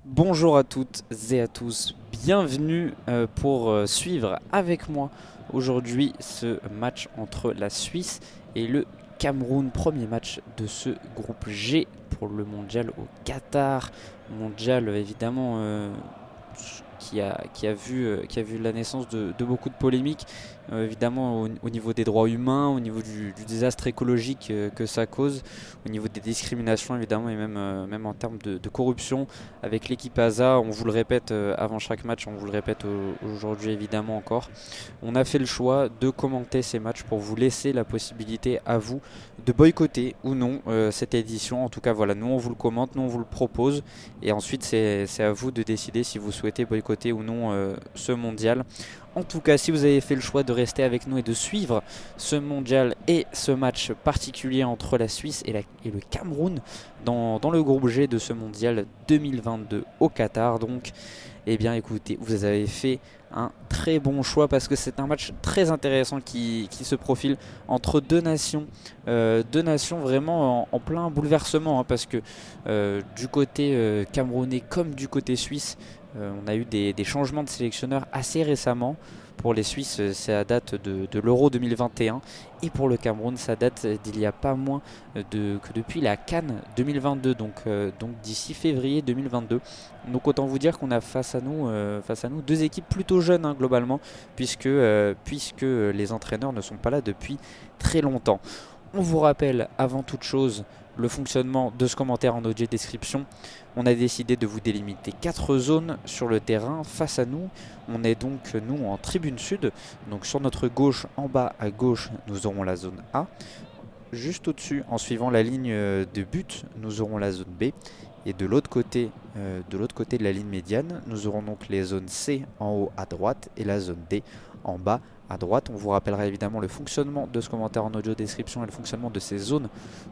Bonjour à toutes et à tous, bienvenue pour suivre avec moi aujourd'hui ce match entre la Suisse et le Cameroun, premier match de ce groupe G pour le mondial au Qatar, mondial évidemment qui a vu la naissance de beaucoup de polémiques, évidemment au niveau des droits humains, au niveau du désastre écologique que ça cause, au niveau des discriminations évidemment et même en termes de corruption avec l'équipe ASA. On vous le répète avant chaque match, on vous le répète aujourd'hui évidemment encore. On a fait le choix de commenter ces matchs pour vous laisser la possibilité à vous de boycotter ou non cette édition. En tout cas voilà, nous on vous le commente, nous on vous le propose et ensuite c'est à vous de décider si vous souhaitez boycotter ou non ce mondial. En tout cas, si vous avez fait le choix de rester avec nous et de suivre ce mondial et ce match particulier entre la Suisse et le Cameroun dans le groupe G de ce mondial 2022 au Qatar, donc, eh bien écoutez, vous avez fait un très bon choix parce que c'est un match très intéressant qui se profile entre deux nations vraiment en plein bouleversement, hein, parce que du côté camerounais comme du côté suisse, on a eu des changements de sélectionneurs assez récemment. Pour les Suisses, ça date de l'Euro 2021 et pour le Cameroun, ça date d'il y a pas moins que depuis la CAN 2022, donc d'ici février 2022. Donc autant vous dire qu'on a face à nous deux équipes plutôt jeunes, hein, globalement, puisque les entraîneurs ne sont pas là depuis très longtemps. On vous rappelle avant toute chose le fonctionnement de ce commentaire en audio description. On a décidé de vous délimiter 4 zones sur le terrain face à nous. On est donc nous en tribune sud. Donc sur notre gauche, en bas à gauche, nous aurons la zone A. Juste au-dessus, en suivant la ligne de but, nous aurons la zone B. Et de l'autre côté de la ligne médiane, nous aurons donc les zones C en haut à droite et la zone D en bas à droite. On vous rappellera évidemment le fonctionnement de ce commentaire en audio description et le fonctionnement de ces zones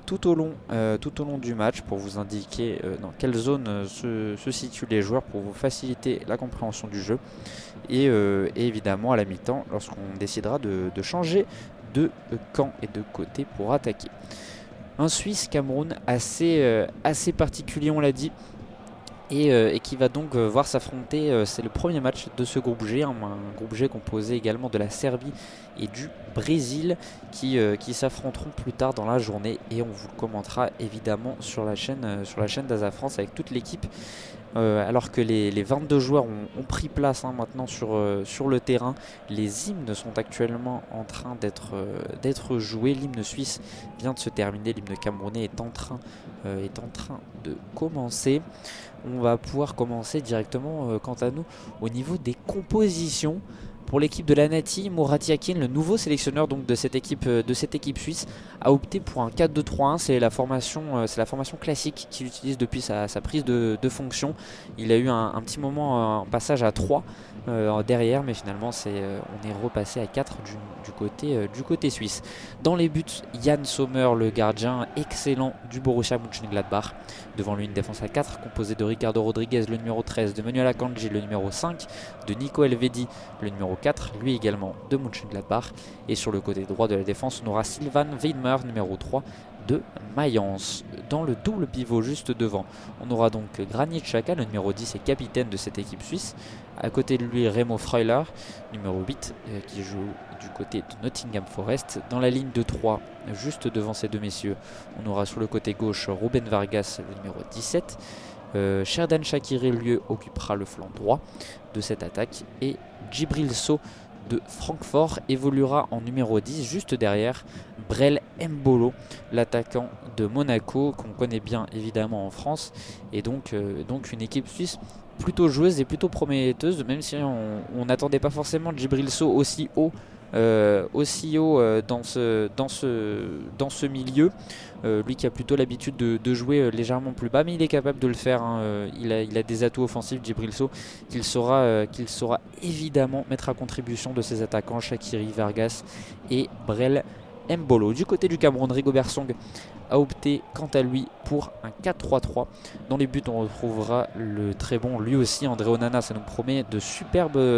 tout au long du match pour vous indiquer dans quelle zone se situent les joueurs pour vous faciliter la compréhension du jeu. Et évidemment à la mi-temps, lorsqu'on décidera de changer de camp et de côté pour attaquer. Un Suisse-Cameroun assez particulier, on l'a dit, et qui va donc voir s'affronter, c'est le premier match de ce groupe G, un groupe G composé également de la Serbie et du Brésil qui s'affronteront plus tard dans la journée, et on vous le commentera évidemment sur la chaîne d'Asa France avec toute l'équipe. Alors que les 22 joueurs ont pris place, hein, maintenant sur le terrain. Les hymnes sont actuellement en train d'être joués. L'hymne suisse vient de se terminer, l'hymne camerounais est en train de commencer. On va pouvoir commencer directement quant à nous au niveau des compositions. Pour l'équipe de la Nati, Mourati Akin, le nouveau sélectionneur donc de cette équipe suisse, a opté pour un 4-2-3-1. C'est la formation classique qu'il utilise depuis sa prise de fonction. Il a eu un petit moment, un passage à 3 derrière, mais finalement on est repassé à 4 du côté suisse. Dans les buts, Yann Sommer, le gardien excellent du Borussia Mönchengladbach. Devant lui, une défense à 4 composée de Ricardo Rodriguez, le numéro 13, de Manuel Akanji, le numéro 5, de Nico Elvedi, le numéro 4, lui également de Mönchengladbach. Et sur le côté droit de la défense, on aura Sylvain Weidmer, numéro 3, de Mayence. Dans le double pivot juste devant, on aura donc Granit Xhaka, le numéro 10 et capitaine de cette équipe suisse. À côté de lui, Remo Freuler, numéro 8, qui joue du côté de Nottingham Forest. Dans la ligne de 3, juste devant ces deux messieurs, on aura sur le côté gauche Ruben Vargas, le numéro 17. Xherdan Shaqiri, lui, occupera le flanc droit de cette attaque. Et Djibril Sow de Francfort évoluera en numéro 10, juste derrière Brel Mbolo, l'attaquant de Monaco, qu'on connaît bien évidemment en France. Et donc une équipe suisse plutôt joueuse et plutôt prometteuse, même si on n'attendait pas forcément Djibril Sow aussi haut dans ce milieu. Lui qui a plutôt l'habitude de jouer légèrement plus bas, mais il est capable de le faire, hein. Il a des atouts offensifs, Djibril Sow, qu'il saura évidemment mettre à contribution de ses attaquants Shaqiri, Vargas et Brel Mbolo. Du côté du Cameroun, Rigobert Song a opté quant à lui pour un 4-3-3. Dans les buts, on retrouvera le très bon, lui aussi, André Onana. Ça nous promet de superbes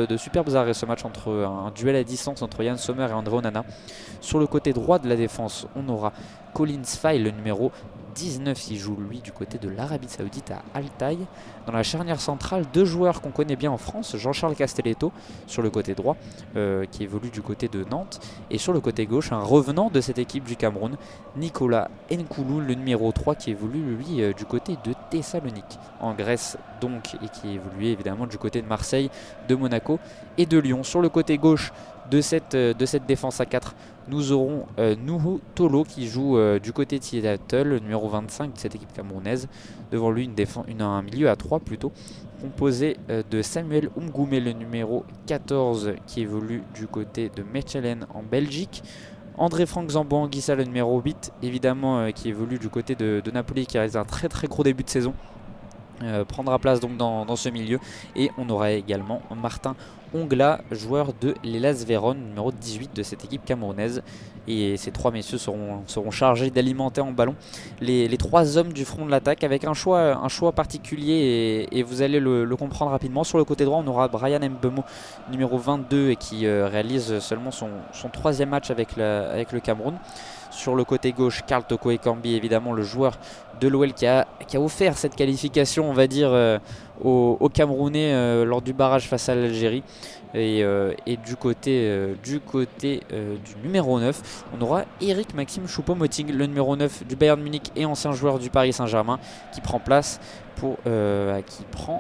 arrêts, ce match, entre un duel à distance entre Yann Sommer et André Onana. Sur le côté droit de la défense, on aura Colin Sfai, le numéro 19, il joue lui du côté de l'Arabie Saoudite à Altaï. Dans la charnière centrale, 2 joueurs qu'on connaît bien en France, Jean-Charles Castelletto sur le côté droit, qui évolue du côté de Nantes, et sur le côté gauche, un revenant de cette équipe du Cameroun, Nicolas Nkoulou, le numéro 3, qui évolue lui du côté de Thessalonique, en Grèce donc, et qui évolue évidemment du côté de Marseille, de Monaco et de Lyon. Sur le côté gauche de cette défense à 4, nous aurons Nuhu Tolo qui joue du côté de Seattle, le numéro 25 de cette équipe camerounaise. Devant lui, un milieu à 3 plutôt, composé de Samuel Umgoume, le numéro 14 qui évolue du côté de Mechelen en Belgique. André-Franck Zambo-Anguissa, le numéro 8, évidemment, qui évolue du côté de Napoli, qui a réalisé un très très gros début de saison. Prendra place donc dans ce milieu. Et on aura également Martin Ongla, joueur de l'Hellas Vérone, numéro 18 de cette équipe camerounaise. Et ces 3 messieurs seront chargés d'alimenter en ballon les 3 hommes du front de l'attaque, avec un choix particulier, et vous allez le comprendre rapidement. Sur le côté droit, on aura Brian Mbeumo, numéro 22, et qui réalise seulement son 3e match avec le Cameroun. Sur le côté gauche, Karl Toko Ekambi, évidemment le joueur de l'OL qui a offert cette qualification, on va dire, aux Camerounais lors du barrage face à l'Algérie. Et du côté du numéro 9, on aura Eric Maxime Choupo-Moting, le numéro 9 du Bayern Munich et ancien joueur du Paris Saint-Germain, qui prend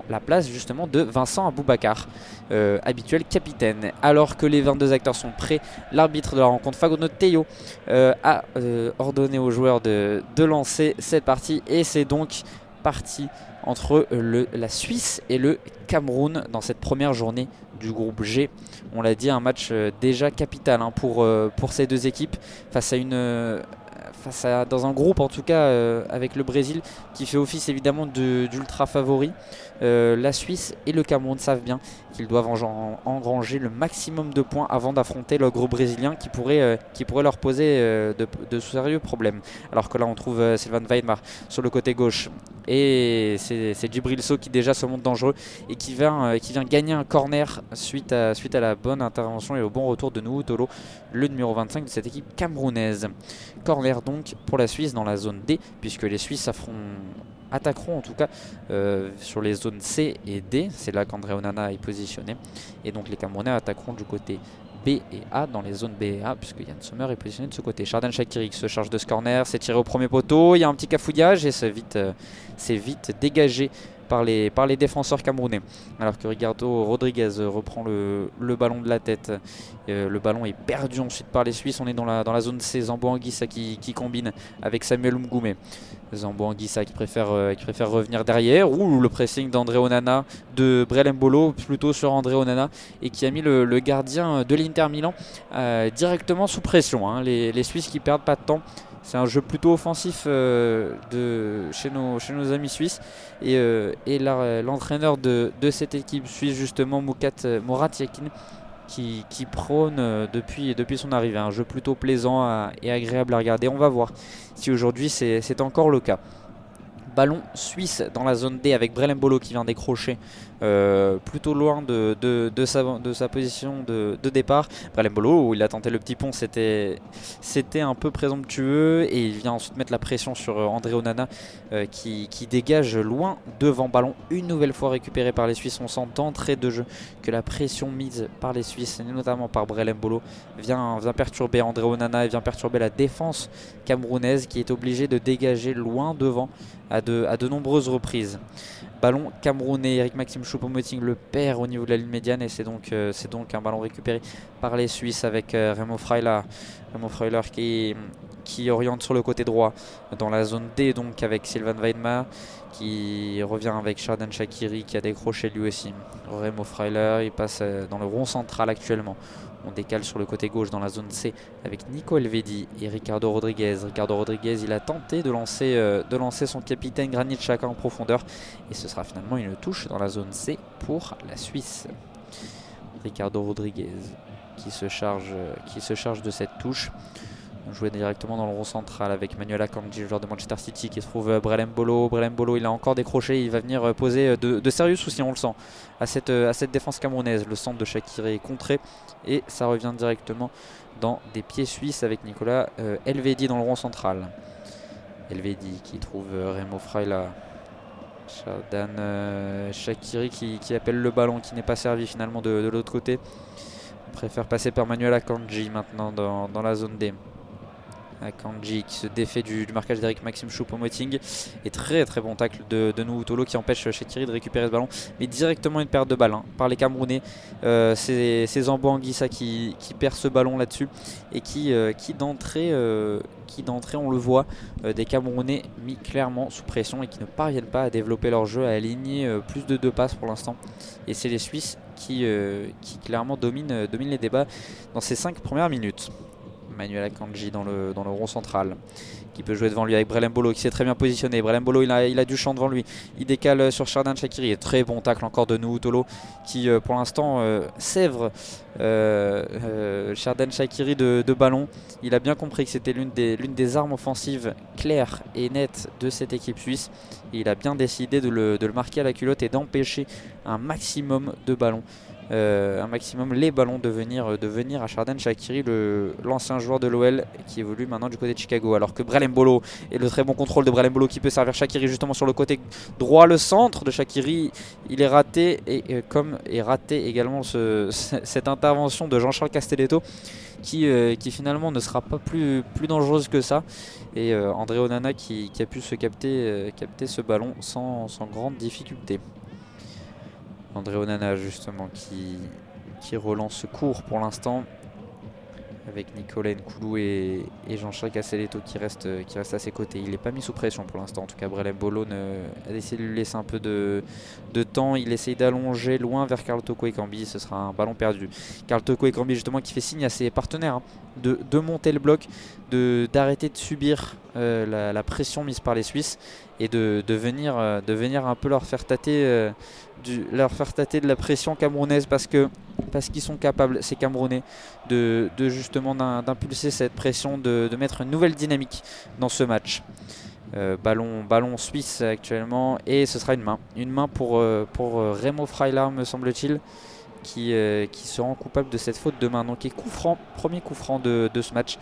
la place justement de Vincent Aboubakar, habituel capitaine. Alors que les 22 acteurs sont prêts, l'arbitre de la rencontre, Fagono Teyo, a ordonné aux joueurs de lancer cette partie, et c'est donc parti entre la Suisse et le Cameroun dans cette première journée du groupe G. On l'a dit, un match déjà capital pour ces deux équipes dans un groupe en tout cas avec le Brésil qui fait office évidemment d'ultra favori. La Suisse et le Cameroun savent bien qu'ils doivent engranger le maximum de points avant d'affronter l'ogre brésilien qui pourrait leur poser de sérieux problèmes. Alors que là on trouve Sylvain Weidmar sur le côté gauche, et c'est Djibril Sow qui déjà se montre dangereux et qui vient gagner un corner suite à la bonne intervention et au bon retour de Nuhu Tolo, le numéro 25 de cette équipe camerounaise. Corner donc pour la Suisse dans la zone D, puisque les Suisses attaqueront en tout cas sur les zones C et D. C'est là qu'André Onana est positionné, et donc les Camerounais attaqueront du côté B et A, dans les zones B et A, puisque Yann Sommer est positionné de ce côté. Xherdan Shaqiri qui se charge de ce corner, c'est tiré au premier poteau, il y a un petit cafouillage et c'est vite dégagé par les défenseurs camerounais. Alors que Ricardo Rodriguez reprend le ballon de la tête. Le ballon est perdu ensuite par les Suisses. On est dans la zone C. Zambo-Anguissa qui combine avec Samuel Umgoume. Zambo-Anguissa qui préfère revenir derrière. Ou le pressing d'André Onana, de Brel Mbolo plutôt sur André Onana, et qui a mis le gardien de l'Inter Milan directement sous pression. Les Suisses qui perdent pas de temps. C'est un jeu plutôt offensif chez nos amis suisses, et l'entraîneur de cette équipe suisse justement, Murat Yakin, qui prône depuis son arrivée un jeu plutôt plaisant et agréable à regarder. On va voir si aujourd'hui c'est encore le cas. Ballon suisse dans la zone D avec Brel Mbolo qui vient décrocher plutôt loin de sa position de départ. Brel Mbolo, où il a tenté le petit pont, c'était un peu présomptueux, et il vient ensuite mettre la pression sur André Onana qui dégage loin devant. Ballon une nouvelle fois récupéré par les Suisses. On sent d'entrée de jeu que la pression mise par les Suisses, et notamment par Brel Mbolo, vient perturber André Onana et vient perturber la défense camerounaise, qui est obligée de dégager loin devant à de nombreuses reprises. Ballon camerounais, Eric Maxime Choupo-Moting le perd au niveau de la ligne médiane, et c'est donc un ballon récupéré par les Suisses avec Remo Freuler qui oriente sur le côté droit dans la zone D, donc avec Sylvain Weidmar qui revient avec Xherdan Shaqiri qui a décroché lui aussi. Remo Freuler, il passe dans le rond central actuellement. On décale sur le côté gauche dans la zone C avec Nico Elvedi et Ricardo Rodriguez. Ricardo Rodriguez, il a tenté de lancer son capitaine Granit Xhaka en profondeur, et ce sera finalement une touche dans la zone C pour la Suisse. Ricardo Rodriguez qui se charge de cette touche. On jouait directement dans le rond central avec Manuel Akanji, joueur de Manchester City, qui trouve Brel Mbolo. Brel Mbolo, il a encore décroché, il va venir poser de sérieux soucis, on le sent, à cette défense camerounaise. Le centre de Shaqiri est contré, et ça revient directement dans des pieds suisses avec Nicolas Elvedi dans le rond central. Elvedi qui trouve Remo Frailer. Shardan Shaqiri qui appelle le ballon, qui n'est pas servi finalement de l'autre côté. On préfère passer par Manuel Akanji maintenant dans la zone D. Akanji qui se défait du marquage d'Eric Maxime Choupo-Moting. Et très très bon tacle de Nuhu Tolo qui empêche Shaqiri de récupérer ce ballon. Mais directement une perte de balle par les Camerounais. C'est Zambo Anguissa qui perd ce ballon là-dessus. Et qui d'entrée, on le voit, des Camerounais mis clairement sous pression et qui ne parviennent pas à développer leur jeu, à aligner plus de 2 passes pour l'instant. Et c'est les Suisses qui clairement dominent les débats dans ces 5 premières minutes. Manuel Akanji dans le rond central qui peut jouer devant lui avec Brelem Bolo qui s'est très bien positionné. Brelem Bolo il a du champ devant lui, il décale sur Shardan Shaqiri et très bon tacle encore de Nuhu Tolo qui pour l'instant sèvre Shardan Shaqiri de ballon. Il a bien compris que c'était l'une des armes offensives claires et nettes de cette équipe suisse et il a bien décidé de le marquer à la culotte et d'empêcher un maximum de ballons. Les ballons de venir à Shardan Shaqiri, l'ancien joueur de l'OL qui évolue maintenant du côté de Chicago, alors que Brelem Bolo et le très bon contrôle de Brelem Bolo qui peut servir Shaqiri justement sur le côté droit. Le centre de Shaqiri il est raté et comme est raté également cette intervention de Jean-Charles Castelletto qui finalement ne sera pas plus dangereuse que ça, et André Onana qui a pu se capter ce ballon sans grande difficulté. André Onana justement qui relance ce court pour l'instant avec Nicolas Nkoulou et Jean-Charles Castelletto qui reste à ses côtés. Il n'est pas mis sous pression pour l'instant. En tout cas, Brelem Bolo a décidé de lui laisser un peu de temps. Il essaye d'allonger loin vers Karl Toko Ekambi. Ce sera un ballon perdu. Karl Toko Ekambi justement qui fait signe à ses partenaires de monter le bloc, d'arrêter de subir la pression mise par les Suisses et de venir un peu leur faire tâter de la pression camerounaise parce qu'ils sont capables, ces Camerounais, de justement d'impulser cette pression, de mettre une nouvelle dynamique dans ce match. Ballon suisse actuellement et ce sera une main pour Remo Frailer me semble-t-il qui se rend coupable de cette faute de main. Donc premier coup franc de ce match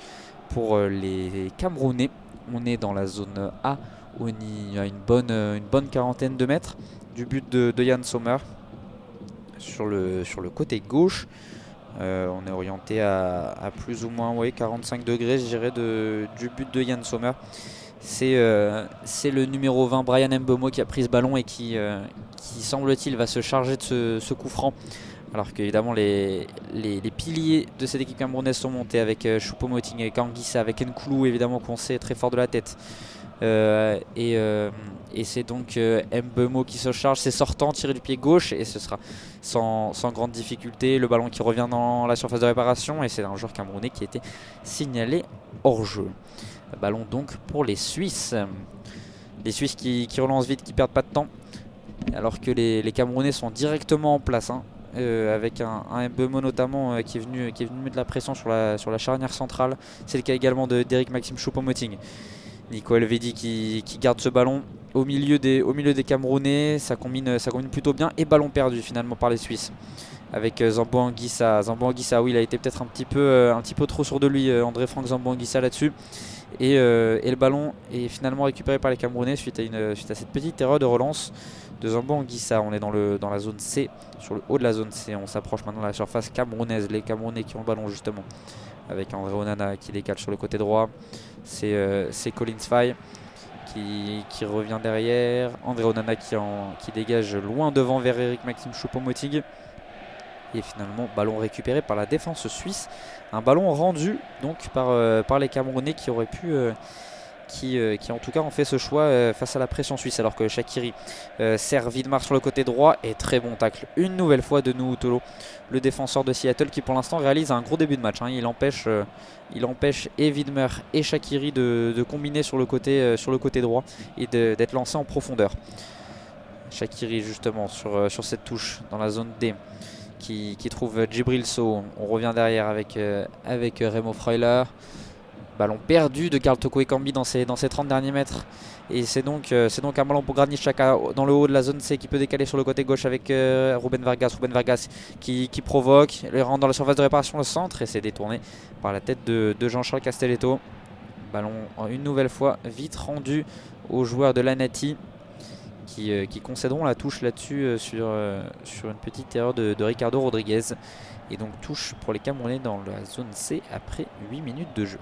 pour les Camerounais. On est dans la zone A où il y a une bonne quarantaine de mètres du but de Yann Sommer sur le côté gauche. On est orienté à plus ou moins 45 degrés je dirais du but de Yann Sommer. C'est le numéro 20 Brian Mbeumo qui a pris ce ballon et qui semble-t-il va se charger de ce coup franc, alors qu'évidemment les piliers de cette équipe camerounaise sont montés avec Choupo-Moting, avec Anguissa, avec Nkoulou évidemment qu'on sait très fort de la tête. Et c'est donc Mbeumo qui se charge, c'est sortant, tiré du pied gauche et ce sera sans grande difficulté. Le ballon qui revient dans la surface de réparation et c'est un joueur camerounais qui a été signalé hors jeu. Ballon donc pour les Suisses. Les Suisses qui relancent vite, qui perdent pas de temps, alors que les Camerounais sont directement en place. Avec un Mbeumo notamment qui est venu mettre de la pression sur la charnière centrale. C'est le cas également d'Eric Maxime Choupo-Moting. Nico Elvedi qui garde ce ballon au milieu des Camerounais. Ça combine plutôt bien et ballon perdu finalement par les Suisses avec Zambo Anguissa. Oui, il a été peut-être un petit peu trop sûr de lui, André Franck Zambo Anguissa là-dessus. Et le ballon est finalement récupéré par les Camerounais suite à cette petite erreur de relance de Zambo Anguissa. On est dans la zone C, sur le haut de la zone C. On s'approche maintenant de la surface camerounaise. Les Camerounais qui ont le ballon justement, avec André Onana qui décale sur le côté droit. C'est Collins Faye qui revient derrière. André Onana qui dégage loin devant vers Eric Maxime Choupo-Moting. Et finalement, ballon récupéré par la défense suisse. Un ballon rendu donc par les Camerounais qui auraient pu... Qui en tout cas ont fait ce choix face à la pression suisse, alors que Shaqiri sert Widmer sur le côté droit et très bon tacle une nouvelle fois de Nuhu Tolo, le défenseur de Seattle qui pour l'instant réalise un gros début de match. Il empêche et Widmer et Shaqiri de combiner sur le côté droit et d'être lancé en profondeur. Shaqiri justement sur cette touche dans la zone D qui trouve Djibril Sow. On revient derrière avec Remo Frailer. Ballon perdu de Karl Toko Ekambi dans ses 30 derniers mètres. Et c'est donc un ballon pour Granit Xhaka dans le haut de la zone C qui peut décaler sur le côté gauche avec Ruben Vargas. Ruben Vargas qui provoque, il rentre dans la surface de réparation, le centre, et c'est détourné par la tête de Jean-Charles Castelletto. Ballon une nouvelle fois vite rendu aux joueurs de l'Anati qui concéderont la touche là-dessus sur une petite erreur de Ricardo Rodriguez. Et donc touche pour les Camerounais dans la zone C après 8 minutes de jeu.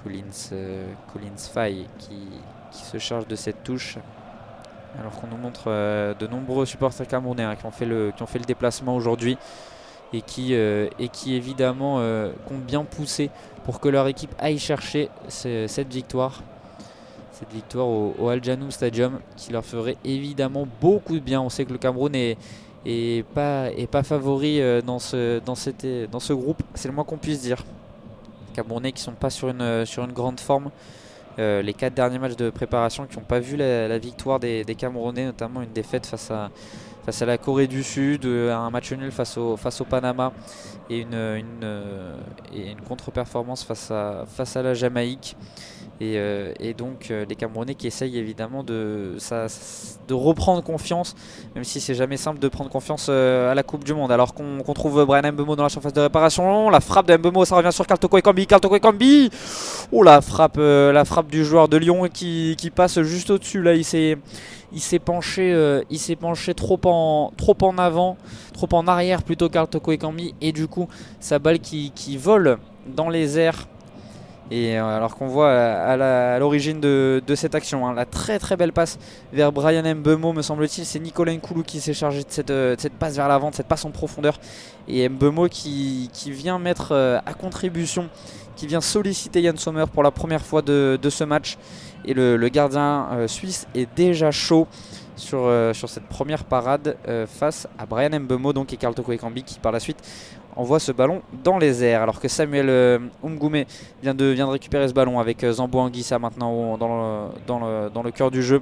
Collins Faye qui se charge de cette touche. Alors qu'on nous montre de nombreux supporters camerounais qui ont fait le déplacement aujourd'hui et qui évidemment comptent bien pousser pour que leur équipe aille chercher cette victoire. Cette victoire au Al Janoum Stadium qui leur ferait évidemment beaucoup de bien. On sait que le Cameroun est pas favori dans ce groupe, c'est le moins qu'on puisse dire. Les Camerounais qui sont pas sur une grande forme. Les 4 derniers matchs de préparation qui n'ont pas vu la victoire des Camerounais, notamment une défaite face à la Corée du Sud, un match nul face au Panama et une contre-performance face à la Jamaïque. Et donc les Camerounais qui essayent évidemment de reprendre confiance, même si c'est jamais simple de prendre confiance à la Coupe du Monde. Alors qu'on trouve Bryan Mbeumo dans la surface de réparation, la frappe de Mbeumo, ça revient sur Kartoko Ekambi. Oh, la frappe du joueur de Lyon qui passe juste au-dessus. Là, il s'est penché trop en avant, trop en arrière plutôt Kartoko Ekambi, et du coup sa balle qui vole dans les airs. Et alors qu'on voit à l'origine de cette action, la très très belle passe vers Bryan Mbeumo, me semble-t-il, c'est Nicolas Nkoulou qui s'est chargé de cette passe vers l'avant, de cette passe en profondeur. Et Mbeumo qui vient mettre à contribution, qui vient solliciter Yann Sommer pour la première fois de ce match. Et le gardien suisse est déjà chaud sur cette première parade face à Bryan Mbeumo donc, et Kartoko Ekambi qui par la suite envoie ce ballon dans les airs, alors que Samuel Umgoumé vient de récupérer ce ballon avec Zambo Anguissa maintenant dans le cœur du jeu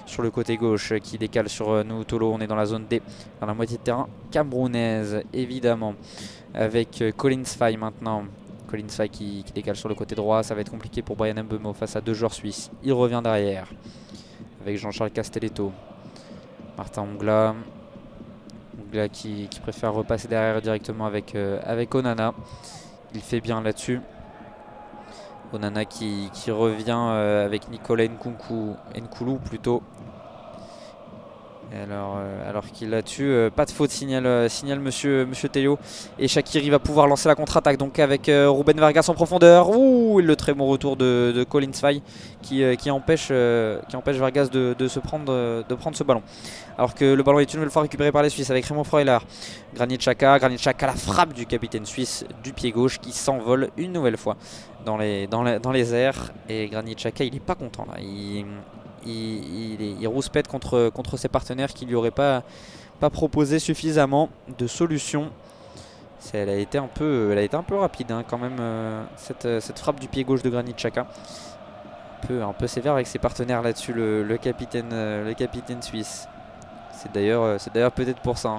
sur le côté gauche qui décale sur Nuutolo. On est dans la zone D, dans la moitié de terrain camerounaise évidemment, avec Collins Faye maintenant. Collins Faye qui décale sur le côté droit, ça va être compliqué pour Bryan Mbeumo face à 2 joueurs suisses. Il revient derrière avec Jean-Charles Castelletto, Martin Ongla qui préfère repasser derrière directement avec Onana. Il fait bien là-dessus. Onana qui revient avec Nicolas Nkoulou plutôt. Alors qu'il là-dessus, pas de faute, signale monsieur Théo. Et Shaqiri va pouvoir lancer la contre-attaque donc avec Ruben Vargas en profondeur. Ouh, le très bon retour de Collins Faye qui empêche Vargas de prendre ce ballon. Alors que le ballon est une nouvelle fois récupéré par les Suisses avec Raymond Freuler. Granit Xhaka, la frappe du capitaine suisse du pied gauche qui s'envole une nouvelle fois dans les airs. Et Granit Xhaka, il n'est pas content là. Il rouspète contre ses partenaires qui ne lui auraient pas proposé suffisamment de solutions. Elle a été un peu rapide quand même, cette frappe du pied gauche de Granit Xhaka. Un peu sévère avec ses partenaires là-dessus, le capitaine suisse. C'est d'ailleurs peut-être pour ça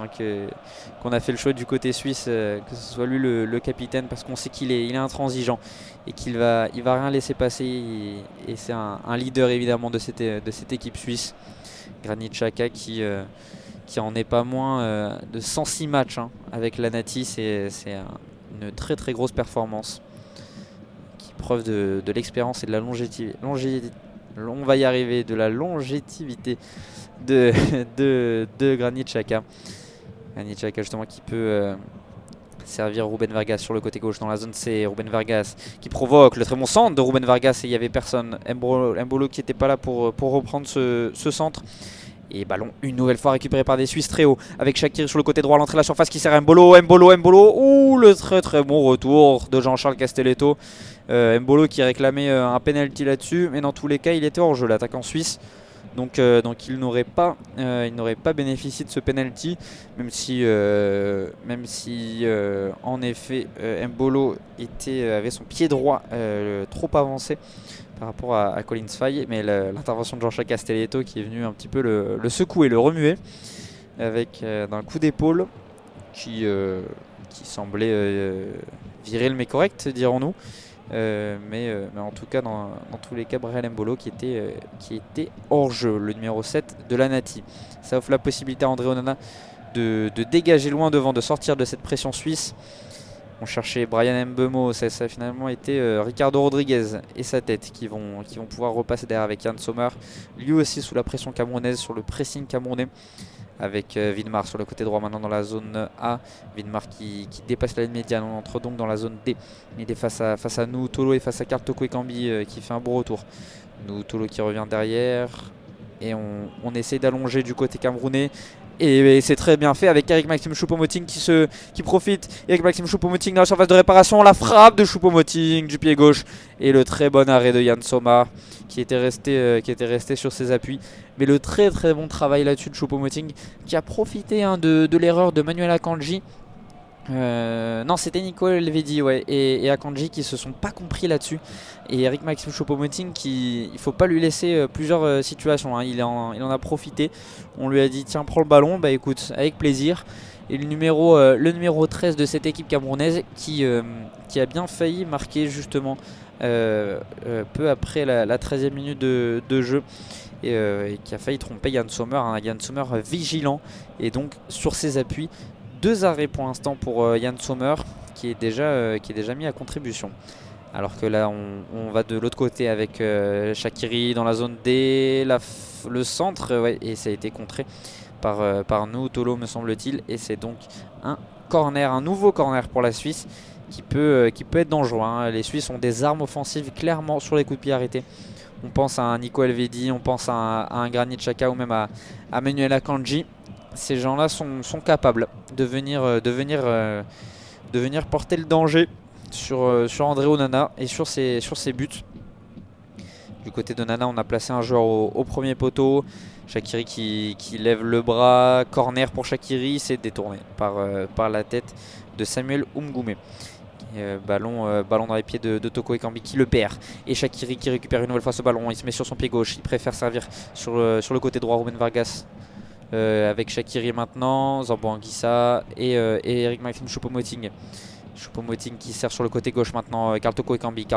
qu'on a fait le choix du côté suisse, que ce soit lui le capitaine, parce qu'on sait qu'il est intransigeant et qu'il va rien laisser passer. Et c'est un leader évidemment de cette équipe suisse. Granit Xhaka qui en est pas moins de 106 matchs avec l'Anati. C'est une très très grosse performance, qui preuve de l'expérience et de la longévité. On va y arriver, de la longévité de Granit Xhaka. Granit Xhaka justement qui peut servir Ruben Vargas sur le côté gauche dans la zone C. Ruben Vargas qui provoque le très bon centre de Ruben Vargas et il n'y avait personne. Mbolo qui n'était pas là pour reprendre ce centre. Et ballon une nouvelle fois récupéré par des Suisses très haut avec Shaqiri sur le côté droit à l'entrée de la surface qui sert à Mbolo. Ouh, le très très bon retour de Jean-Charles Castelletto. Mbolo qui réclamait un penalty là-dessus, mais dans tous les cas il était hors jeu, l'attaquant suisse. Donc il n'aurait pas bénéficié de ce penalty, même si en effet Mbolo avait son pied droit trop avancé par rapport à Collins Faye, mais l'intervention de Jean-Charles Castelletto qui est venu un petit peu le secouer, le remuer avec d'un coup d'épaule qui semblait viril mais correct, dirons-nous. Mais en tout cas dans tous les cas Bryan Mbolo qui était hors jeu, le numéro 7 de l'Anati. Ça offre la possibilité à André Onana de dégager loin devant, de sortir de cette pression suisse On cherchait Brian Mbeumo, ça a finalement été Ricardo Rodriguez et sa tête qui vont pouvoir repasser derrière avec Yann Sommer, lui aussi sous la pression camerounaise, sur le pressing camerounais, avec Vidmar sur le côté droit maintenant dans la zone A. Vidmar qui dépasse la ligne médiane, on entre donc dans la zone D. Il est face à nous, Tolo, et face à Karl Toko Ekambi qui fait un beau retour. Nous, Tolo qui revient derrière, et on essaie d'allonger du côté camerounais. Et c'est très bien fait avec Eric Maxime Choupo-Moting qui profite. Eric Maxime Choupo-Moting dans la surface de réparation. La frappe de Choupo-Moting du pied gauche. Et le très bon arrêt de Yann Sommer qui était resté sur ses appuis. Mais le très très bon travail là-dessus de Choupo-Moting qui a profité de l'erreur de Manuel Akanji. Non, c'était Nico Elvedi et Akanji qui se sont pas compris là-dessus. Et Eric Maxime Choupo-Moting, il faut pas lui laisser plusieurs situations, hein. Il en a profité. On lui a dit tiens, prends le ballon, bah écoute, avec plaisir. Et le numéro 13 de cette équipe camerounaise qui a bien failli marquer justement peu après la 13e minute de jeu. Et qui a failli tromper Yann Sommer, hein. Yann Sommer vigilant et donc sur ses appuis. 2 arrêts pour l'instant pour Yann Sommer qui est déjà mis à contribution. Alors que là on va de l'autre côté avec Shaqiri dans la zone D, le centre, et ça a été contré par nous, Tolo me semble-t-il. Et c'est donc un nouveau corner pour la Suisse qui peut être dangereux, hein. Les Suisses ont des armes offensives clairement sur les coups de pied arrêtés. On pense à un Nico Elvedi, on pense à un Granit Xhaka ou même à Manuel Akanji. Ces gens-là sont capables de venir porter le danger sur André Onana et sur ses buts. Du côté de Nana, on a placé un joueur au premier poteau. Shaqiri qui lève le bras. Corner pour Shaqiri, c'est détourné par la tête de Samuel Umgoumé. Ballon dans les pieds de Toko Ekambi qui le perd. Et Shaqiri qui récupère une nouvelle fois ce ballon. Il se met sur son pied gauche. Il préfère servir sur le côté droit. Ruben Vargas. Avec Shaqiri maintenant, Zambo Anguissa et Eric Maxime Choupo-Moting. Choupo-Moting qui sert sur le côté gauche maintenant. Karl Toko Ekambi,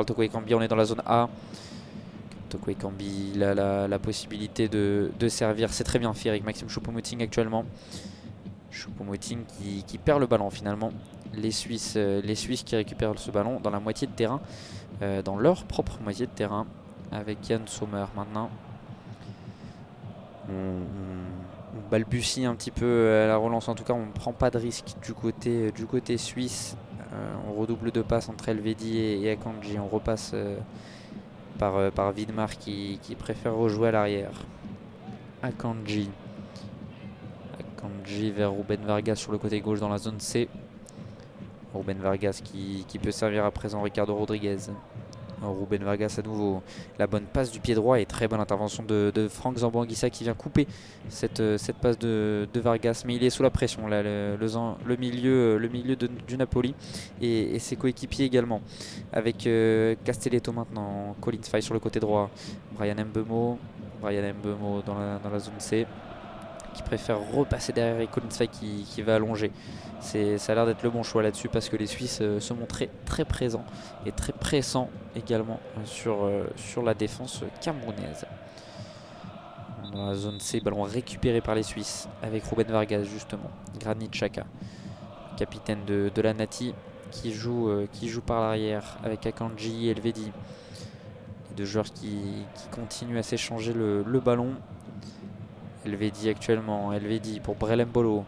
on est dans la zone A. Toko Ekambi, il a la possibilité de servir. C'est très bien fait Eric Maxime Choupo-Moting actuellement. Choupo-Moting qui perd le ballon finalement. Les Suisses qui récupèrent ce ballon dans la moitié de terrain, dans leur propre moitié de terrain, avec Yann Sommer maintenant. On balbutie un petit peu à la relance, en tout cas on ne prend pas de risque du côté suisse. On redouble de passes entre Elvedi et Akanji. On repasse par Vidmar qui préfère rejouer à l'arrière. Akanji vers Ruben Vargas sur le côté gauche dans la zone C. Ruben Vargas qui peut servir à présent Ricardo Rodriguez. Ruben Vargas à nouveau, la bonne passe du pied droit et très bonne intervention de Franck Zambo Anguissa qui vient couper cette passe de Vargas, mais il est sous la pression là, le milieu du Napoli et ses coéquipiers également, avec Castelletto maintenant, Collins Faye sur le côté droit, Brian Mbeumo dans la zone C qui préfère repasser derrière, et Collins Faye qui va allonger. Ça a l'air d'être le bon choix là-dessus parce que les Suisses se montraient très présents et très pressants également sur la défense camerounaise. Dans la zone C, ballon récupéré par les Suisses avec Ruben Vargas justement. Granit Xhaka, capitaine de la Nati, qui joue par l'arrière avec Akanji et Elvedi. Les deux joueurs qui continuent à s'échanger le ballon. Elvedi actuellement, Elvedi pour Brelem Bolo,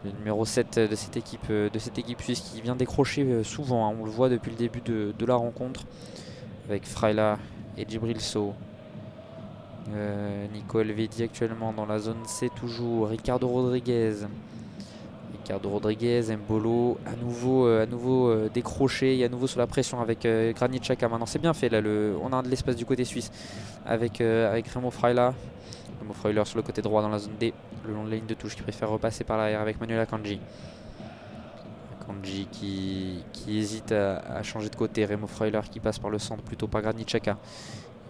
le numéro 7 de cette équipe suisse qui vient décrocher souvent, hein. On le voit depuis le début de la rencontre avec Freila et Djibril Sow. Nico Elvedi actuellement dans la zone C toujours. Ricardo Rodriguez, Mbolo à nouveau décroché et à nouveau sous la pression avec Granit Xhaka. Maintenant c'est bien fait là, on a de l'espace du côté suisse avec Remo Freila. Remo Freuler sur le côté droit dans la zone D, le long de la ligne de touche, qui préfère repasser par l'arrière avec Manuel Akanji. Akanji qui hésite à changer de côté. Remo Freuler qui passe par le centre plutôt par Granit Xhaka.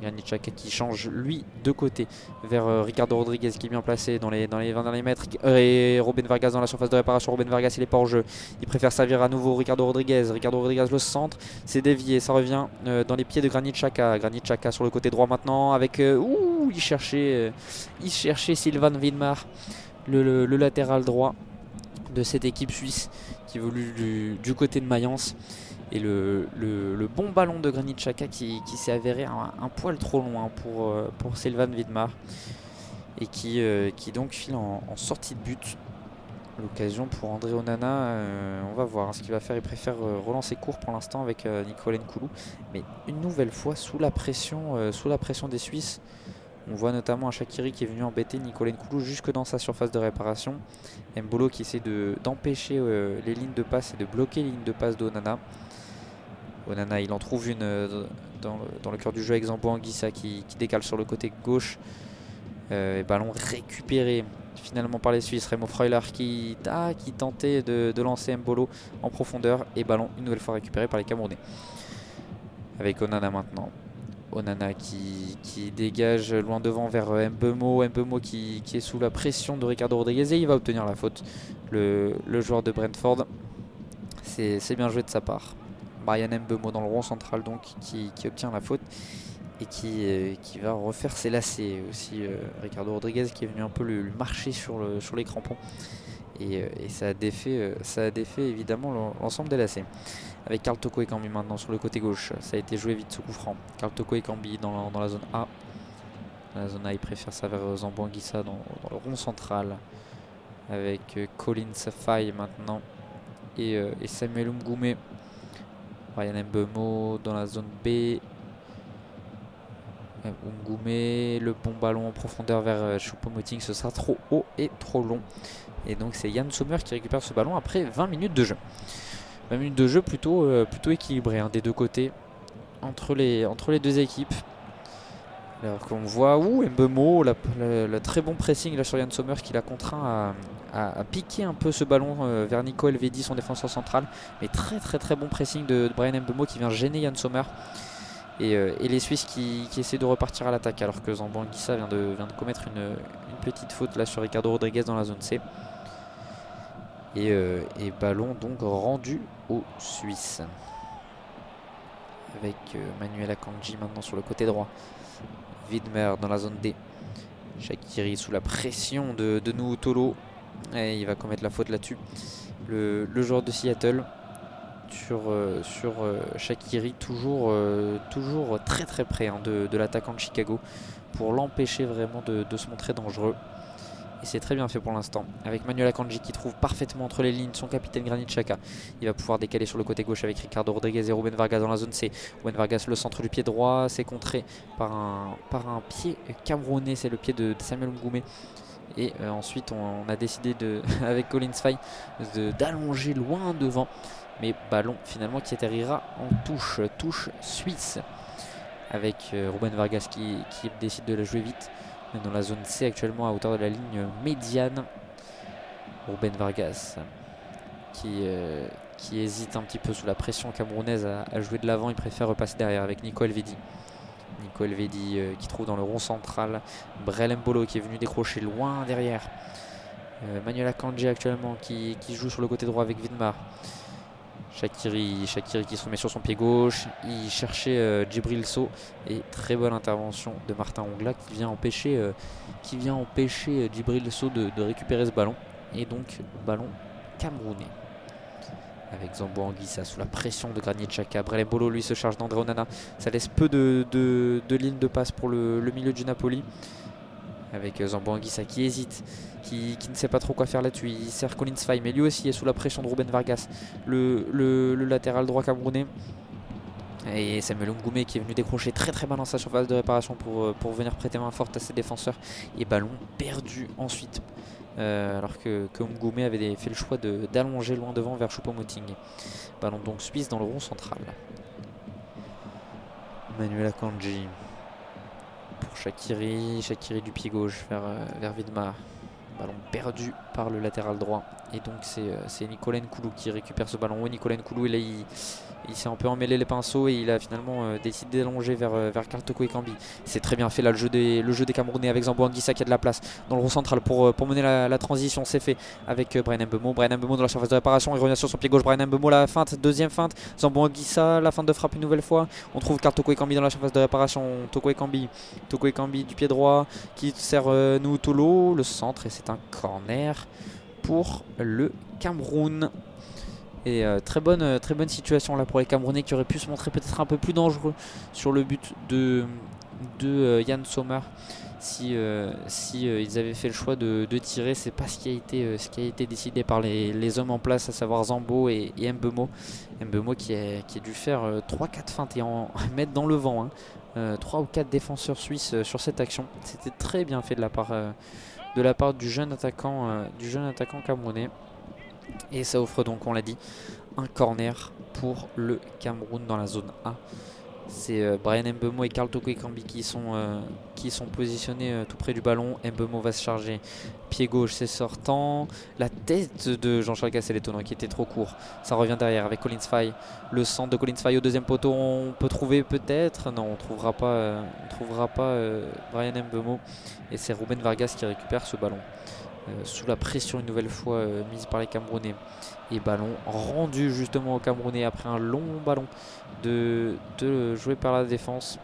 Granit Xhaka qui change lui de côté vers Ricardo Rodriguez qui est bien placé dans les 20 derniers mètres. Et Ruben Vargas dans la surface de réparation. Ruben Vargas il est pas en jeu. Il préfère servir à nouveau Ricardo Rodriguez. Le centre, c'est dévié, ça revient dans les pieds de Granit Xhaka. Granit Xhaka sur le côté droit maintenant avec il cherchait Sylvain Vidmar, le latéral droit de cette équipe suisse qui évolue du côté de Mayence. Et le bon ballon de Granit Xhaka qui s'est avéré un poil trop loin pour Sylvain Widmer et qui donc file en sortie de but. L'occasion pour André Onana, on va voir ce qu'il va faire. Il préfère relancer court pour l'instant avec Nicolas Nkoulou, mais une nouvelle fois sous la pression des Suisses. On voit notamment un Shaqiri qui est venu embêter Nicolas Nkoulou jusque dans sa surface de réparation. Mbolo qui essaie d'empêcher les lignes de passe et de bloquer les lignes de passe d'Onana. Onana, il en trouve une dans le cœur du jeu avec Zambo Anguissa qui décale sur le côté gauche. Et ballon récupéré finalement par les Suisses. Remo Freuler qui tentait de lancer Mbolo en profondeur. Et ballon une nouvelle fois récupéré par les Camerounais. Avec Onana maintenant. Onana qui dégage loin devant vers Mbeumo. Mbeumo qui est sous la pression de Ricardo Rodriguez et il va obtenir la faute. Le joueur de Brentford. C'est bien joué de sa part. Bryan Mbeumo dans le rond central donc qui obtient la faute et qui va refaire ses lacets aussi. Ricardo Rodriguez qui est venu un peu le marcher sur les crampons et ça a défait évidemment l'ensemble des lacets. Avec Karl Toko Ekambi maintenant sur le côté gauche, ça a été joué vite ce coup franc. Karl Toko Ekambi dans la zone A. Dans la zone A, il préfère ça vers Zambo Anguissa dans le rond central avec Colin Faye maintenant et Samuel Mgoumé. Bryan Mbeumo dans la zone B. Mgoumé, le bon ballon en profondeur vers Choupo-Moting, ce sera trop haut et trop long. Et donc c'est Yann Sommer qui récupère ce ballon après 20 minutes de jeu. 20 minutes de jeu plutôt équilibré des deux côtés entre les deux équipes. Alors qu'on voit Mbeumo, le très bon pressing là sur Yann Sommer qui l'a contraint à piquer un peu ce ballon vers Nico Elvedi, son défenseur central. Mais très bon pressing de Bryan Mbeumo qui vient gêner Yann Sommer. Et les Suisses qui essaient de repartir à l'attaque alors que Zambo Anguissa vient de commettre une petite faute là sur Ricardo Rodriguez dans la zone C. Et ballon donc rendu aux Suisses. Avec Manuel Akanji maintenant sur le côté droit. Widmer dans la zone D. Shaqiri sous la pression de Nuhu Tolo. Et il va commettre la faute là-dessus. Le joueur de Seattle sur Shaqiri, toujours très près de l'attaquant de Chicago pour l'empêcher vraiment de se montrer dangereux. Et c'est très bien fait pour l'instant. Avec Manuel Akanji qui trouve parfaitement entre les lignes son capitaine Granit Xhaka. Il va pouvoir décaler sur le côté gauche avec Ricardo Rodriguez et Ruben Vargas dans la zone C. Ruben Vargas, le centre du pied droit, c'est contré par un pied camerounais. C'est le pied de Samuel Mgoumé. Et ensuite on a décidé avec Colin Faye d'allonger loin devant. Mais ballon finalement qui atterrira en touche suisse. Avec Ruben Vargas qui décide de la jouer vite. Dans la zone C actuellement à hauteur de la ligne médiane. Ruben Vargas qui hésite un petit peu sous la pression camerounaise à jouer de l'avant. Il préfère repasser derrière avec Nico Elvedi. Nico Elvedi qui trouve dans le rond central Brel Mbolo qui est venu décrocher loin derrière. Manuel Akanji actuellement qui joue sur le côté droit avec Widmer. Shaqiri qui se met sur son pied gauche. Il cherchait Djibril Sow. Et très bonne intervention de Martin Ongla qui vient empêcher Djibril Sow de récupérer ce ballon. Et donc ballon camerounais. Avec Zambo Anguissa sous la pression de Granit Xhaka. Brel Mbolo lui se charge d'André Onana. Ça laisse peu de lignes de passe pour le milieu du Napoli. Avec Zambo Anguissa qui hésite, qui ne sait pas trop quoi faire là-dessus. Il sert Colin Faye, mais lui aussi est sous la pression de Ruben Vargas, le latéral droit camerounais. Et Samuel Mgoumé qui est venu décrocher très mal dans sa surface de réparation pour venir prêter main forte à ses défenseurs. Et ballon perdu ensuite, alors que Mgoumé avait fait le choix d'allonger loin devant vers Choupo-Moting. Ballon donc suisse dans le rond central. Manuel Akanji. Pour Shaqiri du pied gauche vers Widmer. Ballon perdu par le latéral droit. Et donc c'est Nicolas Nkoulou qui récupère ce ballon. Oui, Nicolas Nkoulou, il s'est un peu emmêlé les pinceaux et il a finalement décidé d'allonger vers Karl Toko Ekambi. C'est très bien fait là le jeu des Camerounais avec Zambo Anguissa qui a de la place dans le rond central pour mener la transition. C'est fait avec Bryan Mbeumo. Bryan Mbeumo dans la surface de réparation. Il revient sur son pied gauche. Bryan Mbeumo, la feinte, deuxième feinte. Zambo Anguissa, la feinte de frappe une nouvelle fois. On trouve Karl Toko Ekambi dans la surface de réparation. Toko Ekambi du pied droit qui sert Nuhu Tolo. Le centre et c'est un corner pour le Cameroun. Et très bonne situation là pour les Camerounais qui auraient pu se montrer peut-être un peu plus dangereux sur le but de Yann Sommer. Si ils avaient fait le choix de tirer, c'est pas ce qui a été décidé par les hommes en place, à savoir Zambo et Mbeumo. Mbeumo qui a dû faire 3-4 feintes et en mettre dans le vent. 3 ou 4 défenseurs suisses sur cette action. C'était très bien fait de la part du jeune attaquant camerounais. Et ça offre donc, on l'a dit, un corner pour le Cameroun dans la zone A. C'est Bryan Mbeumo et Karl Toko Ekambi qui sont positionnés tout près du ballon. Mbeumo va se charger. Pied gauche, c'est sortant. La tête de Jean-Charles Castelletto qui était trop court. Ça revient derrière avec Collins Faye. Le centre de Collins Faye au deuxième poteau. On peut trouver peut-être. Non, on ne trouvera pas Bryan Mbeumo. Et c'est Ruben Vargas qui récupère ce ballon. Sous la pression une nouvelle fois mise par les Camerounais. Et ballon rendu justement aux Camerounais après un long ballon de joué par la défense.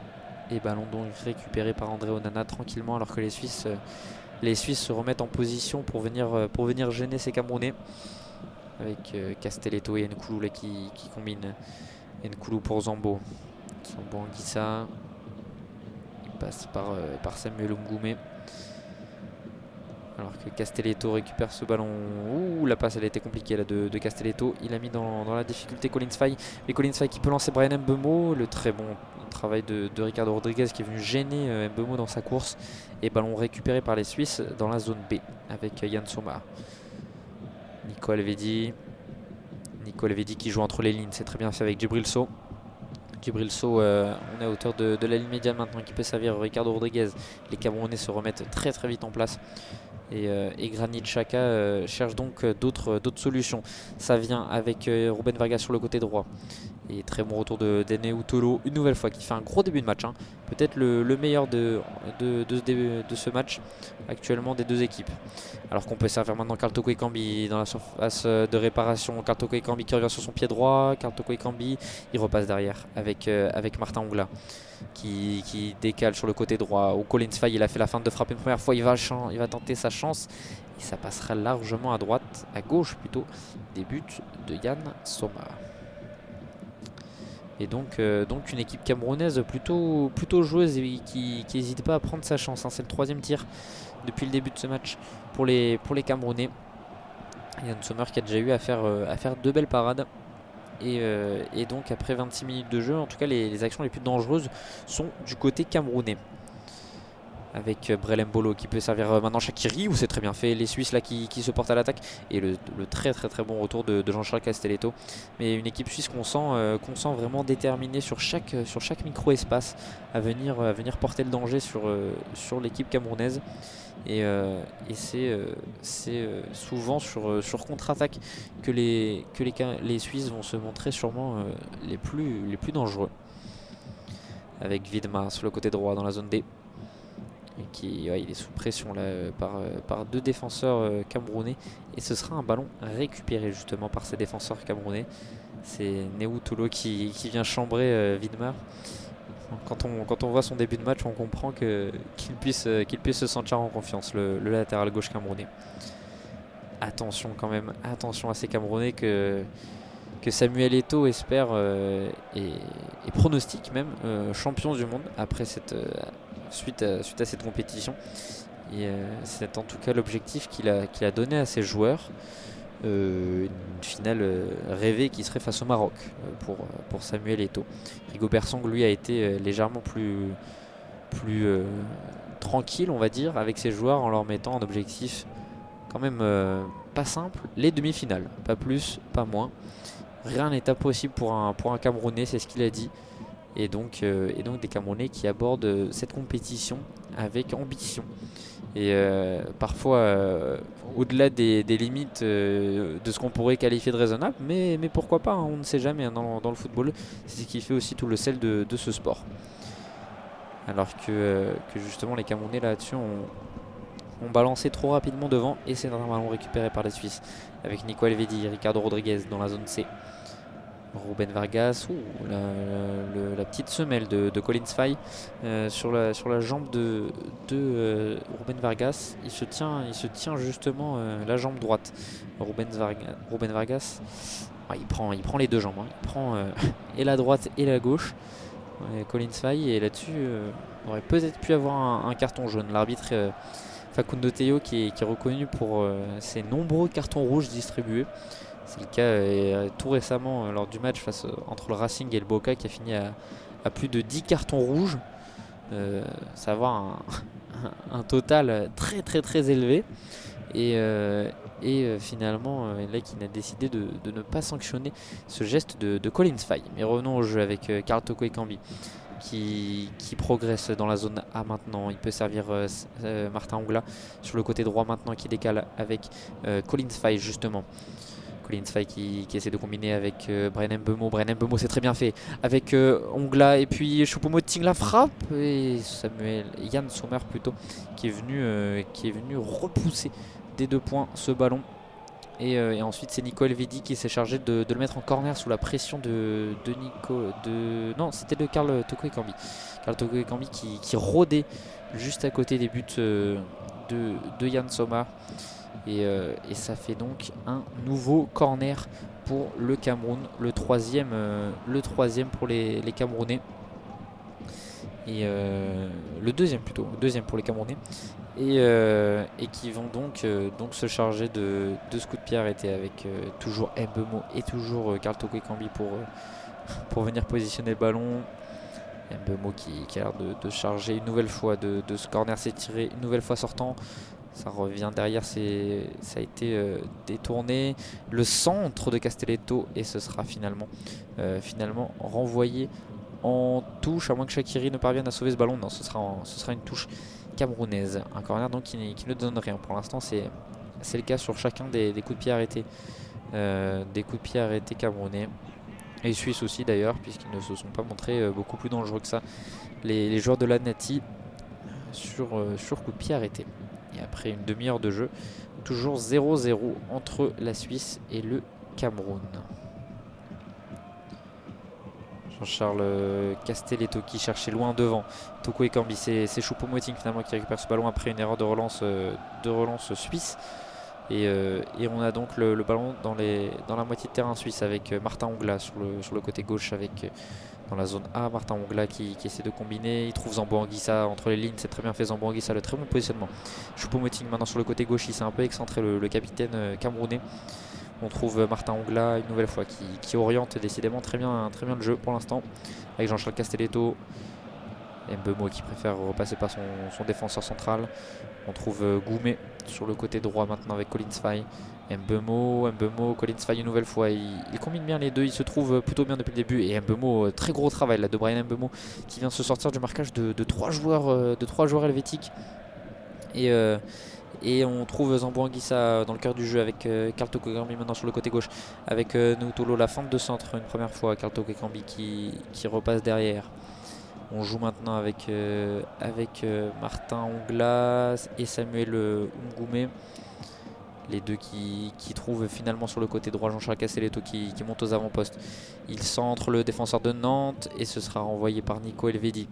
Et ballon donc récupéré par André Onana tranquillement, alors que les Suisses se remettent en position pour venir gêner ces Camerounais. Avec Castelletto et Nkoulou là, qui combinent. Nkoulou pour Zambo. Zambo Anguissa. Il passe par Samuel Ngoumé. Alors que Castelletto récupère ce ballon. Ouh, la passe elle a été compliquée là, de Castelletto. Il a mis dans la difficulté Collins Faye. Et Collins Faye qui peut lancer Bryan Mbeumo. Le très bon travail de Ricardo Rodriguez qui est venu gêner Mbeumo dans sa course. Et ballon récupéré par les Suisses dans la zone B avec Yann Sommer. Nico Alvedi qui joue entre les lignes. C'est très bien fait avec Djibril Sow. On est à hauteur de la ligne médiane maintenant qui peut servir Ricardo Rodriguez. Les Camerounais se remettent très très vite en place. Et Granit Xhaka cherche donc d'autres solutions. Ça vient avec Ruben Vargas sur le côté droit. Et très bon retour de Dene Utolo une nouvelle fois qui fait un gros début de match. Peut-être le meilleur de ce match actuellement des deux équipes. Alors qu'on peut servir maintenant Karl Toko Ekambi dans la surface de réparation. Karl Toko Ekambi qui revient sur son pied droit. Karl Toko Ekambi, il repasse derrière avec Martin Ongla qui décale sur le côté droit. Où Collins Faye, il a fait la feinte de frappe une première fois. Il va tenter sa chance. Et ça passera largement à gauche plutôt, des buts de Yann Sommer. Et donc une équipe camerounaise plutôt joueuse et qui n'hésite pas à prendre sa chance. C'est le 3e tir depuis le début de ce match pour les Camerounais. Yann Sommer qui a déjà eu à faire 2 belles parades. Et donc après 26 minutes de jeu, en tout cas les actions les plus dangereuses sont du côté camerounais. Avec Brelem Bolo qui peut servir maintenant Shaqiri, où c'est très bien fait, les Suisses là qui se portent à l'attaque, et le très bon retour de Jean-Charles Castelletto. Mais une équipe suisse qu'on sent vraiment déterminée sur chaque micro-espace à venir porter le danger sur l'équipe camerounaise. Et c'est souvent sur contre-attaque que les Suisses vont se montrer sûrement les plus dangereux. Avec Vidmar sur le côté droit dans la zone D. Il est sous pression là, par 2 défenseurs camerounais. Et ce sera un ballon récupéré justement par ces défenseurs camerounais. C'est Néou Toulo qui vient chambrer Vidmar. Quand on voit son début de match, on comprend qu'il puisse se sentir en confiance, le latéral gauche camerounais. Attention quand même, attention à ces Camerounais que Samuel Eto'o espère et pronostique même champion du monde après suite à cette compétition. Et c'est en tout cas l'objectif qu'il a donné à ses joueurs. Une finale rêvée qui serait face au Maroc pour Samuel Eto'o. Rigobert Song lui a été légèrement plus tranquille, on va dire, avec ses joueurs, en leur mettant un objectif quand même pas simple, les demi-finales, pas plus, pas moins. Rien n'est impossible pour un Camerounais, c'est ce qu'il a dit. Et donc des Camerounais qui abordent cette compétition avec ambition. Et parfois au-delà des limites de ce qu'on pourrait qualifier de raisonnable, mais pourquoi pas, on ne sait jamais dans le football. C'est ce qui fait aussi tout le sel de ce sport. Alors que justement les Camerounais là-dessus ont balancé trop rapidement devant, et c'est un ballon récupéré par les Suisses avec Nico Alvedi et Ricardo Rodriguez dans la zone C. Ruben Vargas, la petite semelle de Colin Fay sur la jambe de Ruben Vargas. Il se tient justement la jambe droite. Ruben Vargas, il prend les deux jambes. Il prend et la droite et la gauche. Colin Fay, et là-dessus, on aurait peut-être pu avoir un carton jaune. L'arbitre Facundo Tello qui est reconnu pour ses nombreux cartons rouges distribués. C'est le cas tout récemment lors du match entre le Racing et le Boca qui a fini à plus de 10 cartons rouges. Ça va avoir un total très très très élevé. Et finalement, là, qui a décidé de ne pas sanctionner ce geste de Colin Fay. Mais revenons au jeu avec Karl Toko Ekambi qui progresse dans la zone A maintenant. Il peut servir Martin Ongla sur le côté droit maintenant, qui décale avec Colin Fay justement. Colin Fay qui essaie de combiner avec Brian Mbeumo. Brian Mbeumo, c'est très bien fait avec Ongla, et puis Choupo-Moting la frappe, et Yann Sommer plutôt qui est venu repousser des 2 points ce ballon. Et ensuite c'est Nico Elvedi qui s'est chargé de le mettre en corner sous la pression non, c'était de Karl Toko Ekambi. Karl Toko Ekambi qui rôdait juste à côté des buts de Yann Sommer. Et ça fait donc un nouveau corner pour le Cameroun, le troisième pour les Camerounais. Et le deuxième pour les Camerounais. Et qui vont donc se charger de ce coup de pied arrêté avec toujours Mbeumo et toujours Karl Toko Ekambi pour venir positionner le ballon. Mbeumo qui a l'air de charger une nouvelle fois de ce corner, s'est tiré une nouvelle fois sortant. Ça revient derrière, ça a été détourné. Le centre de Castelletto, et ce sera finalement renvoyé en touche, à moins que Shaqiri ne parvienne à sauver ce ballon. Non, ce sera une touche camerounaise. Un corner donc qui ne donne rien. Pour l'instant, c'est le cas sur chacun des coups de pied arrêtés. Des coups de pied arrêtés camerounais. Et suisses aussi d'ailleurs, puisqu'ils ne se sont pas montrés beaucoup plus dangereux que ça, les joueurs de la Nati, sur coup de pied arrêté. Et après une demi-heure de jeu, toujours 0-0 entre la Suisse et le Cameroun. Jean-Charles Castelletto qui cherchait loin devant. Toko Ekambi, c'est Choupo-Moting finalement qui récupère ce ballon après une erreur de relance suisse. Et on a donc le ballon dans la moitié de terrain suisse avec Martin Ongla sur le côté gauche, avec dans la zone A, Martin Ongla qui essaie de combiner. Il trouve Zambo Anguissa entre les lignes, c'est très bien fait. Zambo Anguissa, le très bon positionnement. Choupo-Moting maintenant sur le côté gauche, il s'est un peu excentré le capitaine camerounais. On trouve Martin Ongla une nouvelle fois qui oriente décidément très bien le jeu pour l'instant, avec Jean-Charles Castelletto. Mbeumo qui préfère repasser par son défenseur central. On trouve Goumet sur le côté droit maintenant avec Colin Fay. Mbeumo, Colin Fay une nouvelle fois. Il combine bien les deux, il se trouve plutôt bien depuis le début. Et Mbeumo, très gros travail là de Brian Mbeumo qui vient se sortir du marquage de 3 joueurs helvétiques. Et on trouve Zambo Anguissa dans le cœur du jeu avec Karl Toko Ekambi maintenant sur le côté gauche avec Noutolo, la fente de centre une première fois. Karl Toko Ekambi qui repasse derrière. On joue maintenant avec Martin Ongla et Samuel Ngoumé. Les deux qui trouvent finalement sur le côté droit Jean-Charles Castelletto qui monte aux avant-postes. Il centre le défenseur de Nantes et ce sera renvoyé par Nico Elvedi.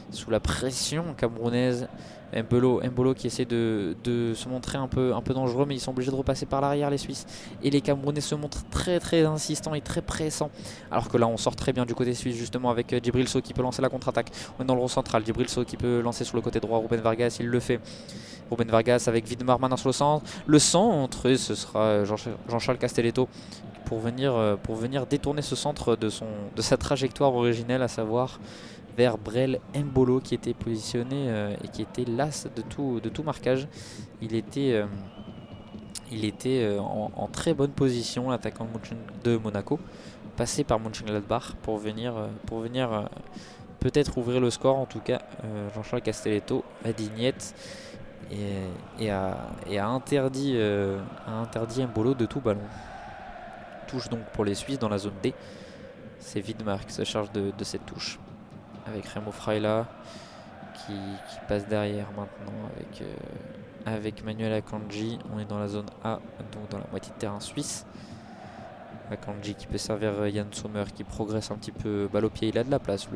Sous la pression camerounaise, Mbolo qui essaie de se montrer un peu dangereux, mais ils sont obligés de repasser par l'arrière les Suisses. Et les Camerounais se montrent très très insistants et très pressants. Alors que là on sort très bien du côté suisse justement avec Djibril Sow qui peut lancer la contre-attaque. On est dans le rond central, Djibril Sow qui peut lancer sur le côté droit. Ruben Vargas, il le fait. Ruben Vargas avec Widmar maintenant sur le centre. Le centre, et ce sera Jean-Charles Castelletto pour venir détourner ce centre de sa trajectoire originelle, à savoir vers Brel Mbolo qui était positionné et qui était l'as de tout marquage. Il était en très bonne position, l'attaquant de Monaco, passé par Mönchengladbach pour venir peut-être ouvrir le score. En tout cas, Jean-Charles Castelletto a dit niet et a interdit Mbolo de tout ballon. Touche donc pour les Suisses dans la zone D. C'est Widmar qui se charge de cette touche, avec Remo Fraila qui passe derrière maintenant avec Manuel Akanji. On est dans la zone A, donc dans la moitié de terrain suisse. Akanji qui peut servir Yann Sommer qui progresse un petit peu. Balle au pied, il a de la place.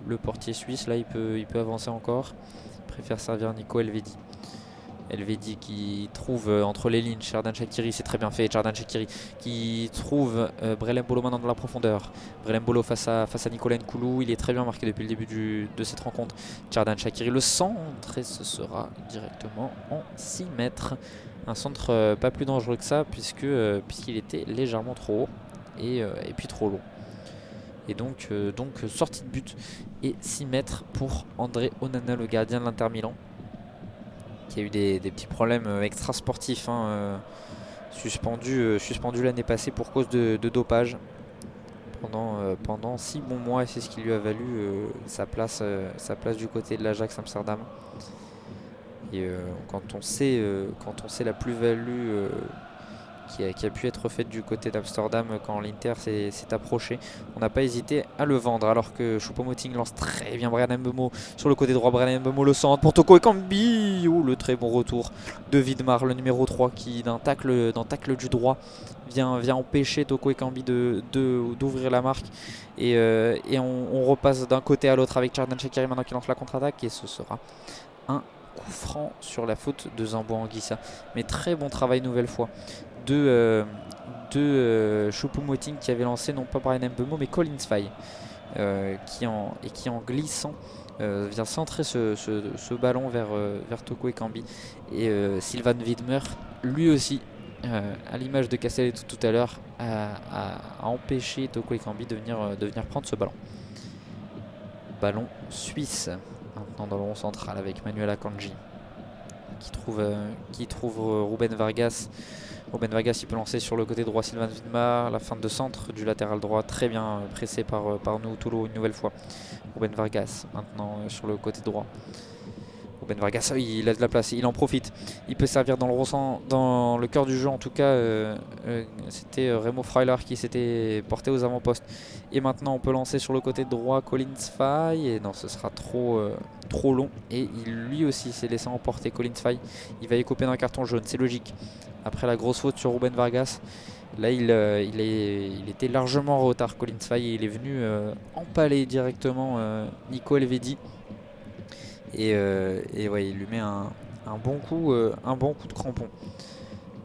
Le portier suisse, là, il peut avancer encore. Il préfère servir Nico Elvedi. Elvedi qui trouve entre les lignes Xherdan Shaqiri, c'est très bien fait. Xherdan Shaqiri qui trouve Brelem Bolo maintenant dans la profondeur. Brelem Bolo face à Nicolas Nkoulou, il est très bien marqué depuis le début de cette rencontre. Xherdan Shaqiri le centre et ce sera directement en 6 mètres. Un centre pas plus dangereux que ça puisqu'il était légèrement trop haut et puis trop long. Et donc sortie de but et 6 mètres pour André Onana, le gardien de l'Inter Milan, qui a eu des petits problèmes extrasportifs, suspendu l'année passée pour cause de dopage pendant 6 bons mois, et c'est ce qui lui a valu sa place du côté de l'Ajax Amsterdam. Et quand on sait la plus-value qui a pu être faite du côté d'Amsterdam quand l'Inter s'est approché, on n'a pas hésité à le vendre, alors que Choupo-Moting lance très bien Bryan Mbeumo sur le côté droit. Bryan Mbeumo le centre pour Toko Ekambi, le très bon retour de Widmar, le numéro 3, qui d'un tacle du droit vient empêcher Toko Ekambi d'ouvrir la marque, et on repasse d'un côté à l'autre avec Xherdan Shaqiri maintenant qui lance la contre-attaque, et ce sera un coup franc sur la faute de Zambo Anguissa. Mais très bon travail nouvelle fois de Choupo-Moting, qui avait lancé non pas Bryan Mbeumo mais Colin Sfai, qui en glissant vient centrer ce ballon vers Toko Ekambi. Et Sylvain Widmer, lui aussi, à l'image de Castelletto tout à l'heure, a empêché Toko Ekambi de venir prendre ce ballon. Ballon suisse maintenant dans le rond central avec Manuel Akanji qui trouve Ruben Vargas. Ruben Vargas, il peut lancer sur le côté droit Sylvain Widmar, la fin de centre du latéral droit, très bien pressé par Nu'utulo une nouvelle fois. Ruben Vargas maintenant sur le côté droit. Ruben Vargas, il a de la place, il en profite. Il peut servir dans le cœur du jeu, en tout cas. C'était Remo Freuler qui s'était porté aux avant-postes. Et maintenant, on peut lancer sur le côté droit Colin Sfai. Et non, ce sera trop long. Et lui aussi s'est laissé emporter, Colin Sfai. Il va écoper d'un carton jaune, c'est logique. Après la grosse faute sur Ruben Vargas, là il était largement en retard. Colin Sfai, il est venu empaler directement Nico Elvedi. Et ouais, il lui met un bon coup de crampon.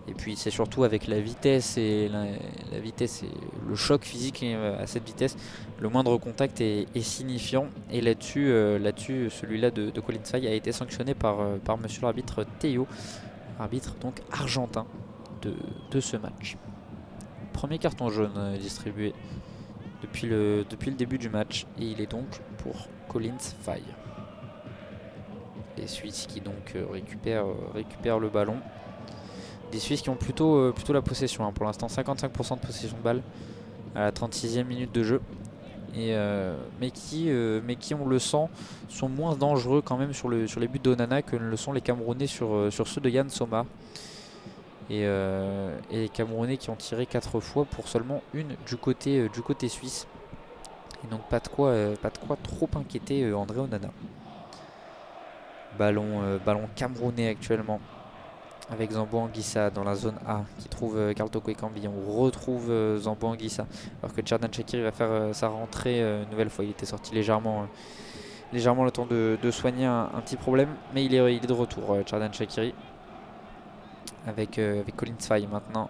Et puis c'est surtout avec la vitesse et la vitesse et le choc physique à cette vitesse, le moindre contact est signifiant. Et là-dessus, celui-là de Colin Sfai a été sanctionné par monsieur l'arbitre Théo, arbitre donc argentin de ce match. Premier carton jaune distribué depuis le début du match, et il est donc pour Colin Sfai. Les Suisses qui donc récupèrent le ballon. Des Suisses qui ont plutôt la possession, pour l'instant 55% de possession de balle à la 36e minute de jeu. Mais qui, on le sent, sont moins dangereux quand même sur les buts d'Onana que ne le sont les Camerounais sur ceux de Yann Sommer. Et les Camerounais qui ont tiré 4 fois pour seulement une du côté suisse. Et donc pas de quoi trop inquiéter André Onana. Ballon camerounais actuellement avec Zambo Anguissa dans la zone A qui trouve Karl Toko Ekambi. On retrouve Zambo Anguissa alors que Xherdan Shaqiri va faire sa rentrée une nouvelle fois. Il était sorti légèrement le temps de soigner un petit problème, mais il est de retour, Xherdan Shaqiri, avec Colin Sfai maintenant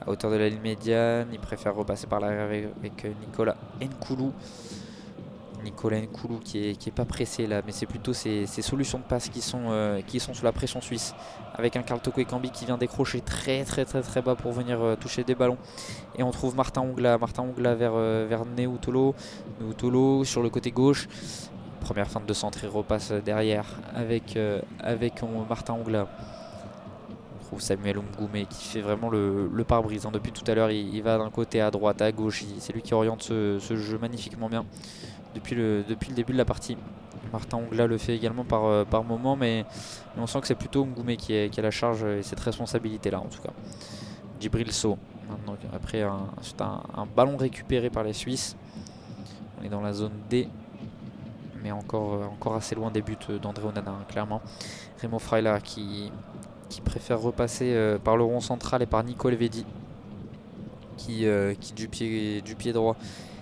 à hauteur de la ligne médiane. Il préfère repasser par l'arrière avec Nicolas Nkoulou. Nicolas Nkoulou qui est pas pressé là, mais c'est plutôt ses solutions de passe qui sont sous la pression suisse, avec un Karl Toko Ekambi qui vient décrocher très bas pour venir toucher des ballons. Et on trouve Martin Ongla vers Nu'utulo sur le côté gauche. Première feinte de centre, il repasse derrière avec Martin Ongla. On trouve Samuel Umgoumé qui fait vraiment le pare-brise, depuis tout à l'heure. Il va d'un côté à droite, à gauche, c'est lui qui oriente ce jeu magnifiquement bien depuis le début de la partie. Martin Ongla le fait également par moment, mais on sent que c'est plutôt Umgoumé qui a la charge et cette responsabilité là en tout cas. Djibril Sow maintenant, après un ballon récupéré par les Suisses. On est dans la zone D, mais encore assez loin des buts d'André Onana, clairement. Remo Freuler qui préfère repasser par le rond central et par Nico Elvedi. qui du pied droit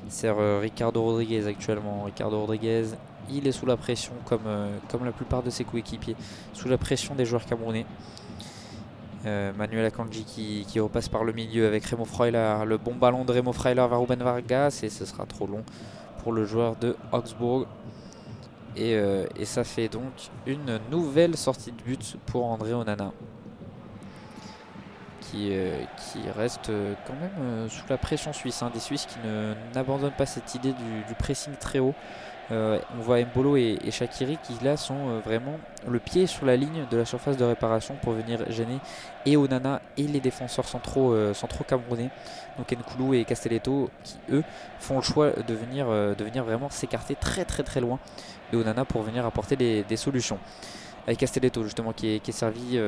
sert Ricardo Rodriguez actuellement. Ricardo Rodriguez, il est sous la pression comme la plupart de ses coéquipiers, sous la pression des joueurs camerounais. Manuel Akanji qui repasse par le milieu avec Remo Freuler, le bon ballon de Remo Freuler vers Ruben Vargas, et ce sera trop long pour le joueur de Augsbourg. Et ça fait donc une nouvelle sortie de but pour André Onana, qui reste quand même sous la pression suisse, hein, des Suisses qui n'abandonnent pas cette idée du pressing très haut. On voit Mbolo et Shaqiri qui là sont vraiment le pied sur la ligne de la surface de réparation pour venir gêner et Onana et les défenseurs centraux camerounais, donc Nkoulou et Castelletto, qui eux font le choix de venir vraiment s'écarter très loin de Onana pour venir apporter des solutions. Avec Castelletto justement qui est servi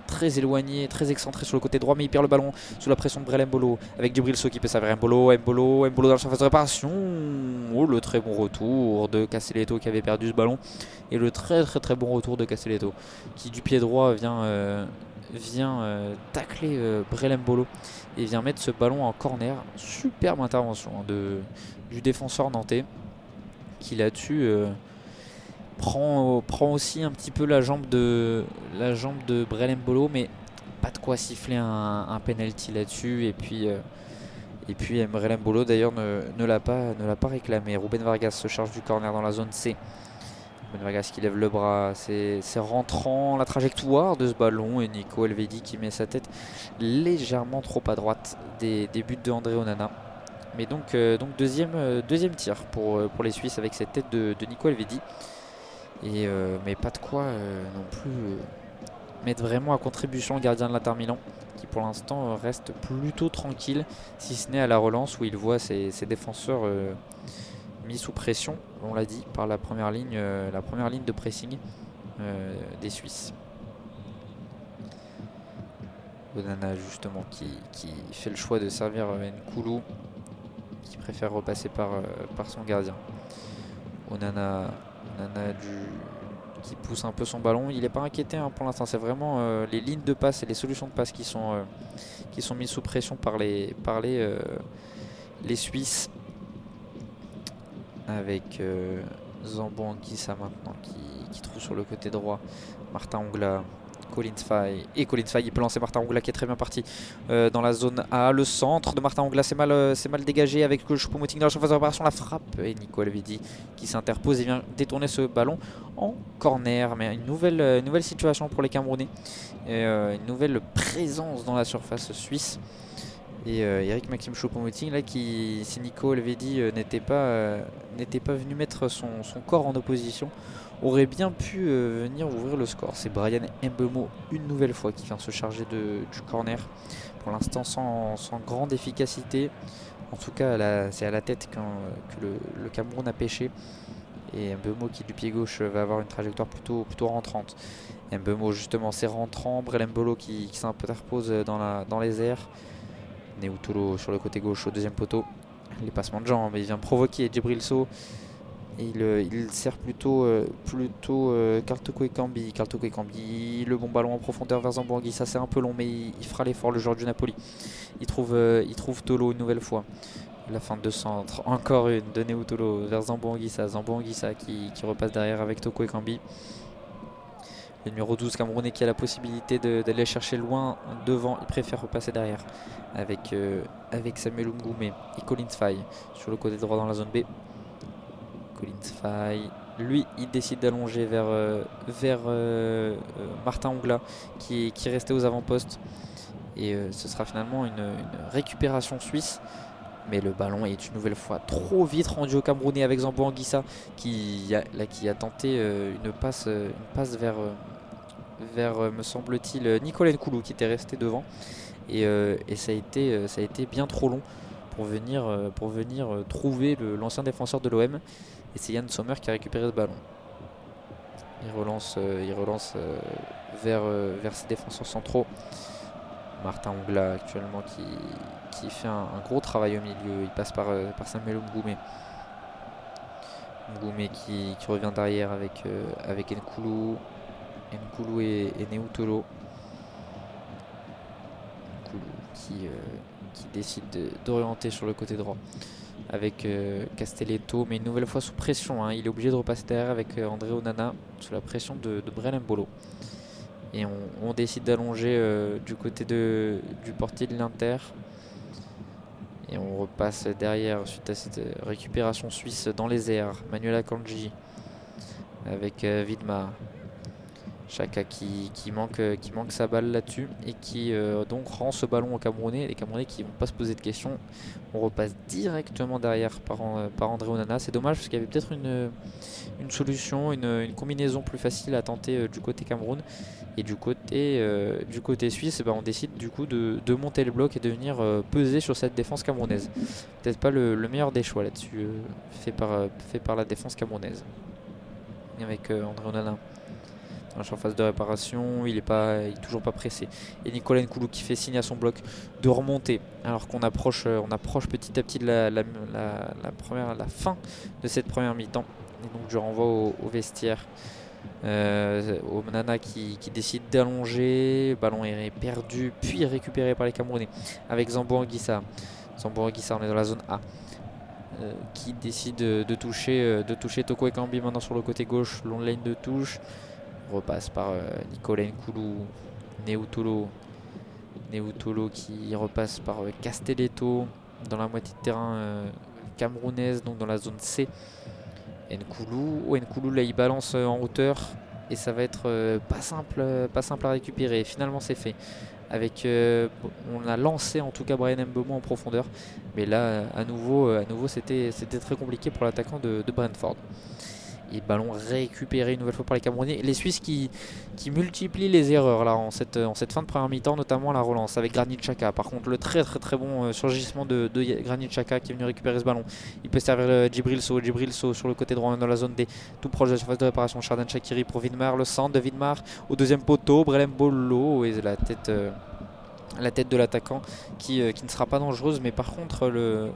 très éloigné, très excentré sur le côté droit, mais il perd le ballon sous la pression de Brel Mbolo avec Djibril Sow qui peut servir Mbolo dans la surface de réparation. Oh, le très bon retour de Castelletto qui avait perdu ce ballon, et le très bon retour de Castelletto qui du pied droit vient tacler Brel Mbolo et vient mettre ce ballon en corner. Superbe intervention du défenseur nantais qui là-dessus prend aussi un petit peu la jambe de Brel Mbolo, mais pas de quoi siffler un penalty là-dessus. Et puis Brel Mbolo d'ailleurs ne l'a pas réclamé. Ruben Vargas se charge du corner dans la zone C. Ruben Vargas qui lève le bras, c'est rentrant la trajectoire de ce ballon, et Nico Elvedi qui met sa tête légèrement trop à droite des buts de André Onana. Mais donc deuxième tir pour les Suisses avec cette tête de Nico Elvedi. Mais pas de quoi non plus mettre vraiment à contribution le gardien de l'Inter Milan, qui pour l'instant reste plutôt tranquille, si ce n'est à la relance où il voit ses défenseurs mis sous pression, on l'a dit, par la première ligne de pressing des Suisses. Onana justement qui fait le choix de servir Nkoulou, qui préfère repasser par son gardien. Onana qui pousse un peu son ballon. Il n'est pas inquiété pour l'instant. C'est vraiment les lignes de passe et les solutions de passe qui sont mises sous pression par les Suisses. Avec Zambo Anguissa maintenant qui trouve sur le côté droit Martin Ongla, Colin Fay. Et Colin Fay, il peut lancer Martin Ongla qui est très bien parti dans la zone A. Le centre de Martin Ongla, c'est mal dégagé avec Choupo-Moting dans la surface de réparation. La frappe et Nico Elvedi qui s'interpose et vient détourner ce ballon en corner. Mais une nouvelle situation pour les Camerounais. Une nouvelle présence dans la surface suisse. Et Eric Maxime Choupo-Moting là, si Nico Elvedi n'était pas venu mettre son corps en opposition, aurait bien pu venir ouvrir le score. C'est Brian Mbeumo une nouvelle fois qui vient se charger du corner. Pour l'instant sans grande efficacité. En tout cas c'est à la tête que le Cameroun a pêché. Et Mbeumo qui du pied gauche va avoir une trajectoire plutôt rentrante. Mbeumo justement c'est rentrant. Brel Mbolo qui s'interpose dans les airs. Neutolo sur le côté gauche au deuxième poteau. Les passements de jambes, il vient provoquer Djibril Sow. Et il sert plutôt Kartoko Ekambi. Le bon ballon en profondeur vers Zambo Anguissa. Ça c'est un peu long, mais il fera l'effort, le joueur du Napoli. Il trouve Tolo une nouvelle fois. La fin de centre, encore une de Neutolo vers Zambo Anguissa. Zambo Anguissa qui repasse derrière avec Toko Ekambi. Le numéro 12 camerounais qui a la possibilité d'aller chercher loin devant, il préfère repasser derrière avec Samuel Mgoumé et Colin Fay sur le côté droit dans la zone B. Colin Fay, lui, il décide d'allonger vers Martin Ongla qui restait aux avant-postes. Et ce sera finalement une récupération suisse. Mais le ballon est une nouvelle fois trop vite rendu au Camerounais avec Zambo Anguissa qui a tenté une passe vers me semble-t-il, Nicolas Nkoulou qui était resté devant. Et ça a été bien trop long pour venir trouver l'ancien défenseur de l'OM. Et c'est Yann Sommer qui a récupéré ce ballon. Il relance vers ses défenseurs centraux. Martin Ongla actuellement qui fait un gros travail au milieu. Il passe par Samuel Mgoumé. Mgoumé qui revient derrière avec Nkoulou et Neutolo. Nkoulou qui décide d'orienter sur le côté droit avec Castelletto, mais une nouvelle fois sous pression, hein. Il est obligé de repasser derrière avec André Onana sous la pression de Brel Mbolo. Et on décide d'allonger du côté du portier de l'Inter. Et on repasse derrière suite à cette récupération suisse dans les airs. Manuel Akanji avec Widmer. Xhaka qui manque sa balle là-dessus et qui donc rend ce ballon aux Camerounais. Les Camerounais qui ne vont pas se poser de questions. On repasse directement derrière par André Onana. C'est dommage parce qu'il y avait peut-être une solution, une combinaison plus facile à tenter du côté Cameroun. Et du côté suisse, on décide du coup de monter le bloc et de venir peser sur cette défense camerounaise. Peut-être pas le meilleur des choix là-dessus, fait par la défense camerounaise. Et avec André Onana dans la surface de réparation, il est toujours pas pressé. Et Nicolas Nkoulou qui fait signe à son bloc de remonter, alors qu'on approche petit à petit de la fin de cette première mi-temps. Et donc je renvoie au vestiaire. Onana qui décide d'allonger, le ballon est perdu puis récupéré par les Camerounais avec Zambo Anguissa. Zambo Anguissa, on est dans la zone A, qui décide de toucher Toko Ekambi maintenant sur le côté gauche, long ligne de touche. Repasse par Nicolas Nkoulou, Neutolo qui repasse par Castelletto dans la moitié de terrain camerounaise, donc dans la zone C. Nkoulou là il balance en hauteur et ça va être pas simple à récupérer. Finalement c'est fait. On a lancé en tout cas Bryan Mbeumo en profondeur, mais là à nouveau c'était très compliqué pour l'attaquant de Brentford. Et ballon récupéré une nouvelle fois par les Camerounais. Les Suisses qui multiplient les erreurs là en cette fin de première mi-temps, notamment la relance avec Granit Xhaka. Par contre, le très bon surgissement de Granit Xhaka qui est venu récupérer ce ballon. Il peut servir Djibril Sow sur le côté droit dans la zone D, tout proche de la surface de réparation. Xherdan Shaqiri pour Widmer, le centre de Widmer au deuxième poteau. Brel Mbolo et la tête de l'attaquant qui ne sera pas dangereuse, mais par contre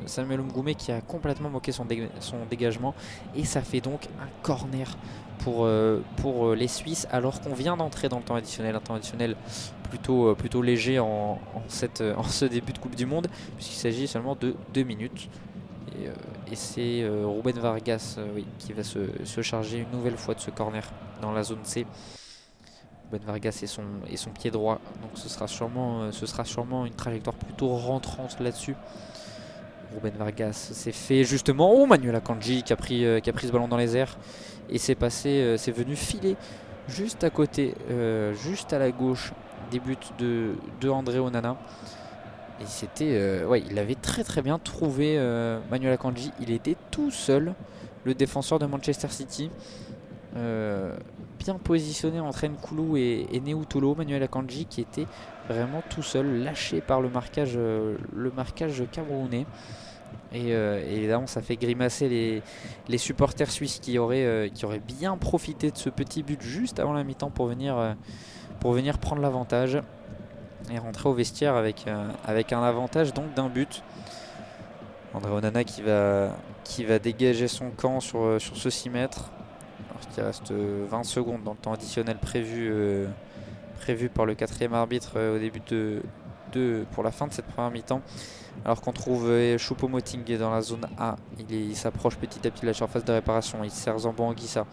Samuel Mgoumé qui a complètement moqué son dégagement, et ça fait donc un corner pour les Suisses alors qu'on vient d'entrer dans le temps additionnel, un temps additionnel plutôt léger en ce début de Coupe du Monde, puisqu'il s'agit seulement de 2 minutes. Et c'est Ruben Vargas qui va se charger une nouvelle fois de ce corner dans la zone C. Ruben Vargas et son pied droit, donc ce sera sûrement une trajectoire plutôt rentrante là-dessus. Ruben Vargas s'est fait justement, Manuel Akanji qui a pris ce ballon dans les airs et c'est venu filer juste à côté, juste à la gauche des buts de André Onana. Et c'était, il avait très bien trouvé Manuel Akanji. Il était tout seul, le défenseur de Manchester City, bien positionné entre Nkoulou et Neutolo. Manuel Akanji qui était vraiment tout seul, lâché par le marquage camerounais. Et évidemment ça fait grimacer les supporters suisses qui auraient bien profité de ce petit but juste avant la mi-temps pour venir prendre l'avantage et rentrer au vestiaire avec un avantage donc d'un but. André Onana qui va dégager son camp sur ce 6 mètres. Alors qu'il reste 20 secondes dans le temps additionnel prévu par le 4e arbitre au début pour la fin de cette première mi-temps. Alors qu'on trouve Choupo-Moting dans la zone A, il s'approche petit à petit de la surface de réparation. Il sert Zambo Anguissa.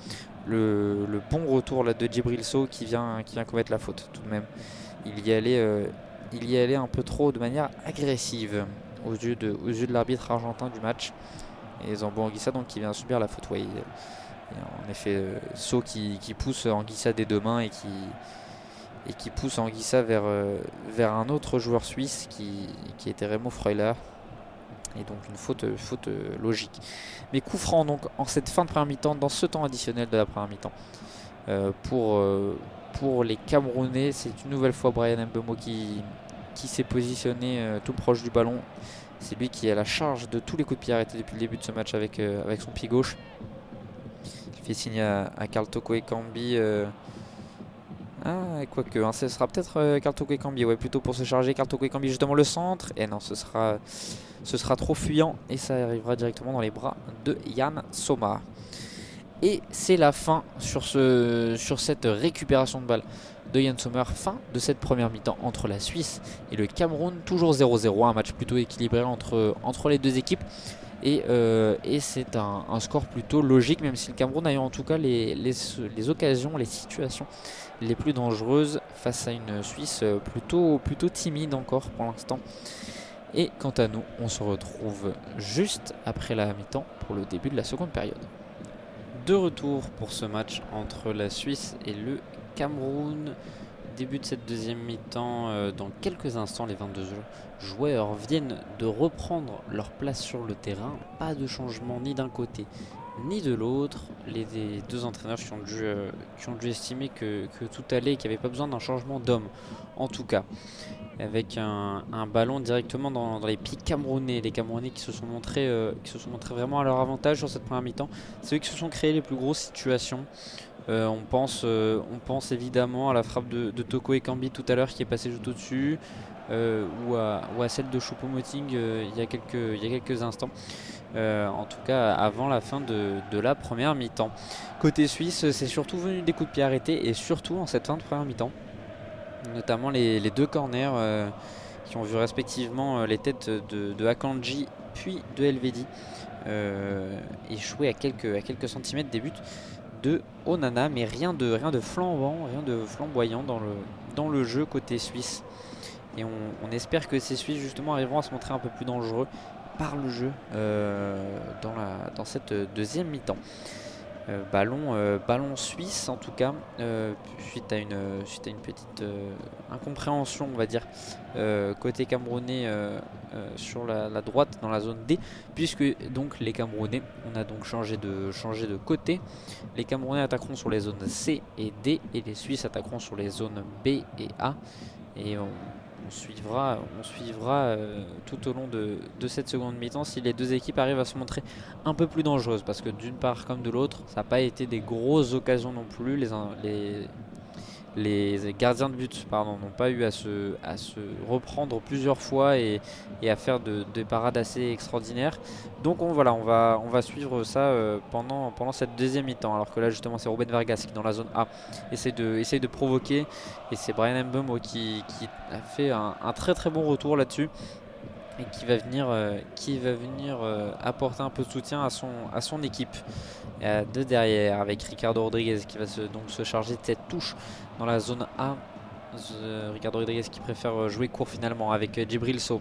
Le bon retour là de Djibril Sow qui vient commettre la faute tout de même. Il y allait un peu trop de manière agressive aux yeux de l'arbitre argentin du match. Et Zambo Anguissa donc qui vient subir la faute. Et en effet, Sow qui pousse Anguissa des deux mains et qui pousse Anguissa vers un autre joueur suisse qui était Remo Freuler. Et donc une faute logique. Mais coup franc donc en cette fin de première mi-temps, dans ce temps additionnel de la première mi-temps. Pour les Camerounais, c'est une nouvelle fois Bryan Mbeumo qui s'est positionné tout proche du ballon. C'est lui qui a la charge de tous les coups de pied arrêtés depuis le début de ce match avec son pied gauche. Il fait signe à Karl Toko Ekambi. Quoique, ce sera peut-être Karl Toko Ekambi, plutôt pour se charger. Karl Toko Ekambi justement le centre. Et non, ce sera trop fuyant et ça arrivera directement dans les bras de Yann Sommer. Et c'est la fin sur cette récupération de balle de Yann Sommer. Fin de cette première mi-temps entre la Suisse et le Cameroun, toujours 0-0, un match plutôt équilibré entre les deux équipes. Et c'est un score plutôt logique, même si le Cameroun a eu en tout cas les occasions, les situations les plus dangereuses face à une Suisse plutôt timide encore pour l'instant. Et quant à nous, on se retrouve juste après la mi-temps pour le début de la seconde période. De retour pour ce match entre la Suisse et le Cameroun. Début de cette deuxième mi-temps, dans quelques instants, les 22 joueurs viennent de reprendre leur place sur le terrain. Pas de changement ni d'un côté ni de l'autre. Les deux entraîneurs qui ont dû estimer que tout allait et qu'il n'y avait pas besoin d'un changement d'homme, en tout cas. Avec un ballon directement dans les pieds camerounais. Les Camerounais qui se sont montrés vraiment à leur avantage sur cette première mi-temps. C'est eux qui se sont créés les plus grosses situations. On pense évidemment à la frappe de Toko Ekambi tout à l'heure qui est passée juste au-dessus, ou à celle de Choupo-Moting il y a quelques instants. En tout cas avant la fin de la première mi-temps. Côté suisse, c'est surtout venu des coups de pied arrêtés et surtout en cette fin de première mi-temps. Notamment les deux corners qui ont vu respectivement les têtes de Akanji puis de Elvedi échouer à quelques centimètres des buts de Onana, mais rien de flambant, rien de flamboyant dans le jeu côté suisse. Et on espère que ces Suisses justement arriveront à se montrer un peu plus dangereux par le jeu dans cette deuxième mi-temps. Ballon suisse en tout cas, suite à une petite incompréhension, on va dire, côté camerounais sur la droite dans la zone D, puisque donc les Camerounais, on a donc changé de côté. Les Camerounais attaqueront sur les zones C et D et les Suisses attaqueront sur les zones B et A, et on suivra tout au long de cette seconde mi-temps si les deux équipes arrivent à se montrer un peu plus dangereuses, parce que d'une part comme de l'autre, ça n'a pas été des grosses occasions non plus. Les gardiens de but n'ont pas eu à se reprendre plusieurs fois et à faire des parades assez extraordinaires. Donc on va suivre ça pendant cette deuxième mi-temps. Alors que là justement c'est Ruben Vargas qui dans la zone A essaye de provoquer, et c'est Bryan Mbeumo qui a fait un très très bon retour là-dessus et qui va venir apporter un peu de soutien à son équipe de derrière, avec Ricardo Rodriguez qui va se charger de cette touche dans la zone A. Ricardo Rodriguez qui préfère jouer court finalement avec Djibril Sow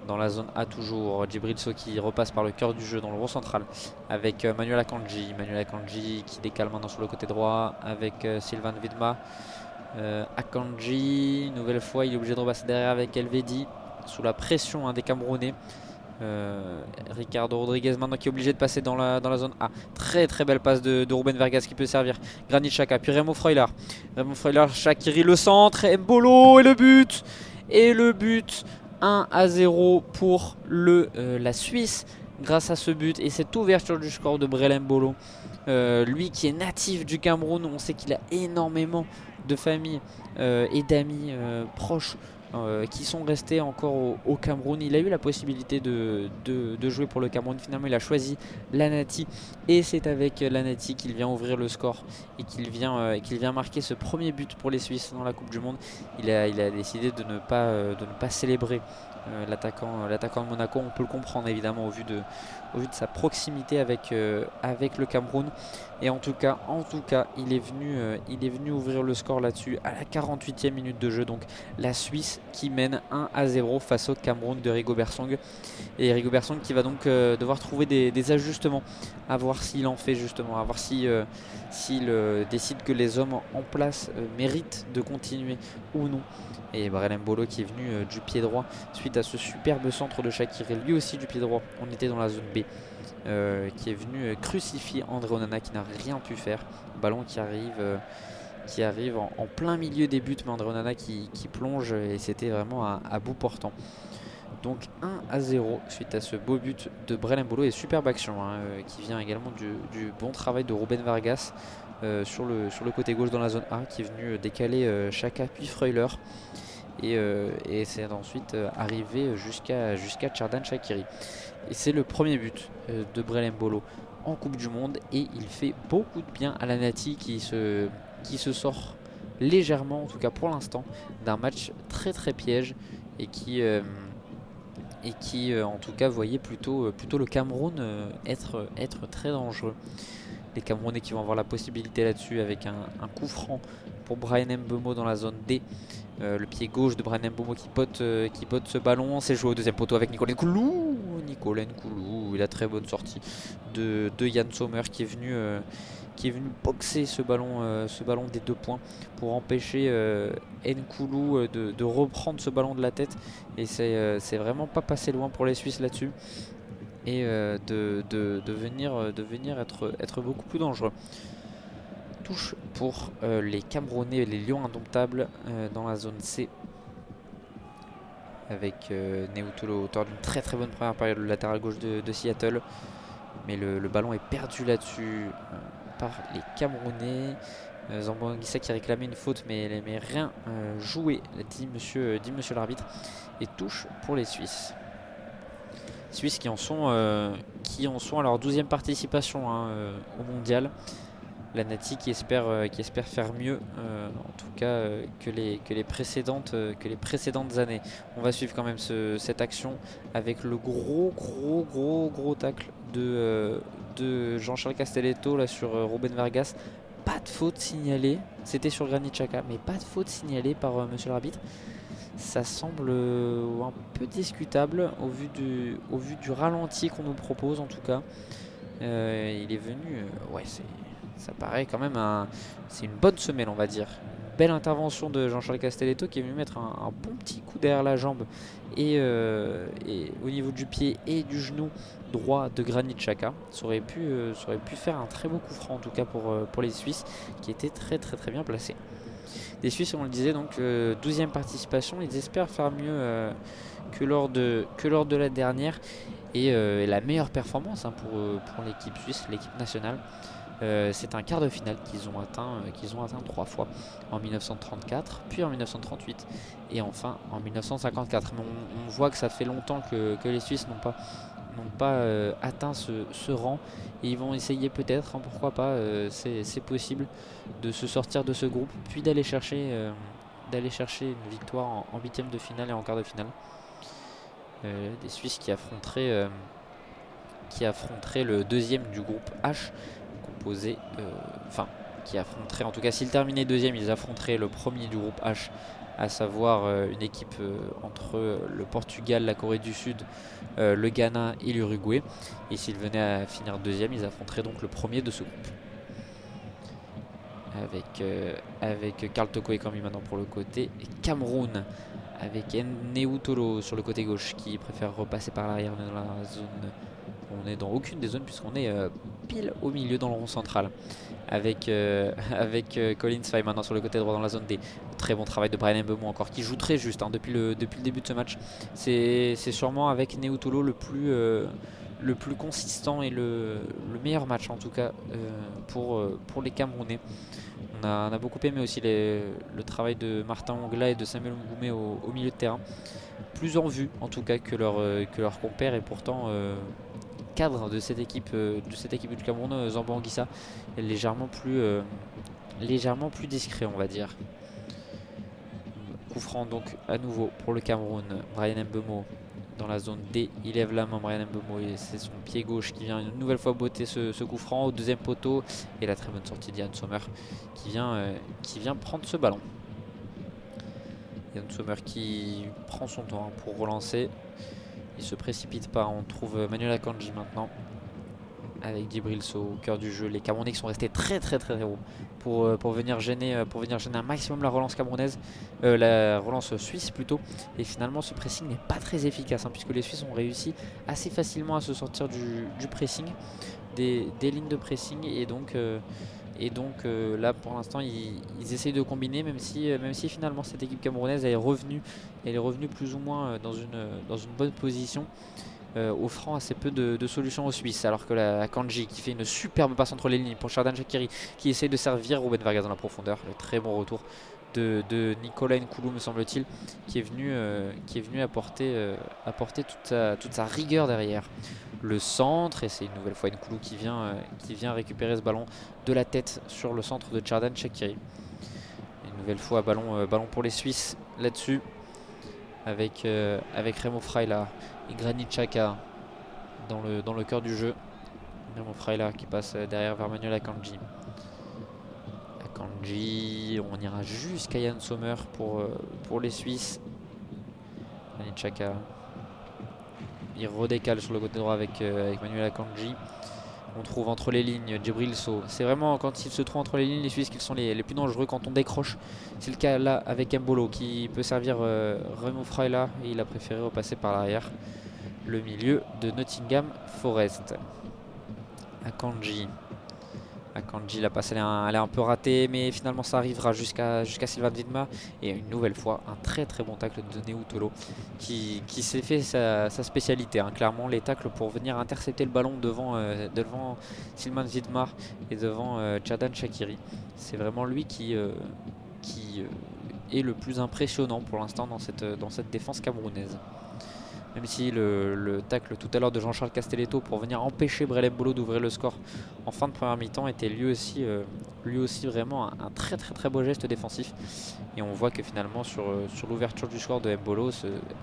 dans la zone A toujours. Djibril Sow qui repasse par le cœur du jeu dans le rond central avec Manuel Akanji qui décale maintenant sur le côté droit avec Sylvain Widma. Akanji, nouvelle fois il est obligé de repasser derrière avec Elvedi sous la pression des Camerounais. Ricardo Rodriguez maintenant qui est obligé de passer dans la zone A. Très très belle passe de Ruben Vargas qui peut servir Granit Xhaka, puis Remo Freuler, Shaqiri le centre, Mbolo et le but 1-0 pour la Suisse grâce à ce but et cette ouverture du score de Brel Mbolo. Lui qui est natif du Cameroun, on sait qu'il a énormément de famille et d'amis proches qui sont restés encore au Cameroun. Il a eu la possibilité de jouer pour le Cameroun. Finalement il a choisi l'Anati et c'est avec l'Anati qu'il vient ouvrir le score et qu'il vient marquer ce premier but pour les Suisses dans la Coupe du Monde. Il a décidé de ne pas célébrer l'attaquant de Monaco. On peut le comprendre évidemment au vu de sa proximité avec le Cameroun. Et en tout cas il est venu ouvrir le score là-dessus à la 48e minute de jeu. Donc la Suisse qui mène 1-0 face au Cameroun de Rigobert Song. Et Rigobert Song qui va donc devoir trouver des ajustements, à voir s'il en fait justement, à voir s'il décide que les hommes en place méritent de continuer ou non. Et Brel Mbolo qui est venu du pied droit suite à ce superbe centre de Shaqiri, lui aussi du pied droit. On était dans la zone B, qui est venu crucifier André Onana qui n'a rien pu faire. Ballon qui arrive en plein milieu des buts, mais André Onana qui plonge et c'était vraiment à bout portant. Donc 1-0 suite à ce beau but de Brel Mbolo et superbe action qui vient également du bon travail de Ruben Vargas sur le côté gauche dans la zone A, qui est venu décaler Xhaka puis Freuler et c'est ensuite arrivé jusqu'à Xherdan Shaqiri. Et c'est le premier but de Brel Mbolo en Coupe du Monde et il fait beaucoup de bien à l'Anati qui se sort légèrement, en tout cas pour l'instant, d'un match très très piège et qui en tout cas voyait plutôt le Cameroun être très dangereux. Les Camerounais qui vont avoir la possibilité là-dessus avec un coup franc pour Bryan Mbeumo dans la zone D. Le pied gauche de Bryan Mbeumo qui pote ce ballon. C'est joué au deuxième poteau avec Nicolas Nkoulou. Nicolas Nkoulou, il a très bonne sortie de Yann Sommer qui est venu boxer ce ballon des 2 points pour empêcher Nkoulou de reprendre ce ballon de la tête. Et c'est vraiment pas passé loin pour les Suisses là-dessus. Et de venir être beaucoup plus dangereux. Touche pour les Camerounais, les Lions indomptables dans la zone C. Avec Neutolo, auteur d'une très très bonne première période, le latéral gauche de Seattle. Mais le ballon est perdu là-dessus par les Camerounais. Zambo Anguissa qui réclamait une faute, mais rien joué, dit monsieur l'arbitre. Et touche pour les Suisses. Suisses qui en sont à leur 12e participation au mondial. La Nati qui espère faire mieux, en tout cas que les précédentes années. On va suivre quand même cette action avec le gros tacle de Jean-Charles Castelletto là sur Ruben Vargas. Pas de faute signalée, c'était sur Granit Xhaka, mais pas de faute signalée par monsieur l'arbitre. Ça semble un peu discutable au vu du ralenti qu'on nous propose en tout cas. Il est venu, ça paraît quand même c'est une bonne semelle, on va dire. Une belle intervention de Jean-Charles Castelletto qui est venu mettre un bon petit coup derrière la jambe et au niveau du pied et du genou droit de Granit Xhaka. Ça aurait pu faire un très beau coup franc en tout cas pour les Suisses qui étaient très très très bien placés. Les Suisses, on le disait, donc 12e participation, ils espèrent faire mieux que lors de la dernière et la meilleure performance pour l'équipe suisse, l'équipe nationale. C'est un quart de finale qu'ils ont atteint 3 fois, en 1934, puis en 1938 et enfin en 1954. Mais on voit que ça fait longtemps que les Suisses n'ont pas atteint ce rang et ils vont essayer peut-être, pourquoi pas, c'est possible de se sortir de ce groupe puis d'aller chercher une victoire en 8e de finale et en quart de finale. Des Suisses qui affronteraient le deuxième du groupe H qui affronterait, en tout cas s'ils terminaient deuxième, ils affronteraient le premier du groupe H, à savoir une équipe entre le Portugal, la Corée du Sud, le Ghana et l'Uruguay. Et s'ils venaient à finir deuxième, ils affronteraient donc le premier de ce groupe. Avec Karl Toko Ekambi maintenant pour le côté et Cameroun avec Neutolo sur le côté gauche qui préfère repasser par l'arrière. On est dans la zone, on est dans aucune des zones puisqu'on est pile au milieu dans le rond central avec Colin Svay maintenant sur le côté droit dans la zone D. Très bon travail de Bryan Mbeumo encore qui joue très juste depuis le début de ce match. C'est sûrement avec Neutolo le plus consistant et le meilleur match en tout cas pour les Camerounais. On a beaucoup aimé aussi le travail de Martin Ongla et de Samuel Mgoumé au milieu de terrain. Plus en vue en tout cas que leur compère et pourtant cadre de cette équipe du Cameroun, Zambo Anguissa, est légèrement plus discret on va dire. Coup franc donc à nouveau pour le Cameroun. Bryan Mbeumo dans la zone D, il lève la main Bryan Mbeumo et c'est son pied gauche qui vient une nouvelle fois botter ce coup franc au deuxième poteau et la très bonne sortie d'Yann Sommer qui vient prendre ce ballon. Yann Sommer qui prend son temps pour relancer, il se précipite pas, on trouve Manuel Akanji maintenant avec Djibril Sow au cœur du jeu. Les Camerounais qui sont restés très hauts pour venir gêner un maximum la relance camerounaise, la relance suisse plutôt. Et finalement ce pressing n'est pas très efficace puisque les Suisses ont réussi assez facilement à se sortir du pressing, des lignes de pressing et donc là pour l'instant ils essayent de combiner même si finalement cette équipe camerounaise elle est revenue plus ou moins dans une bonne position. Offrant assez peu de solutions aux Suisses, alors que la Kanji qui fait une superbe passe entre les lignes pour Xherdan Shaqiri qui essaye de servir Ruben Vargas dans la profondeur. Le très bon retour de Nicolas Nkoulou me semble-t-il qui est venu apporter toute sa rigueur derrière le centre et c'est une nouvelle fois Nkoulou qui vient récupérer ce ballon de la tête sur le centre de Xherdan Shaqiri. Une Nouvelle fois, ballon pour les Suisses là-dessus. Avec Remo Frailer et Granit Xhaka dans le cœur du jeu. Remo Frailer qui passe derrière vers Manuel Akanji. Akanji, on ira jusqu'à Yann Sommer pour les Suisses. Granit Xhaka, il redécale sur le côté droit avec Manuel Akanji. On trouve entre les lignes Djibril Sow. C'est vraiment quand il se trouve entre les lignes les Suisses qui sont les plus dangereux quand on décroche. C'est le cas là avec Mbolo qui peut servir Remo Frailer et il a préféré repasser par l'arrière. Le milieu de Nottingham Forest. Akanji. La passe elle est un peu ratée, mais finalement ça arrivera jusqu'à Sylvain Widmer. Et une nouvelle fois un très très bon tacle de Neutolo qui s'est fait sa spécialité, hein. Clairement les tacles pour venir intercepter le ballon devant Sylvain Widmer et devant Xherdan Shaqiri. C'est vraiment lui qui est le plus impressionnant pour l'instant dans cette défense camerounaise. Même si le tacle tout à l'heure de Jean-Charles Castelletto pour venir empêcher Brel Mbolo d'ouvrir le score en fin de première mi-temps était lui aussi vraiment un très très très beau geste défensif. Et on voit que finalement sur l'ouverture du score de Mbolo,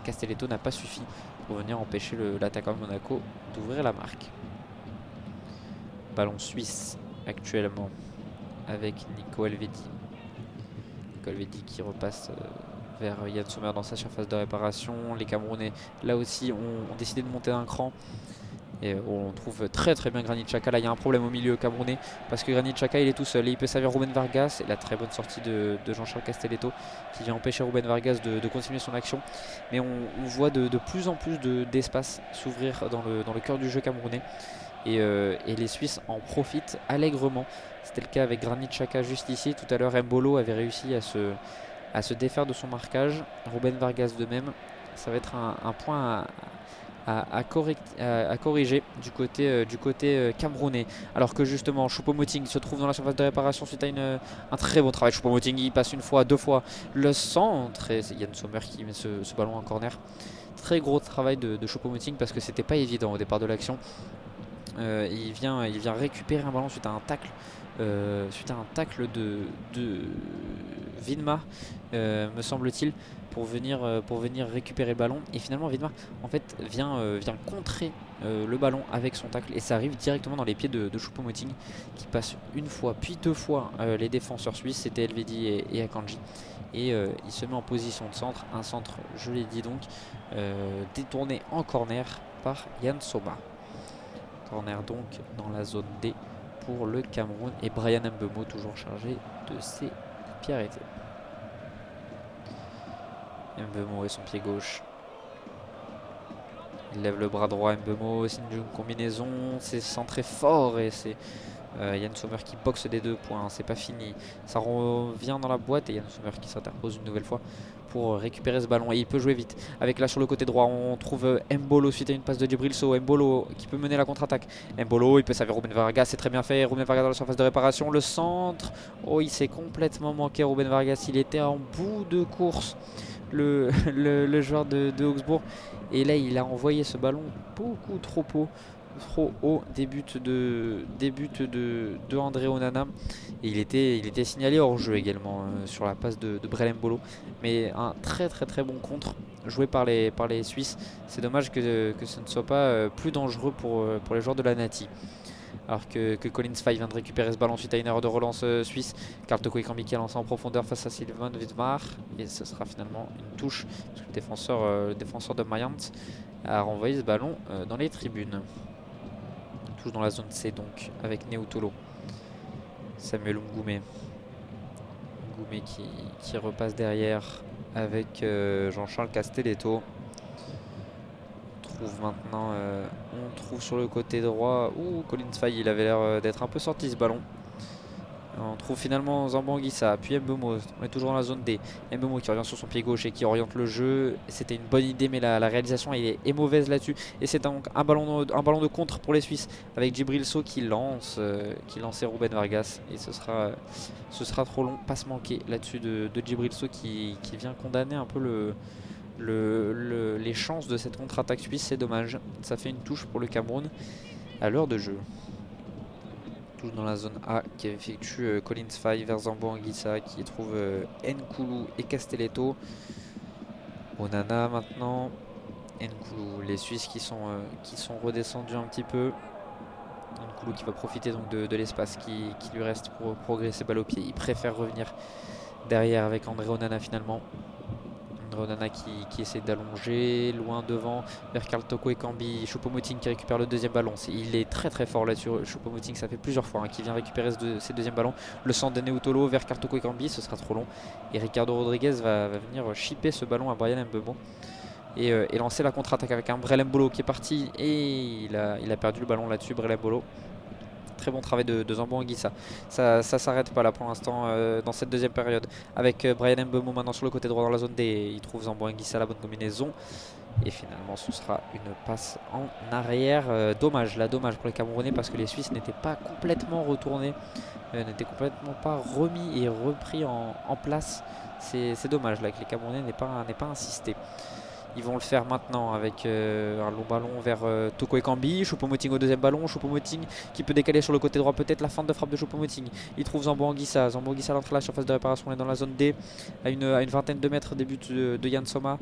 Castelletto n'a pas suffi pour venir empêcher l'attaquant de Monaco d'ouvrir la marque. Ballon suisse actuellement avec Nico Elvedi. Nico Elvedi qui repasse vers Yann Sommer dans sa surface de réparation. Les Camerounais là aussi ont décidé de monter d'un cran. Et on trouve très très bien Granit Xhaka. Là il y a un problème au milieu camerounais parce que Granit Xhaka il est tout seul et il peut servir Ruben Vargas. Et la très bonne sortie de Jean-Charles Castelletto qui vient empêcher Ruben Vargas de continuer son action. Mais on voit de plus en plus d'espace s'ouvrir dans le cœur du jeu camerounais. Et les Suisses en profitent allègrement. C'était le cas avec Granit Xhaka juste ici. Tout à l'heure Mbolo avait réussi à se défaire de son marquage. Ruben Vargas de même. Ça va être un point à corriger du côté camerounais. Alors que justement Choupo-Moting se trouve dans la surface de réparation suite à un très bon travail. Choupo-Moting il passe une fois, deux fois le centre. Et c'est Yann Sommer qui met ce ballon en corner. Très gros travail de Choupo-Moting parce que c'était pas évident au départ de l'action. Il vient récupérer un ballon suite à un tacle de Widmer, me semble-t-il, pour venir récupérer le ballon. Et finalement Widmer en fait vient contrer le ballon avec son tacle et ça arrive directement dans les pieds de Choupo-Moting qui passe une fois puis deux fois les défenseurs suisses, c'était Elvedi et Akanji. Et il se met en position de centre, un centre, je l'ai dit donc, détourné en corner par Yann Sommer. Corner donc dans la zone D pour le Cameroun et Bryan Mbeumo toujours chargé de ses pieds arrêtés. Mbeumo et son pied gauche. Il lève le bras droit, Mbeumo, signe d'une combinaison, c'est centré fort et c'est Yann Sommer qui boxe des deux points, c'est pas fini. Ça revient dans la boîte et Yann Sommer qui s'interpose une nouvelle fois pour récupérer ce ballon et il peut jouer vite. Avec là sur le côté droit on trouve Mbolo suite à une passe de Djibril Sow. Mbolo qui peut mener la contre-attaque. Mbolo il peut servir Ruben Vargas, c'est très bien fait. Ruben Vargas dans la surface de réparation, le centre. Oh il s'est complètement manqué Ruben Vargas, il était en bout de course le joueur de Augsbourg. Et là il a envoyé ce ballon beaucoup trop haut, début de André Onana et il était signalé hors jeu également sur la passe de Brel Mbolo, mais un très très très bon contre joué par les Suisses. C'est dommage que ce ne soit pas plus dangereux pour les joueurs de la Nati. Alors que Collins Faye vient de récupérer ce ballon suite à une erreur de relance suisse. Carl Toko Ekambi qui a lancé en profondeur face à Sylvain Widmer. Et ce sera finalement une touche. Parce que le défenseur de Mayence a renvoyé ce ballon dans les tribunes. Touche dans la zone C donc avec Neutolo. Samuel Ngoumé. Ngoumé qui repasse derrière avec Jean-Charles Castelletto. On trouve sur le côté droit Collins Faye, il avait l'air d'être un peu sorti ce ballon. On trouve finalement Zambanguissa, puis Mbeumo, on est toujours dans la zone D. Mbeumo qui revient sur son pied gauche et qui oriente le jeu. C'était une bonne idée mais la réalisation est mauvaise là-dessus. Et c'est donc un ballon de contre pour les Suisses avec Djibril Sow qui lançait Ruben Vargas. Et ce sera trop long, passe manqué là-dessus de Djibril Sow qui vient condamner un peu les chances de cette contre-attaque suisse. C'est dommage, ça fait une touche pour le Cameroun à l'heure de jeu. Touche dans la zone A qui effectue Collins Faye vers Zambo Anguissa qui trouve Nkoulou et Castelletto. Onana maintenant. Nkoulou, les Suisses qui sont redescendus un petit peu. Nkoulou qui va profiter donc de l'espace qui lui reste pour progresser balle au pied. Il préfère revenir derrière avec André Onana finalement. André Onana qui essaie d'allonger loin devant vers Karl Toko Ekambi. Choupo-Moting qui récupère le deuxième ballon. Il est très très fort là-dessus. Choupo-Moting, ça fait plusieurs fois qu'il vient récupérer ces deuxièmes ballons. Le centre de Neutolo vers Karl Toko Ekambi, ce sera trop long. Et Ricardo Rodriguez va venir chipper ce ballon à Bryan Mbeumo. Et lancer la contre-attaque avec un Brel Mbolo qui est parti. Et il a perdu le ballon là-dessus, Brel Mbolo. Très bon travail de Zambo Anguissa. Ça s'arrête pas là pour l'instant dans cette deuxième période. Avec Bryan Mbeumo maintenant sur le côté droit dans la zone D. Il trouve Zambo Anguissa, la bonne combinaison. Et finalement ce sera une passe en arrière. Dommage pour les Camerounais parce que les Suisses n'étaient pas complètement retournés. N'étaient complètement pas remis et repris en place. C'est dommage là que les Camerounais n'aient pas insisté. Ils vont le faire maintenant avec un long ballon vers Toko Ekambi. Choupo-Moting au deuxième ballon. Choupo-Moting qui peut décaler sur le côté droit. Peut-être la feinte de frappe de Choupo-Moting. Il trouve Zambo Anguissa. Zambo Anguissa à l'entrée de la surface de réparation. On est dans la zone D à une vingtaine de mètres des buts de Yann Soma.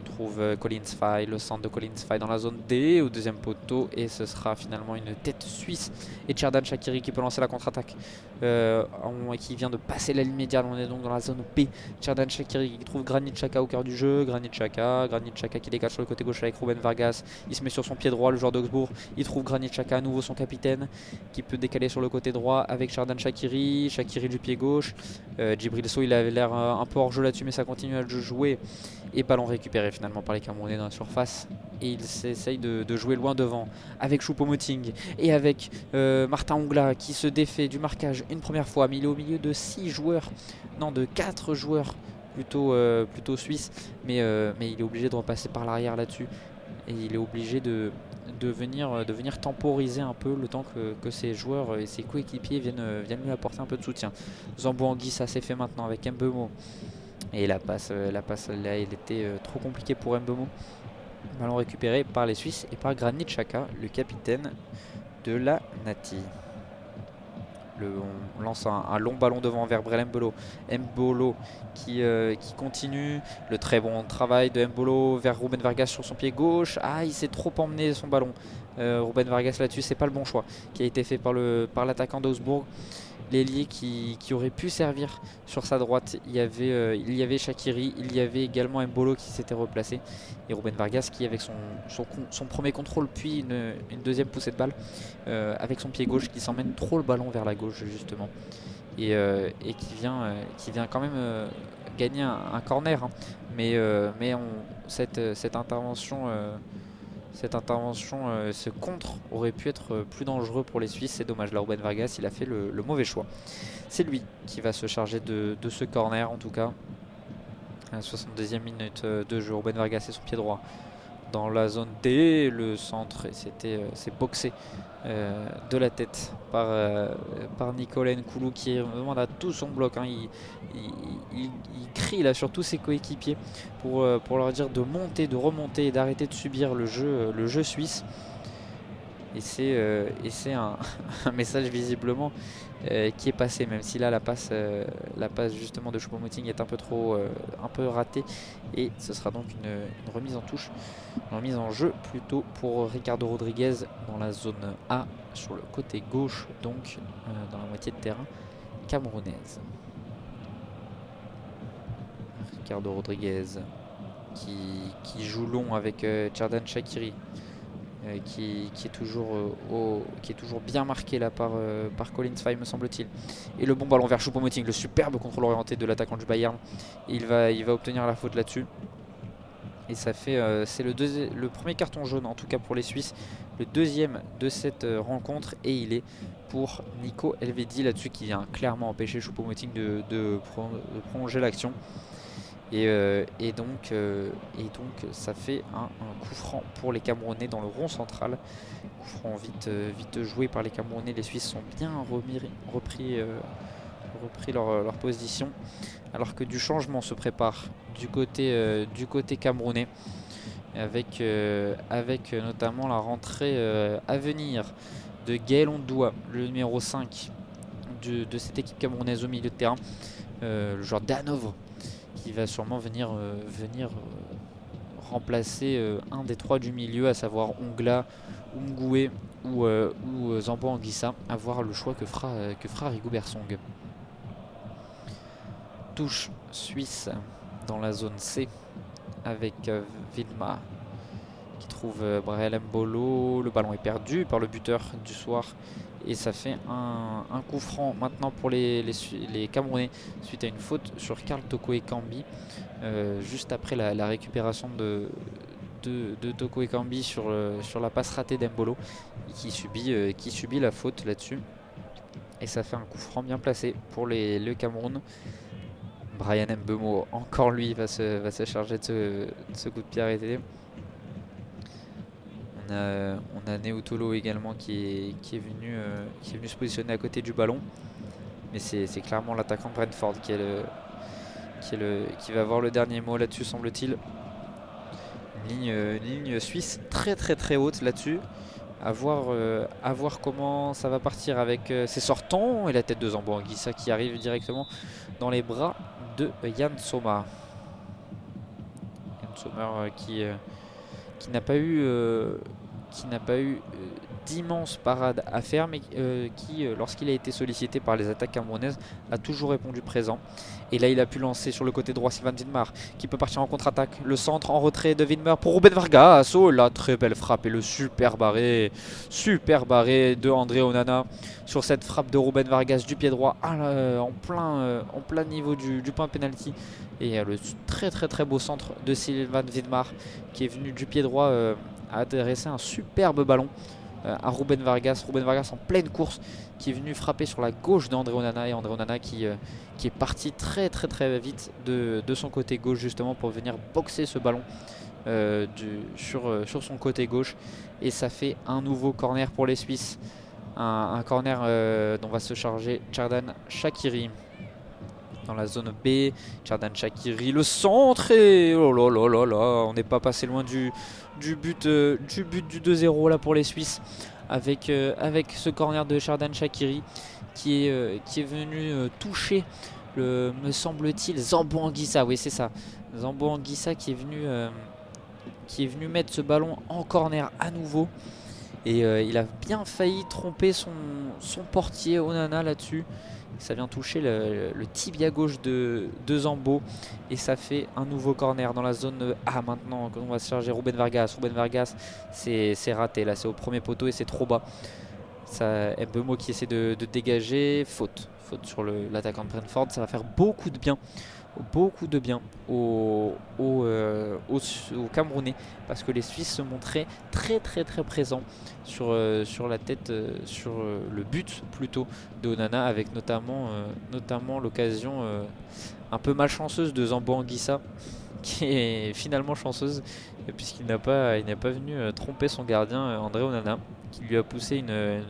On trouve Collins Faye, le centre de Collins Faye dans la zone D au deuxième poteau. Et ce sera finalement une tête suisse. Et Xherdan Shaqiri qui peut lancer la contre-attaque. Qui vient de passer la ligne médiane. On est donc dans la zone B. Xherdan Shaqiri qui trouve Granit Xhaka au cœur du jeu. Granit Xhaka qui dégage sur le côté gauche avec Ruben Vargas. Il se met sur son pied droit, le joueur d'Augsbourg. Il trouve Granit Xhaka, à nouveau son capitaine, qui peut décaler sur le côté droit avec Xherdan Shaqiri. Shaqiri du pied gauche. Djibril Sow, il avait l'air un peu hors jeu là-dessus, mais ça continue à le jouer. Et ballon récupéré finalement par les Camerounais dans la surface. Et il s'essaye de jouer loin devant avec Choupo-Moting et avec Martin Ongla qui se défait du marquage une première fois. Mais il est au milieu de 4 joueurs plutôt suisses. Mais il est obligé de repasser par l'arrière là-dessus. Et il est obligé de venir temporiser un peu le temps que ses joueurs et ses coéquipiers viennent lui apporter un peu de soutien. Zambo Anguissa, ça s'est fait maintenant avec Mbeumo. Et la passe là, il était trop compliqué pour Mbeumo. Ballon récupéré par les Suisses et par Granit Xhaka, le capitaine de la Nati. On lance un long ballon devant vers Brel Mbolo. Mbolo qui continue. Le très bon travail de Mbolo vers Ruben Vargas sur son pied gauche. Ah, il s'est trop emmené son ballon. Ruben Vargas là-dessus, c'est pas le bon choix qui a été fait par l'attaquant d'Augsbourg. L'ailier qui aurait pu servir sur sa droite, il y avait Shaqiri, il y avait également Mbolo qui s'était replacé et Ruben Vargas qui avec son premier contrôle puis une deuxième poussée de balle avec son pied gauche qui s'emmène trop le ballon vers la gauche justement et qui vient quand même gagner un corner hein. Mais cette intervention ce contre aurait pu être plus dangereux pour les Suisses. C'est dommage, là Ruben Vargas il a fait le mauvais choix. C'est lui qui va se charger de ce corner en tout cas. À la 62e minute de jeu, Ruben Vargas et son pied droit dans la zone D, le centre, et c'est boxé de la tête par Nicolas Nkoulou qui demande à tout son bloc hein. Il crie là sur tous ses coéquipiers pour leur dire de monter, de remonter et d'arrêter de subir le jeu suisse. Et c'est un message visiblement qui est passé, même si là la passe justement de Choupo-Moting est un peu ratée. Et ce sera donc une remise en touche, une remise en jeu plutôt pour Ricardo Rodriguez dans la zone A sur le côté gauche, donc dans la moitié de terrain camerounaise. Ricardo Rodriguez qui joue long avec Xherdan Shaqiri. Qui est toujours bien marqué là par Collins Faye me semble-t-il. Et le bon ballon vers Choupo-Moting, le superbe contrôle orienté de l'attaquant du Bayern. Et il va obtenir la faute là-dessus. Et ça fait c'est le premier carton jaune en tout cas pour les Suisses, le deuxième de cette rencontre et il est pour Nico Elvedi là-dessus qui vient clairement empêcher Choupo-Moting de prolonger l'action. Et donc ça fait un coup franc pour les Camerounais dans le rond central. Coup franc vite joué par les Camerounais. Les Suisses sont bien repris leur position. Alors que du changement se prépare du côté camerounais. Avec notamment la rentrée à venir de Gaël Ondoua, le numéro 5 de cette équipe camerounaise au milieu de terrain, le joueur d'Hanovre, qui va sûrement venir remplacer un des trois du milieu, à savoir Ongla, Umgoué ou Zambo Anguissa, à voir le choix que fera Rigobert Song. Touche suisse dans la zone C avec Vilma qui trouve Brahel Mbolo. Le ballon est perdu par le buteur du soir et ça fait un coup franc maintenant pour les Camerounais suite à une faute sur Karl Toko Ekambi juste après la récupération de Toko Ekambi sur la passe ratée d'Embolo qui subit la faute là-dessus, et ça fait un coup franc bien placé pour le Cameroun. Brian Mbeumo, encore lui, va se charger de ce coup de pied arrêté. On a Neutolo également qui est venu se positionner à côté du ballon. Mais c'est clairement l'attaquant Brentford qui va avoir le dernier mot là-dessus, semble-t-il. Une ligne suisse très très très haute là-dessus. À voir comment ça va partir avec ses sortants et la tête de Zambo Anguissa qui arrive directement dans les bras de Yann Sommer. Yann Sommer qui n'a pas eu d'immenses parades à faire, mais qui, lorsqu'il a été sollicité par les attaques camerounaises, a toujours répondu présent. Et là, il a pu lancer sur le côté droit Sylvain Widmer, qui peut partir en contre-attaque. Le centre en retrait de Widmer pour Ruben Vargas. Oh là, très belle frappe et le super barré de André Onana sur cette frappe de Ruben Vargas du pied droit en plein niveau du point de pénalty. Et le très très très beau centre de Sylvain Widmer qui est venu du pied droit adresser un superbe ballon à Ruben Vargas en pleine course, qui est venu frapper sur la gauche d'André Onana, et André Onana qui est parti très très très vite de son côté gauche justement pour venir boxer ce ballon sur son côté gauche, et ça fait un nouveau corner pour les Suisses, un corner dont va se charger Tcherdan Shaqiri. Dans la zone B, Tcherdan Shaqiri, le centre, et oh là là là là, on n'est pas passé loin du but du 2-0 là pour les Suisses avec ce corner de Tcherdan Shaqiri qui est venu toucher me semble-t-il Zambo Anguissa, oui c'est ça, Zambo Anguissa qui est venu mettre ce ballon en corner à nouveau, et il a bien failli tromper son portier Onana là-dessus. Ça vient toucher le tibia gauche de Zambo, et ça fait un nouveau corner dans la zone A maintenant. On va se charger Ruben Vargas. Ruben Vargas, c'est raté là, c'est au premier poteau et c'est trop bas. Mbeumo qui essaie de dégager, faute sur l'attaquant de Brentford. Ça va faire beaucoup de bien aux Camerounais, parce que les Suisses se montraient très très très présents sur la tête, sur le but plutôt de Onana, avec notamment l'occasion un peu malchanceuse de Zambo Anguissa, qui est finalement chanceuse puisqu'il n'a pas venu tromper son gardien André Onana, qui lui a poussé une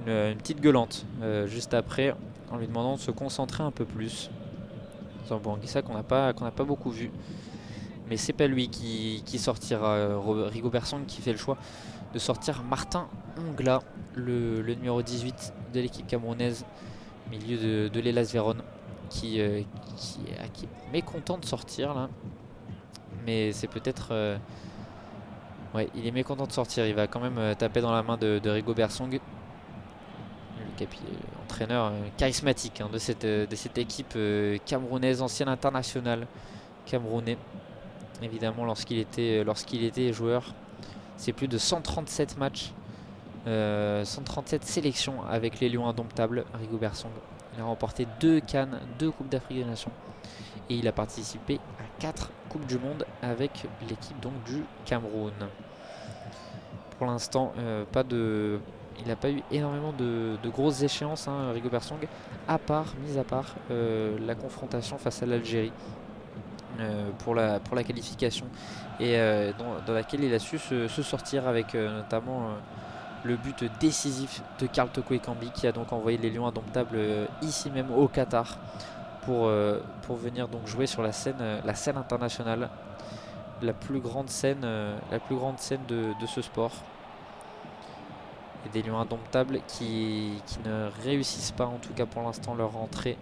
petite gueulante juste après, en lui demandant de se concentrer un peu plus. Zambo Anguissa qu'on n'a pas beaucoup vu, mais c'est pas lui qui sortira. Rigobert Song qui fait le choix de sortir Martin Ongla, le numéro 18 de l'équipe camerounaise, milieu de l'Hellas Vérone, qui est mécontent de sortir là, mais c'est peut-être ouais, il est mécontent de sortir. Il va quand même taper dans la main de Rigobert Song, entraîneur charismatique de cette équipe camerounaise, ancien international camerounais évidemment lorsqu'il était joueur. C'est plus de 137 matchs, 137 sélections avec les Lions indomptables. Rigobert Song, il a remporté 2 Cannes, 2 Coupes d'Afrique des Nations, et il a participé à 4 Coupes du Monde avec l'équipe donc du Cameroun. Pour l'instant, il n'a pas eu énormément de grosses échéances, Rigobert Song, mis à part la confrontation face à l'Algérie pour la qualification, et dans laquelle il a su se sortir avec notamment le but décisif de Karl Toko Ekambi, qui a donc envoyé les Lions indomptables ici même au Qatar pour venir donc jouer sur la scène internationale, la plus grande scène de ce sport. et des Lions indomptables qui ne réussissent pas, en tout cas pour l'instant, leur entrée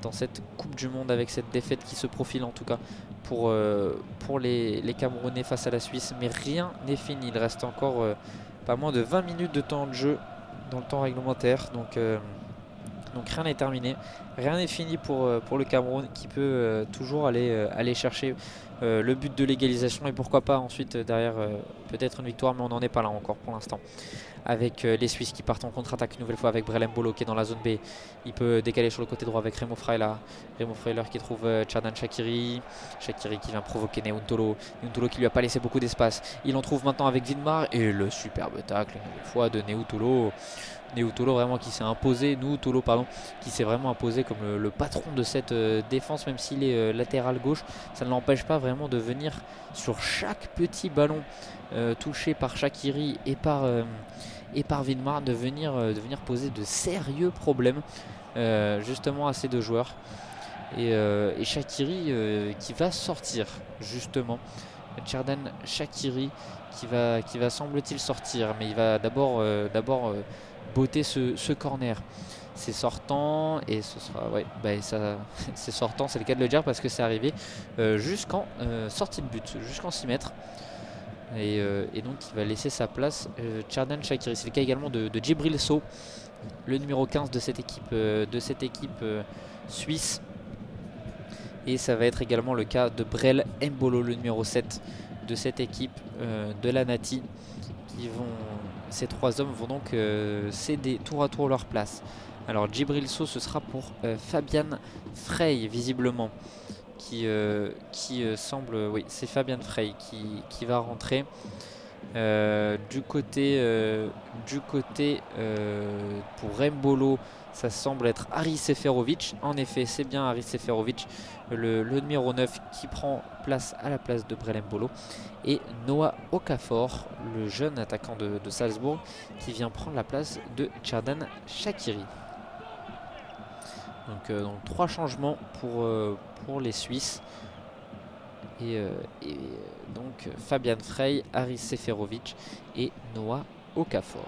dans cette Coupe du Monde avec cette défaite qui se profile, en tout cas pour les Camerounais face à la Suisse. Mais rien n'est fini, il reste encore pas moins de 20 minutes de temps de jeu dans le temps réglementaire. Donc rien n'est terminé, rien n'est fini pour le Cameroun qui peut toujours aller chercher le but de l'égalisation et pourquoi pas ensuite derrière peut-être une victoire, mais on n'en est pas là encore pour l'instant. Avec les Suisses qui partent en contre-attaque une nouvelle fois avec Brelem Bolo qui est dans la zone B. Il peut décaler sur le côté droit avec Remo Freuler. Remo Freuler qui trouve Tcherdan Shaqiri. Shaqiri qui vient provoquer Neuntolo. Neuntolo qui lui a pas laissé beaucoup d'espace. Il en trouve maintenant avec Widmar et le superbe tacle une nouvelle fois de Neuntolo. Neuntolo vraiment qui s'est imposé, Neuntolo pardon, qui s'est vraiment imposé comme le patron de cette défense, même s'il est latéral gauche, ça ne l'empêche pas vraiment de venir sur chaque petit ballon touché par Shaqiri et par Widmar, de venir poser de sérieux problèmes justement à ces deux joueurs. Et Shaqiri qui va sortir justement, Tcherdan Shaqiri qui va semble-t-il sortir, mais il va d'abord botter ce corner. C'est sortant et ce sera c'est sortant, c'est le cas de le dire parce que c'est arrivé jusqu'en sortie de but, jusqu'en 6 mètres. Et donc il va laisser sa place Tcherdan Shaqiri. C'est le cas également de Djibril Sow, le numéro 15 de cette équipe suisse. Et ça va être également le cas de Brel Mbolo, le numéro 7 de cette équipe de la Nati. Ces trois hommes vont donc céder tour à tour leur place. Alors Djibril Sow, ce sera pour Fabian Frey visiblement, qui semble, oui c'est Fabian Frey qui va rentrer. Du côté pour Mbolo, ça semble être Haris Seferovic. En effet, c'est bien Haris Seferovic, le numéro 9 qui prend place à la place de Brelem Bolo. Et Noah Okafor, le jeune attaquant de Salzbourg, qui vient prendre la place de Tcherdan Shaqiri. Donc 3 changements pour les Suisses. Et donc Fabian Frey, Haris Seferovic et Noah Okafor.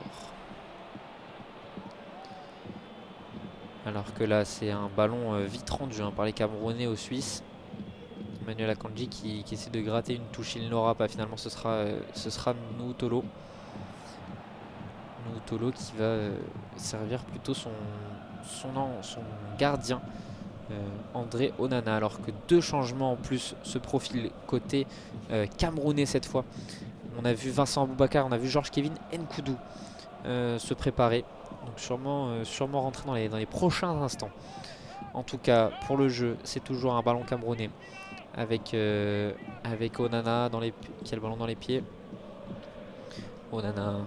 Alors que là c'est un ballon vite rendu par les Camerounais aux Suisses. Manuel Akanji qui essaie de gratter une touche, il n'aura pas finalement, ce sera Neuntolo. Neuntolo qui va servir plutôt son gardien André Onana, alors que 2 changements en plus se profilent côté camerounais cette fois. On a vu Vincent Aboubakar, on a vu Georges Kevin Nkoudou se préparer, donc sûrement rentrer dans les prochains instants. En tout cas pour le jeu c'est toujours un ballon camerounais avec Onana qui a le ballon dans les pieds. Onana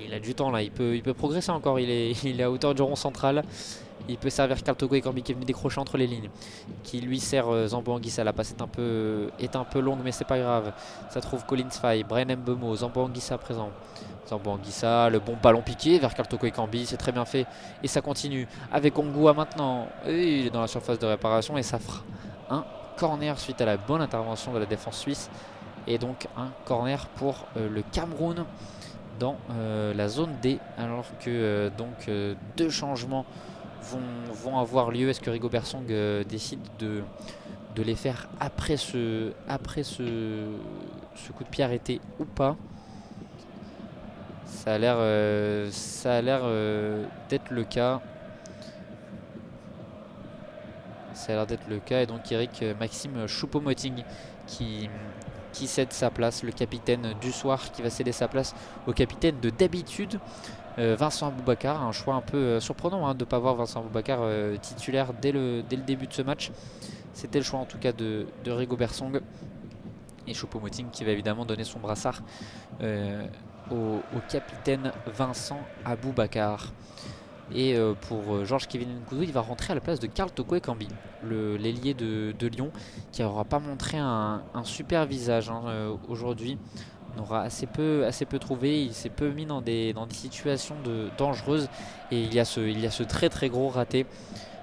il a du temps là, il peut progresser encore, il est à hauteur du rond central. Il peut servir Carl Toko Ekambi qui est venu décrocher entre les lignes, qui lui sert Zambo Anguissa. La passe est un peu longue, mais c'est pas grave. Ça trouve Collins Faye, Brian Mbeumo, Zambo Anguissa présent. Zambo Anguissa, le bon ballon piqué vers Carl Toko Ekambi, c'est très bien fait. Et ça continue avec Ongua maintenant. Et il est dans la surface de réparation et ça fera un corner suite à la bonne intervention de la défense suisse. Et donc un corner pour le Cameroun dans la zone D, alors que 2 changements vont avoir lieu. Est-ce que Rigobert Song décide de les faire après ce coup de pied arrêté ou pas? Ça a l'air d'être le cas. Ça a l'air d'être le cas. Et donc Eric Maxime Choupo-Moting qui cède sa place, le capitaine du soir qui va céder sa place au capitaine de d'habitude, Vincent Aboubakar. Un choix un peu surprenant de ne pas voir Vincent Aboubakar titulaire dès le début de ce match. C'était le choix en tout cas de Rigobert Song. Et Choupo-Moting qui va évidemment donner son brassard au capitaine Vincent Aboubakar. Et pour Georges Kevin Nkoudou, il va rentrer à la place de Carl Toko Ekambi, l'ailier de Lyon, qui n'aura pas montré un super visage aujourd'hui. On aura assez peu trouvé, il s'est peu mis dans des situations dangereuses. Et il y a ce très très gros raté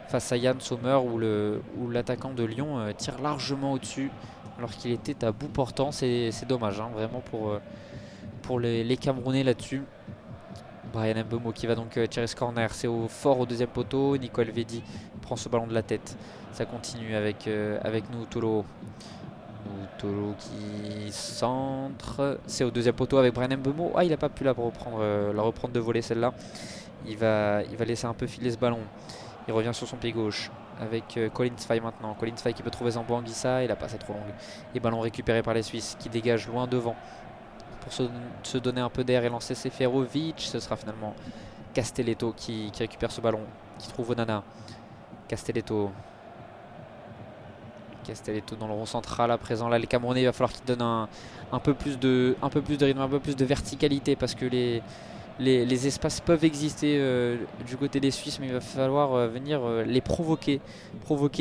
face à Yann Sommer où l'attaquant de Lyon tire largement au-dessus alors qu'il était à bout portant. C'est dommage vraiment pour les Camerounais là-dessus. Bryan Mbeumo qui va donc tirer ce corner. C'est fort au deuxième poteau. Nico Elvedi prend ce ballon de la tête. Ça continue avec Nu'Tolo. Nu'Tolo qui centre. C'est au deuxième poteau avec Bryan Mbeumo. Ah, il n'a pas pu la reprendre de voler celle-là. Il va laisser un peu filer ce ballon. Il revient sur son pied gauche avec Colin Sfai maintenant. Colin Sfai qui peut trouver Zambo Anguissa. Et la passe est trop longue. Et ballon récupéré par les Suisses qui dégagent loin devant pour se donner un peu d'air et lancer Seferovic. Ce sera finalement Castelletto qui récupère ce ballon, qui trouve Onana. Castelletto dans le rond central à présent. Là, les Camerounais, il va falloir qu'ils donnent un peu plus de rythme, un peu plus de verticalité parce que les espaces peuvent exister du côté des Suisses, mais il va falloir venir les provoquer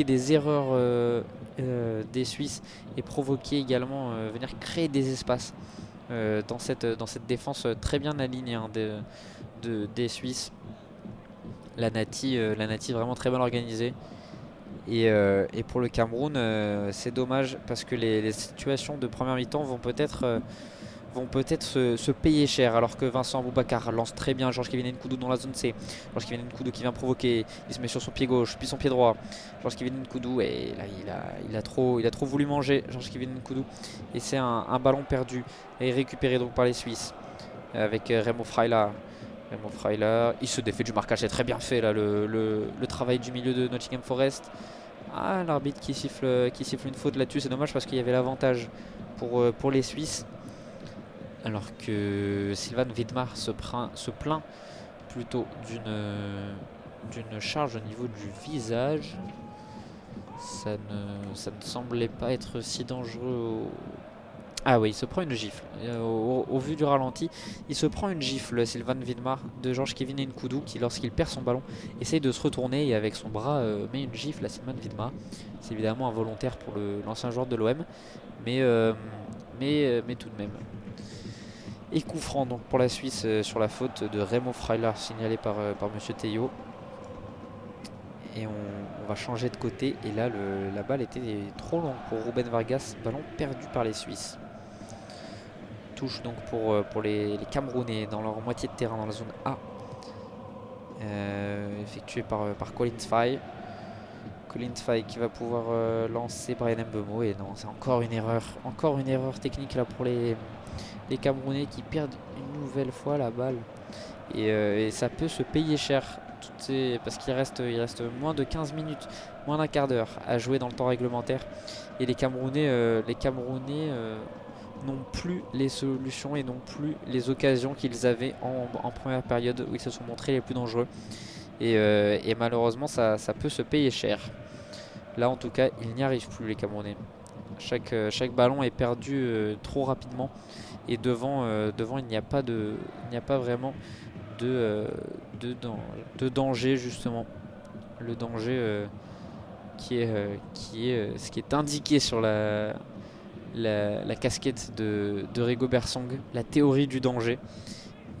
des erreurs des Suisses et provoquer également, venir créer des espaces dans cette défense très bien alignée hein, des Suisses. La Nati vraiment très bien organisée. Et pour le Cameroun, c'est dommage parce que les situations de première mi-temps vont peut-être se payer cher, alors que Vincent Aboubakar lance très bien Georges-Kevin Nkoudou dans la zone C. Georges-Kevin Nkoudou qui vient provoquer, il se met sur son pied gauche, puis son pied droit. Georges-Kevin Nkoudou, et là il a trop voulu manger Georges-Kevin Nkoudou. Et c'est un ballon perdu et récupéré donc par les Suisses avec Remo Freuler. Il se défait du marquage, c'est très bien fait là le travail du milieu de Nottingham Forest. Ah, l'arbitre qui siffle une faute là-dessus, c'est dommage parce qu'il y avait l'avantage pour les Suisses. Alors que Sylvain Widmar se plaint plutôt d'une charge au niveau du visage. Ça ne semblait pas être si dangereux. Ah oui, il se prend une gifle. Au vu du ralenti, il se prend une gifle, Sylvain Widmar, de Georges-Kevin Nkoudou, qui, lorsqu'il perd son ballon, essaye de se retourner et avec son bras met une gifle à Sylvain Widmar. C'est évidemment involontaire pour l'ancien joueur de l'OM, mais tout de même. Et coup franc donc pour la Suisse sur la faute de Remo Freuler signalé par Monsieur Théo. Et on va changer de côté. Et là, la balle était trop longue pour Ruben Vargas. Ballon perdu par les Suisses. Touche donc pour les Camerounais dans leur moitié de terrain dans la zone A. Effectué par Colin Sfai. Colin Sfai qui va pouvoir lancer Bryan Mbeumo. Et non, c'est encore une erreur technique là pour les Camerounais qui perdent une nouvelle fois la balle. Et ça peut se payer cher. Parce qu'il reste moins de 15 minutes, moins d'un quart d'heure à jouer dans le temps réglementaire. Et les Camerounais n'ont plus les solutions et n'ont plus les occasions qu'ils avaient en première période où ils se sont montrés les plus dangereux. Et malheureusement, ça peut se payer cher. Là, en tout cas, ils n'y arrivent plus, les Camerounais. Chaque ballon est perdu trop rapidement. Et devant, il n'y a pas vraiment de danger, justement. Le danger qui est ce qui est indiqué sur la casquette de Rigobert Song, la théorie du danger.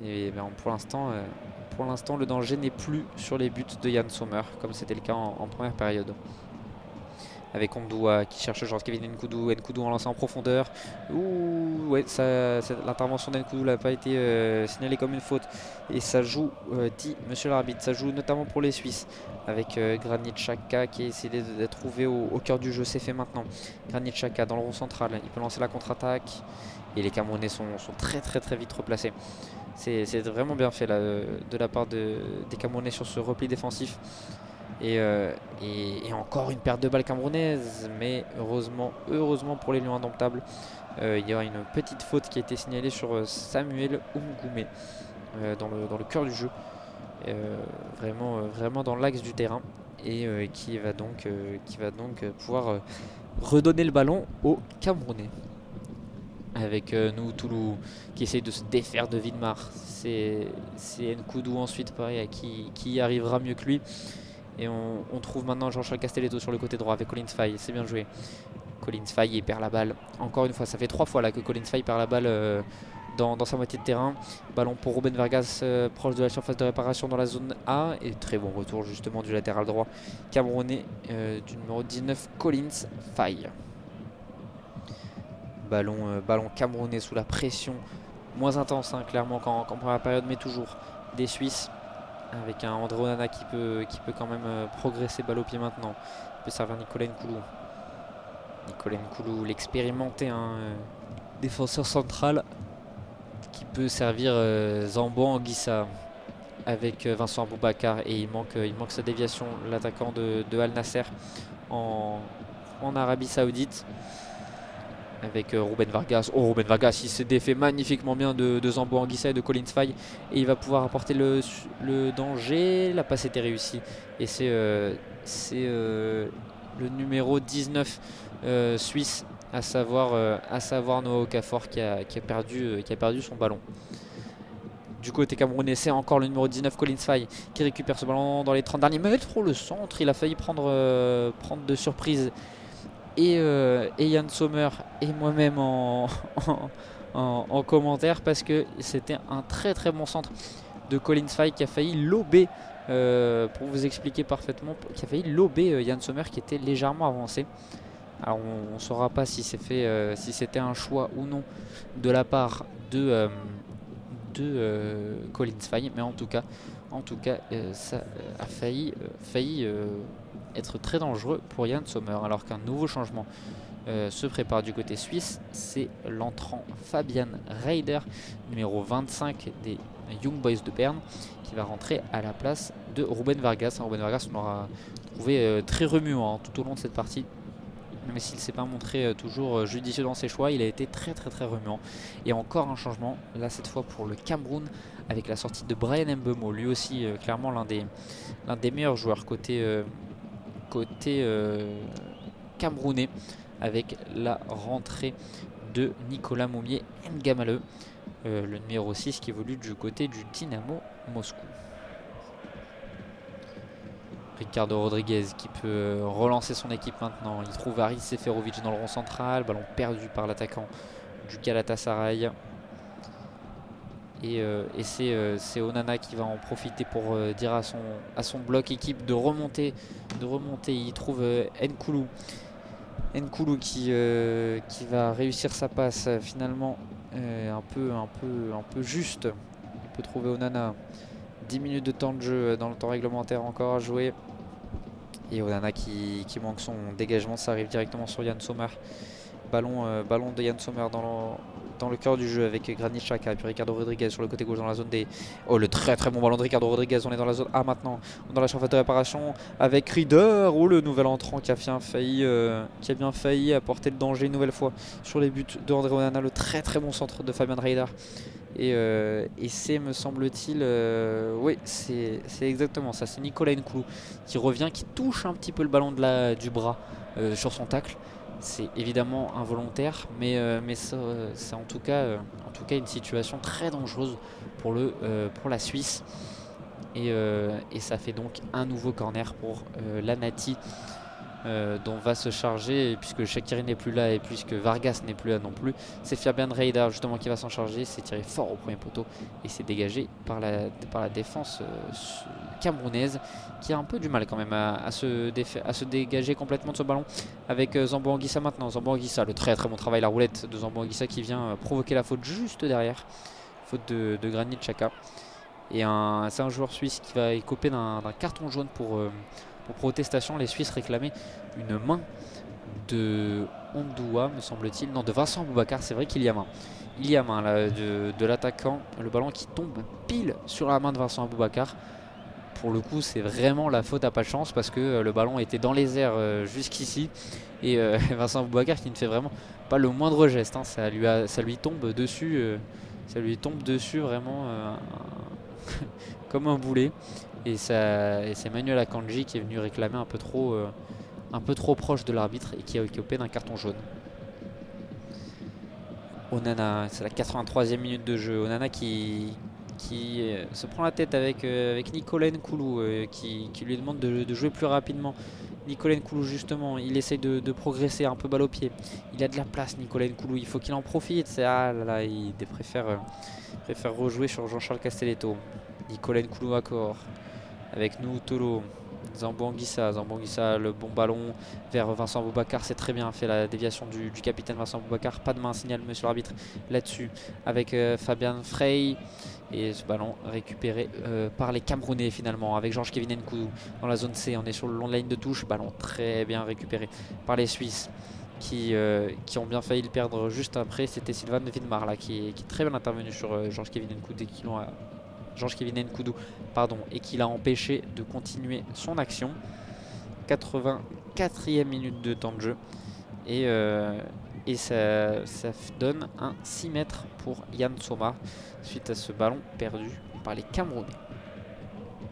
Et ben, pour l'instant, le danger n'est plus sur les buts de Yann Sommer, comme c'était le cas en première période. Avec Ondoua qui cherche Georges-Kevin Nkoudou. Nkoudou en lancé en profondeur. Ouh, ouais, l'intervention d'Nkoudou n'a pas été signalée comme une faute. Et ça joue, dit monsieur l'arbitre, ça joue notamment pour les Suisses. Avec Granit Xhaka qui a essayé d'être trouvé au cœur du jeu. C'est fait maintenant. Granit Xhaka dans le rond central. Il peut lancer la contre-attaque. Et les Camerounais sont très très très vite replacés. C'est vraiment bien fait là, de la part des Camerounais sur ce repli défensif. Et encore une perte de balle camerounaise, mais heureusement pour les Lions indomptables, il y aura une petite faute qui a été signalée sur Samuel Umgoumé dans le cœur du jeu, vraiment dans l'axe du terrain, et qui va donc pouvoir redonner le ballon aux Camerounais. Avec Nu'Tolo qui essaye de se défaire de Widmar. C'est Nkoudou ensuite, pareil, qui y arrivera mieux que lui. Et on trouve maintenant Jean-Charles Castelletto sur le côté droit avec Colin Sfai. C'est bien joué. Colin Sfai, il perd la balle. Encore une fois, ça fait 3 fois là que Colin Sfai perd la balle dans sa moitié de terrain. Ballon pour Ruben Vargas proche de la surface de réparation dans la zone A. Et très bon retour justement du latéral droit camerounais du numéro 19, Colin Sfai. Ballon camerounais sous la pression moins intense hein, clairement qu'en première période, mais toujours des Suisses avec un André Onana qui peut quand même progresser balle au pied maintenant. Il peut servir Nicolas Nkoulou. Nicolas Nkoulou, l'expérimenté hein, défenseur central qui peut servir Zambo Anguissa avec Vincent Aboubakar, et il manque sa déviation, l'attaquant de Al Nasser en Arabie Saoudite, avec Ruben Vargas. Oh, Ruben Vargas, il s'est défait magnifiquement bien de Zambo Anguissa et de Colin Faye, et il va pouvoir apporter le danger. La passe était réussie, et c'est le numéro 19 suisse, à savoir Noah Okafor qui a perdu son ballon. Du côté camerounais, c'est encore le numéro 19 Colin Faye qui récupère ce ballon dans les 30 derniers mètres. Oh, le centre, il a failli prendre de surprise et Yann Sommer et moi-même en commentaire, parce que c'était un très très bon centre de Colin Faye qui a failli lober, pour vous expliquer parfaitement, qui a failli lober Yann Sommer qui était légèrement avancé. Alors on ne saura pas si c'était un choix ou non de la part de Colin Faye, mais en tout cas ça a failli être très dangereux pour Yann Sommer, alors qu'un nouveau changement se prépare du côté suisse. C'est l'entrant Fabian Reider, numéro 25 des Young Boys de Berne, qui va rentrer à la place de Ruben Vargas. Ruben Vargas, on l'aura trouvé très remuant tout au long de cette partie. Même s'il ne s'est pas montré toujours judicieux dans ses choix, il a été très remuant. Et encore un changement, là cette fois pour le Cameroun, avec la sortie de Brian Mbeumo, lui aussi clairement l'un des meilleurs joueurs côté camerounais, avec la rentrée de Nicolas Moumier Ngamale, le numéro 6 qui évolue du côté du Dynamo Moscou. Ricardo Rodriguez qui peut relancer son équipe maintenant. Il trouve Haris Seferovic dans le rond central. Ballon perdu par l'attaquant du Galatasaray. Et c'est Onana qui va en profiter pour dire à son bloc équipe de remonter. Il trouve Nkoulou. Nkoulou qui va réussir sa passe finalement un peu juste. Il peut trouver Onana. 10 minutes de temps de jeu dans le temps réglementaire encore à jouer. Et Onana qui manque son dégagement, ça arrive directement sur Yann Sommer. Ballon de Yann Sommer dans le cœur du jeu avec Granit Xhaka et puis Ricardo Rodriguez sur le côté gauche dans la zone des... Oh, le très bon ballon de Ricardo Rodriguez. On est dans la zone A maintenant, dans la surface de réparation avec Rieder. Oh, le nouvel entrant qui a bien failli apporter le danger une nouvelle fois sur les buts de André Onana. Le très bon centre de Fabian Reider. Et c'est, me semble-t-il, oui, c'est exactement ça. C'est Nicolas Nkoulou qui revient, qui touche un petit peu le ballon du bras sur son tacle. C'est évidemment involontaire, mais c'est en tout cas une situation très dangereuse pour la Suisse. Et ça fait donc un nouveau corner pour l'Anati, dont va se charger, puisque Shaqiri n'est plus là et puisque Vargas n'est plus là non plus. C'est Fabian Reider justement qui va s'en charger. C'est tiré fort au premier poteau et c'est dégagé par la défense camerounaise, qui a un peu du mal quand même à se dégager complètement de ce ballon, avec Zambo Anguissa maintenant. Zambo Anguissa, le très bon travail, la roulette de Zambo Anguissa qui vient provoquer la faute juste derrière, faute de Granit Xhaka. Et c'est un joueur suisse qui va écoper d'un carton jaune pour protestation. Les Suisses réclamaient une main de Ondoua, me semble-t-il. Non, de Vincent Aboubakar. C'est vrai qu'il y a main. Il y a main là, de l'attaquant. Le ballon qui tombe pile sur la main de Vincent Aboubakar. Pour le coup, c'est vraiment la faute à pas de chance, parce que le ballon était dans les airs jusqu'ici. Et Vincent Aboubakar qui ne fait vraiment pas le moindre geste. Hein. Ça lui tombe dessus. Ça lui tombe dessus vraiment comme un boulet. Et c'est Manuel Akanji qui est venu réclamer un peu trop proche de l'arbitre et qui a occupé d'un carton jaune. Onana, c'est la 83e minute de jeu. Onana qui se prend la tête avec Nicolas Nkoulou, qui lui demande de jouer plus rapidement. Nicolas Nkoulou, justement, il essaye de progresser un peu balle au pied. Il a de la place, Nicolas Nkoulou, il faut qu'il en profite. Il préfère rejouer sur Jean-Charles Castelletto. Nicolas Nkoulou encore avec nous, Tolo. Zambo Anguissa, le bon ballon vers Vincent Aboubakar, c'est très bien fait la déviation du capitaine Vincent Aboubakar, pas de main, signale monsieur l'arbitre là-dessus, avec Fabian Frey, et ce ballon récupéré par les Camerounais finalement, avec Georges-Kevin Nkoudou dans la zone C, on est sur le long de la ligne de touche, ballon très bien récupéré par les Suisses qui ont bien failli le perdre juste après. C'était Sylvain Widmar là, qui est très bien intervenu sur Georges-Kevin Nkoudou, et qui l'a empêché de continuer son action. 84e minute de temps de jeu et ça donne un 6 mètres pour Yann Sommer suite à ce ballon perdu par les Camerounais.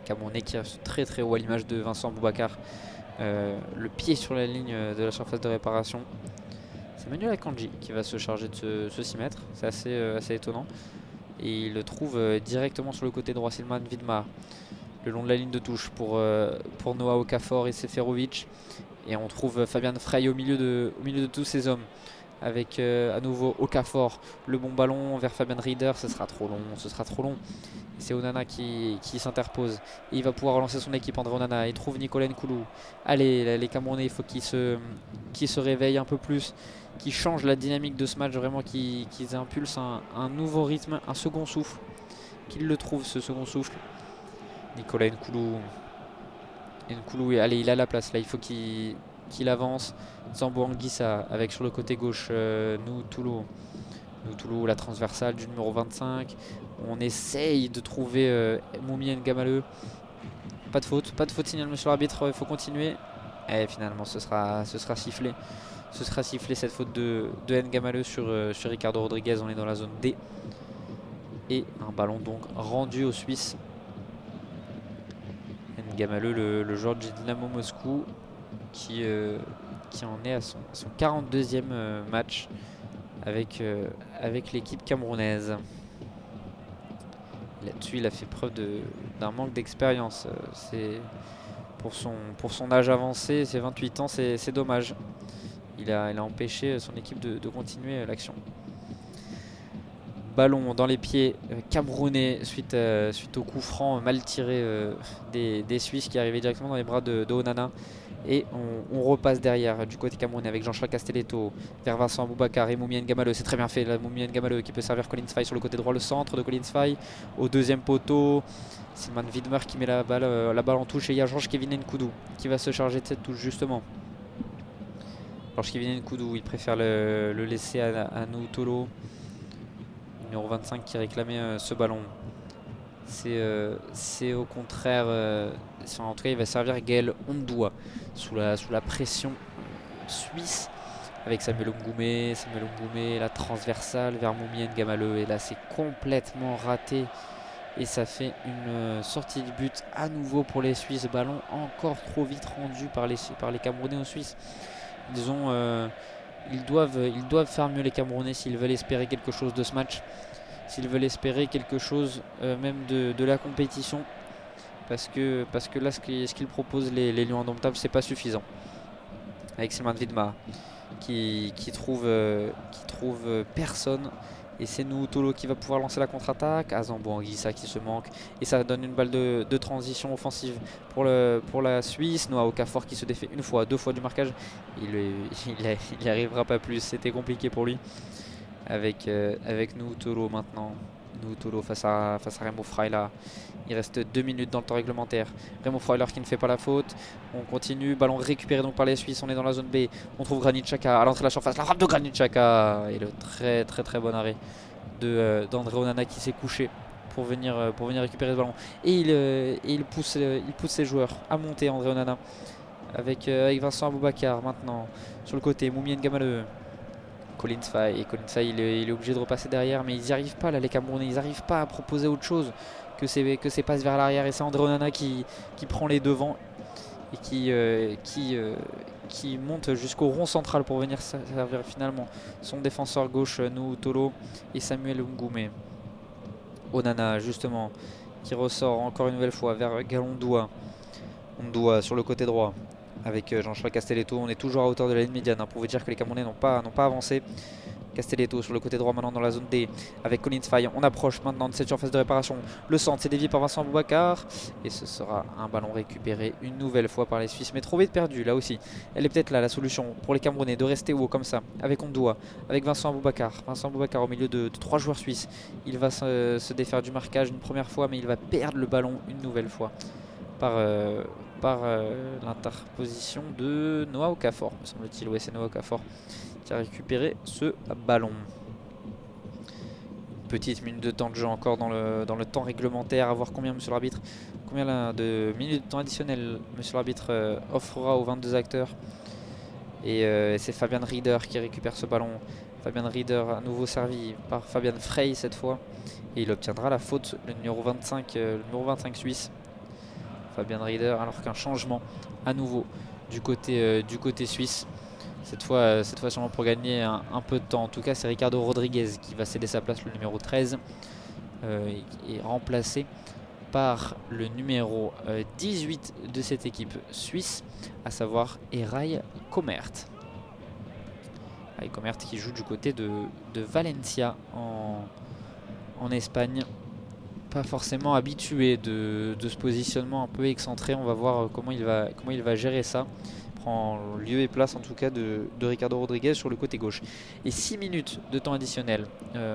Camerounais qui reste très très haut à l'image de Vincent Aboubakar, le pied sur la ligne de la surface de réparation. C'est Manuel Akanji qui va se charger de ce 6 mètres, c'est assez étonnant. Et il le trouve directement sur le côté droit, Sylvain Widmar, le long de la ligne de touche pour Noah Okafor et Seferovic. Et on trouve Fabian Frey au milieu de tous ces hommes, avec à nouveau Okafor, le bon ballon vers Fabian Rieder. Ce sera trop long. C'est Onana qui s'interpose et il va pouvoir relancer son équipe. André Onana, il trouve Nicolas Nkoulou. Allez, les Camerounais, il faut qu'ils se réveillent un peu plus, qui change la dynamique de ce match, vraiment qu'ils impulsent un nouveau rythme, un second souffle, qu'ils le trouvent ce second souffle. Nicolas Nkoulou, allez, il a la place là, il faut qu'il avance. Zambo Anguissa avec sur le côté gauche Noutoulou, la transversale du numéro 25. On essaye de trouver Moumi Ngamaleu. Pas de faute, signale monsieur l'arbitre, il faut continuer. Et finalement ce sera sifflé. Ce sera sifflé cette faute de Ngamaleu sur Ricardo Rodriguez. On est dans la zone D. Et un ballon donc rendu aux Suisses. Ngamaleu, le joueur du Dynamo Moscou, qui en est à son 42e match avec l'équipe camerounaise. Là-dessus, il a fait preuve d'un manque d'expérience. Pour son âge avancé, ses 28 ans, c'est dommage. Il a empêché son équipe de continuer l'action. Ballon dans les pieds camerounais suite au coup franc mal tiré des Suisses qui arrivait directement dans les bras de Onana. Et on repasse derrière du côté camerounais avec Jean-Charles Castelletto vers Vincent Aboubakar et Moumi Ngamaleu. C'est très bien fait, Moumi Ngamaleu qui peut servir Collins Faye sur le côté droit, le centre de Collins Faye au deuxième poteau. Sylvain Widmar qui met la balle en touche, et il y a Georges-Kevin Nkoudou qui va se charger de cette touche justement. Georges-Kevin Nkoudou, il préfère le laisser à Noutolo, numéro 25, qui réclamait ce ballon. C'est au contraire, en tout cas il va servir Gaël Ondoua sous la pression suisse, avec Samuel Ngoumé, la transversale vers Moumi Ngamaleu, et là c'est complètement raté et ça fait une sortie de but à nouveau pour les Suisses. Ballon encore trop vite rendu par les Camerounais aux Suisses. Ils doivent faire mieux, les Camerounais, s'ils veulent espérer quelque chose de ce match, s'ils veulent espérer quelque chose même de la compétition, parce que là ce qu'ils proposent les Lions Indomptables, c'est pas suffisant. Avec Sylvain Widmar qui trouve personne, et c'est Noutolo qui va pouvoir lancer la contre-attaque. Zambo Anguissa qui se manque, et ça donne une balle de transition offensive pour la Suisse. Noah Okafor qui se défait une fois, deux fois du marquage, il n'y arrivera pas plus, c'était compliqué pour lui. Avec Noutolo maintenant. Noutolo face à Remo Freuler. Il reste 2 minutes dans le temps réglementaire. Remo Freuler qui ne fait pas la faute. On continue, ballon récupéré donc par les Suisses. On est dans la zone B. On trouve Granit Xhaka à l'entrée de la surface. La frappe de Granit Xhaka et le très très très bon arrêt d'André Onana qui s'est couché pour venir récupérer ce ballon. Et il pousse ses joueurs à monter, André Onana, avec Vincent Aboubakar maintenant sur le côté. Moumi Ngamaleu, Collins Faye, il est obligé de repasser derrière, mais ils n'y arrivent pas là, les Camerounais. Ils n'arrivent pas à proposer autre chose que ces passes vers l'arrière, et c'est André Onana qui prend les devants et qui monte jusqu'au rond central pour venir servir finalement son défenseur gauche Noutolo et Samuel Ngoumé. Onana justement qui ressort encore une nouvelle fois vers Galondoua. Ondoua sur le côté droit avec Jean-Charles Castelletto. On est toujours à hauteur de la ligne médiane, pour vous dire que les Camerounais n'ont pas avancé. Castelletto sur le côté droit maintenant dans la zone D avec Collins Faye. On approche maintenant de cette surface de réparation. Le centre, c'est dévié par Vincent Aboubakar. Et ce sera un ballon récupéré une nouvelle fois par les Suisses. Mais trop vite perdu là aussi. Elle est peut-être là la solution pour les Camerounais de rester haut comme ça. Avec Ondoa, avec Vincent Aboubakar. Vincent Aboubakar au milieu de 3 joueurs suisses. Il va se défaire du marquage une première fois, mais il va perdre le ballon une nouvelle fois par l'interposition de Noah Okafor, me semble-t-il. Ouais, c'est Noah Okafor qui a récupéré ce ballon. Une petite minute de temps de jeu encore dans le temps réglementaire. À voir combien, monsieur l'arbitre, combien de minutes de temps additionnel monsieur l'arbitre offrera aux 22 acteurs. Et c'est Fabian Rieder qui récupère ce ballon. Fabian Rieder à nouveau servi par Fabian Frey cette fois. Et il obtiendra la faute, le numéro 25 suisse. Fabian Rieder, alors qu'un changement à nouveau du côté suisse. Cette fois sûrement pour gagner un peu de temps. En tout cas, c'est Ricardo Rodriguez qui va céder sa place, le numéro 13, et remplacé par le numéro 18 de cette équipe suisse, à savoir Eray Comert. Eray Comert qui joue du côté de Valencia en Espagne. Pas forcément habitué de ce positionnement un peu excentré. On va voir comment il va gérer ça. Prend lieu et place en tout cas de Ricardo Rodriguez sur le côté gauche. Et 6 minutes de temps additionnel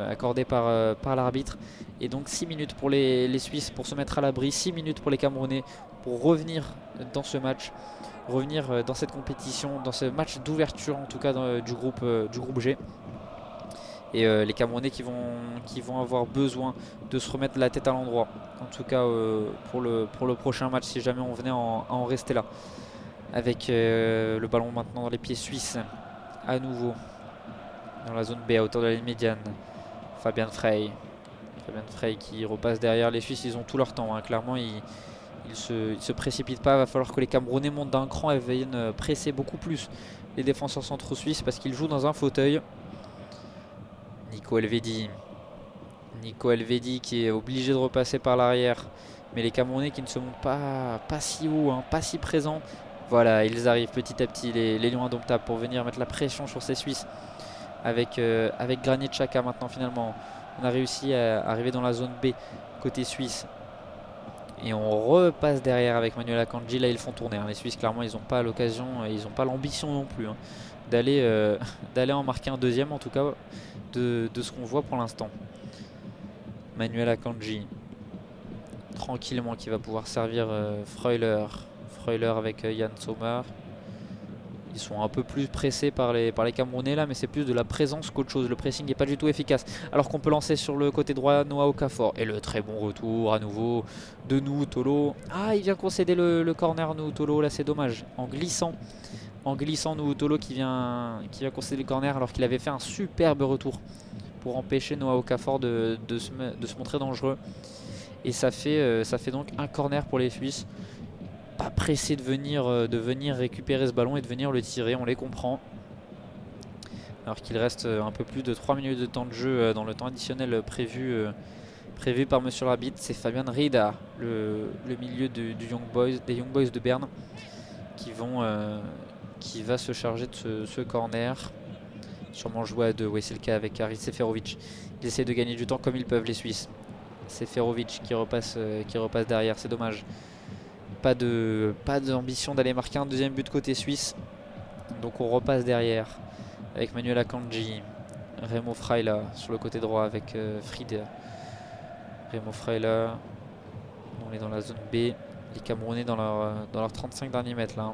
accordé par l'arbitre. Et donc 6 minutes pour les Suisses pour se mettre à l'abri, 6 minutes pour les Camerounais pour revenir dans ce match, revenir dans cette compétition, dans ce match d'ouverture en tout cas du groupe G. Et les Camerounais qui vont avoir besoin de se remettre la tête à l'endroit, en tout cas pour le prochain match, si jamais on venait à en rester là. Avec le ballon maintenant dans les pieds suisses, à nouveau dans la zone B à hauteur de la ligne médiane. Fabian Frey qui repasse derrière. Les Suisses, ils ont tout leur temps, hein. Clairement ils se précipitent pas. Il va falloir que les Camerounais montent d'un cran et viennent presser beaucoup plus les défenseurs centraux suisses parce qu'ils jouent dans un fauteuil. Nico Elvedi qui est obligé de repasser par l'arrière, mais les Camerounais qui ne se montent pas si haut, hein, pas si présents. Voilà, ils arrivent petit à petit, les Lions indomptables, pour venir mettre la pression sur ces Suisses avec Granit Xhaka. Maintenant finalement on a réussi à arriver dans la zone B côté suisse et on repasse derrière avec Manuel Akanji. Là ils font tourner, hein. Les Suisses clairement ils n'ont pas l'occasion, ils n'ont pas l'ambition non plus, hein, d'aller en marquer un deuxième, en tout cas de ce qu'on voit pour l'instant. Manuel Akanji tranquillement qui va pouvoir servir Freuler avec Yann Sommer. Ils sont un peu plus pressés par les Camerounais là, mais c'est plus de la présence qu'autre chose. Le pressing n'est pas du tout efficace. Alors qu'on peut lancer sur le côté droit Noah Okafor. Et le très bon retour à nouveau de Nuhutolo. Ah, il vient concéder le corner Nuhutolo, là c'est dommage. En glissant Nuhutolo qui vient concéder le corner alors qu'il avait fait un superbe retour pour empêcher Noah Okafor de se montrer dangereux. Et ça fait donc un corner pour les Suisses. Pas pressé de venir récupérer ce ballon et de venir le tirer, on les comprend. Alors qu'il reste un peu plus de 3 minutes de temps de jeu dans le temps additionnel prévu par monsieur l'arbitre. C'est Fabian Rieder, le milieu des Young Boys de Berne, qui va se charger de ce corner. Sûrement joué à deux, oui c'est le cas avec Haris Seferovic. Ils essaient de gagner du temps comme ils peuvent, les Suisses. Seferovic qui repasse derrière, c'est dommage. Pas d'ambition d'aller marquer un deuxième but côté suisse. Donc on repasse derrière avec Manuel Akanji. Remo Freuler sur le côté droit avec Fried. Remo Freuler. On est dans la zone B. Les Camerounais dans leurs 35 derniers mètres là.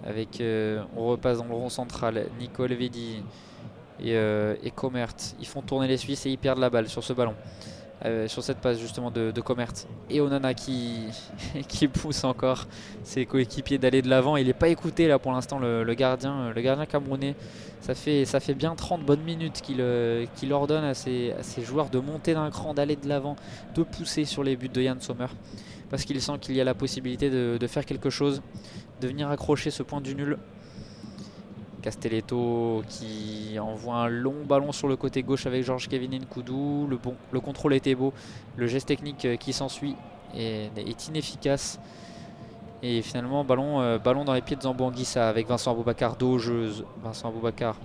Avec, on repasse dans le rond central. Nico Elvedi et Comert. Ils font tourner les Suisses et ils perdent la balle sur ce ballon. Sur cette passe justement de Comert. Et Onana qui pousse encore ses coéquipiers d'aller de l'avant. Il n'est pas écouté là pour l'instant, le gardien camerounais. Ça fait bien 30 bonnes minutes qu'il ordonne à ses joueurs de monter d'un cran, d'aller de l'avant, de pousser sur les buts de Yann Sommer. Parce qu'il sent qu'il y a la possibilité de faire quelque chose, de venir accrocher ce point du nul. Castelletto qui envoie un long ballon sur le côté gauche avec Georges-Kevin Nkoudou. Le contrôle était beau, le geste technique qui s'ensuit est inefficace. Et finalement, ballon dans les pieds de Zambo Anguissa avec Vincent Aboubakar dos au jeu. Vincent Aboubakar,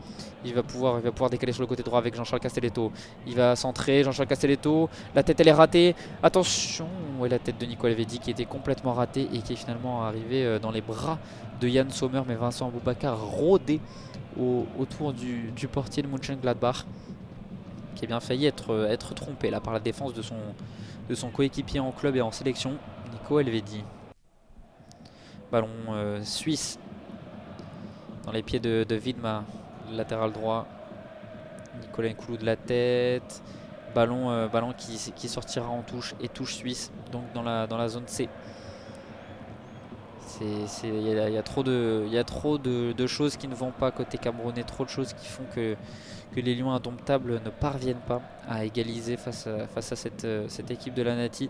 il va pouvoir décaler sur le côté droit avec Jean-Charles Castelletto. Il va centrer, Jean-Charles Castelletto. La tête, elle est ratée. Attention, ouais, la tête de Nicolas Elvedi qui était complètement ratée et qui est finalement arrivé dans les bras de Yann Sommer. Mais Vincent Aboubakar rôdé autour du portier de Mönchengladbach, qui a bien failli être trompé là par la défense de son coéquipier en club et en sélection, Nico Elvedi. Ballon suisse dans les pieds de Widmer, latéral droit. Nicolas Nkoulou de la tête. Ballon qui sortira en touche et touche suisse, donc dans la zone C. Il y a trop de choses qui ne vont pas côté camerounais, trop de choses qui font que les Lions indomptables ne parviennent pas à égaliser face à cette équipe de la Nati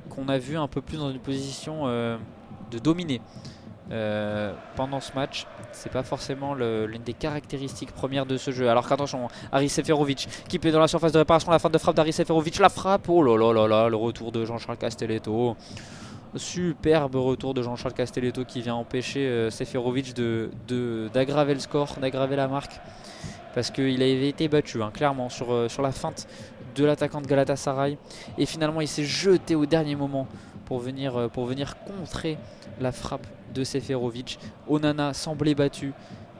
qu'on a vu un peu plus dans une position de dominer pendant ce match. C'est pas forcément l'une des caractéristiques premières de ce jeu. Alors qu'attention, Haris Seferovic qui peut dans la surface de réparation, la fin de frappe d'Haris Seferovic, la frappe, oh là là là là, le retour de Jean-Charles Castelletto. Superbe retour de Jean-Charles Castelletto qui vient empêcher Seferovic d'aggraver le score, d'aggraver la marque, parce qu'il avait été battu clairement sur la feinte de l'attaquant de Galatasaray, et finalement il s'est jeté au dernier moment pour venir contrer la frappe de Seferovic. Onana semblait battu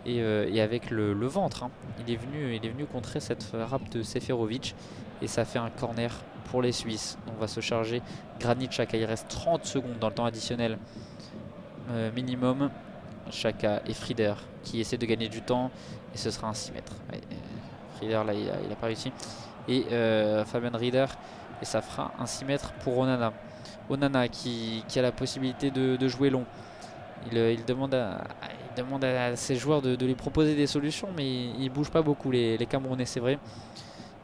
et avec le ventre, il est venu contrer cette frappe de Seferovic, et ça fait un corner pour les Suisses. On va se charger Granit Xhaka. Il reste 30 secondes dans le temps additionnel minimum. Xhaka et Frieder qui essaient de gagner du temps, et ce sera un 6 mètres. Ouais, Frieder là il n'a pas réussi, et Fabian Rieder, et ça fera un 6 mètres pour Onana. Onana qui a la possibilité de jouer long. Il demande à ses joueurs de lui proposer des solutions, mais ils ne bougent pas beaucoup les Camerounais, c'est vrai.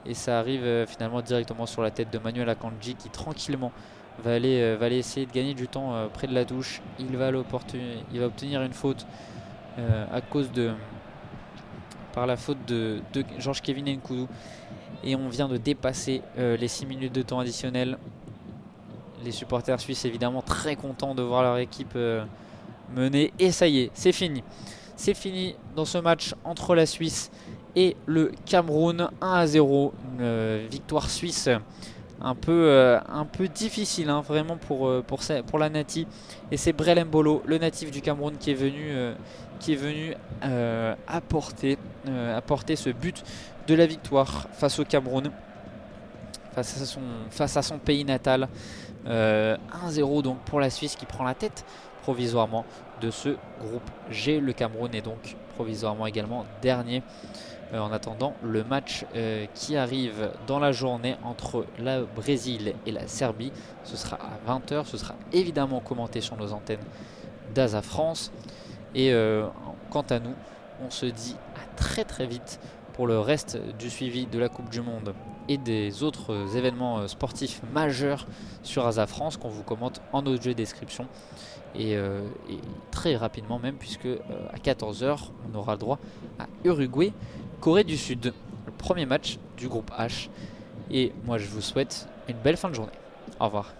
Et ça arrive finalement directement sur la tête de Manuel Akanji, qui tranquillement va aller essayer de gagner du temps près de la touche. Il va obtenir une faute par la faute de Georges-Kevin Nkoudou. Et on vient de dépasser les 6 minutes de temps additionnel. Les supporters suisses évidemment très contents de voir leur équipe mener. Et ça y est, c'est fini. C'est fini dans ce match entre la Suisse et le Cameroun. 1-0, une victoire suisse un peu difficile vraiment pour la Nati. Et c'est Brel Mbolo, le natif du Cameroun, qui est venu apporter ce but de la victoire face au Cameroun, face à son pays natal. 1-0 donc pour la Suisse, qui prend la tête provisoirement de ce groupe G. Le Cameroun est donc provisoirement également dernier. En attendant le match qui arrive dans la journée entre le Brésil et la Serbie, ce sera à 20h, ce sera évidemment commenté sur nos antennes d'Asa France. Et quant à nous, on se dit à très très vite pour le reste du suivi de la Coupe du Monde et des autres événements sportifs majeurs sur Asa France, qu'on vous commente en audio description. Et très rapidement même, puisque à 14h, on aura le droit à Uruguay, Corée du Sud, le premier match du groupe H. Et moi je vous souhaite une belle fin de journée. Au revoir.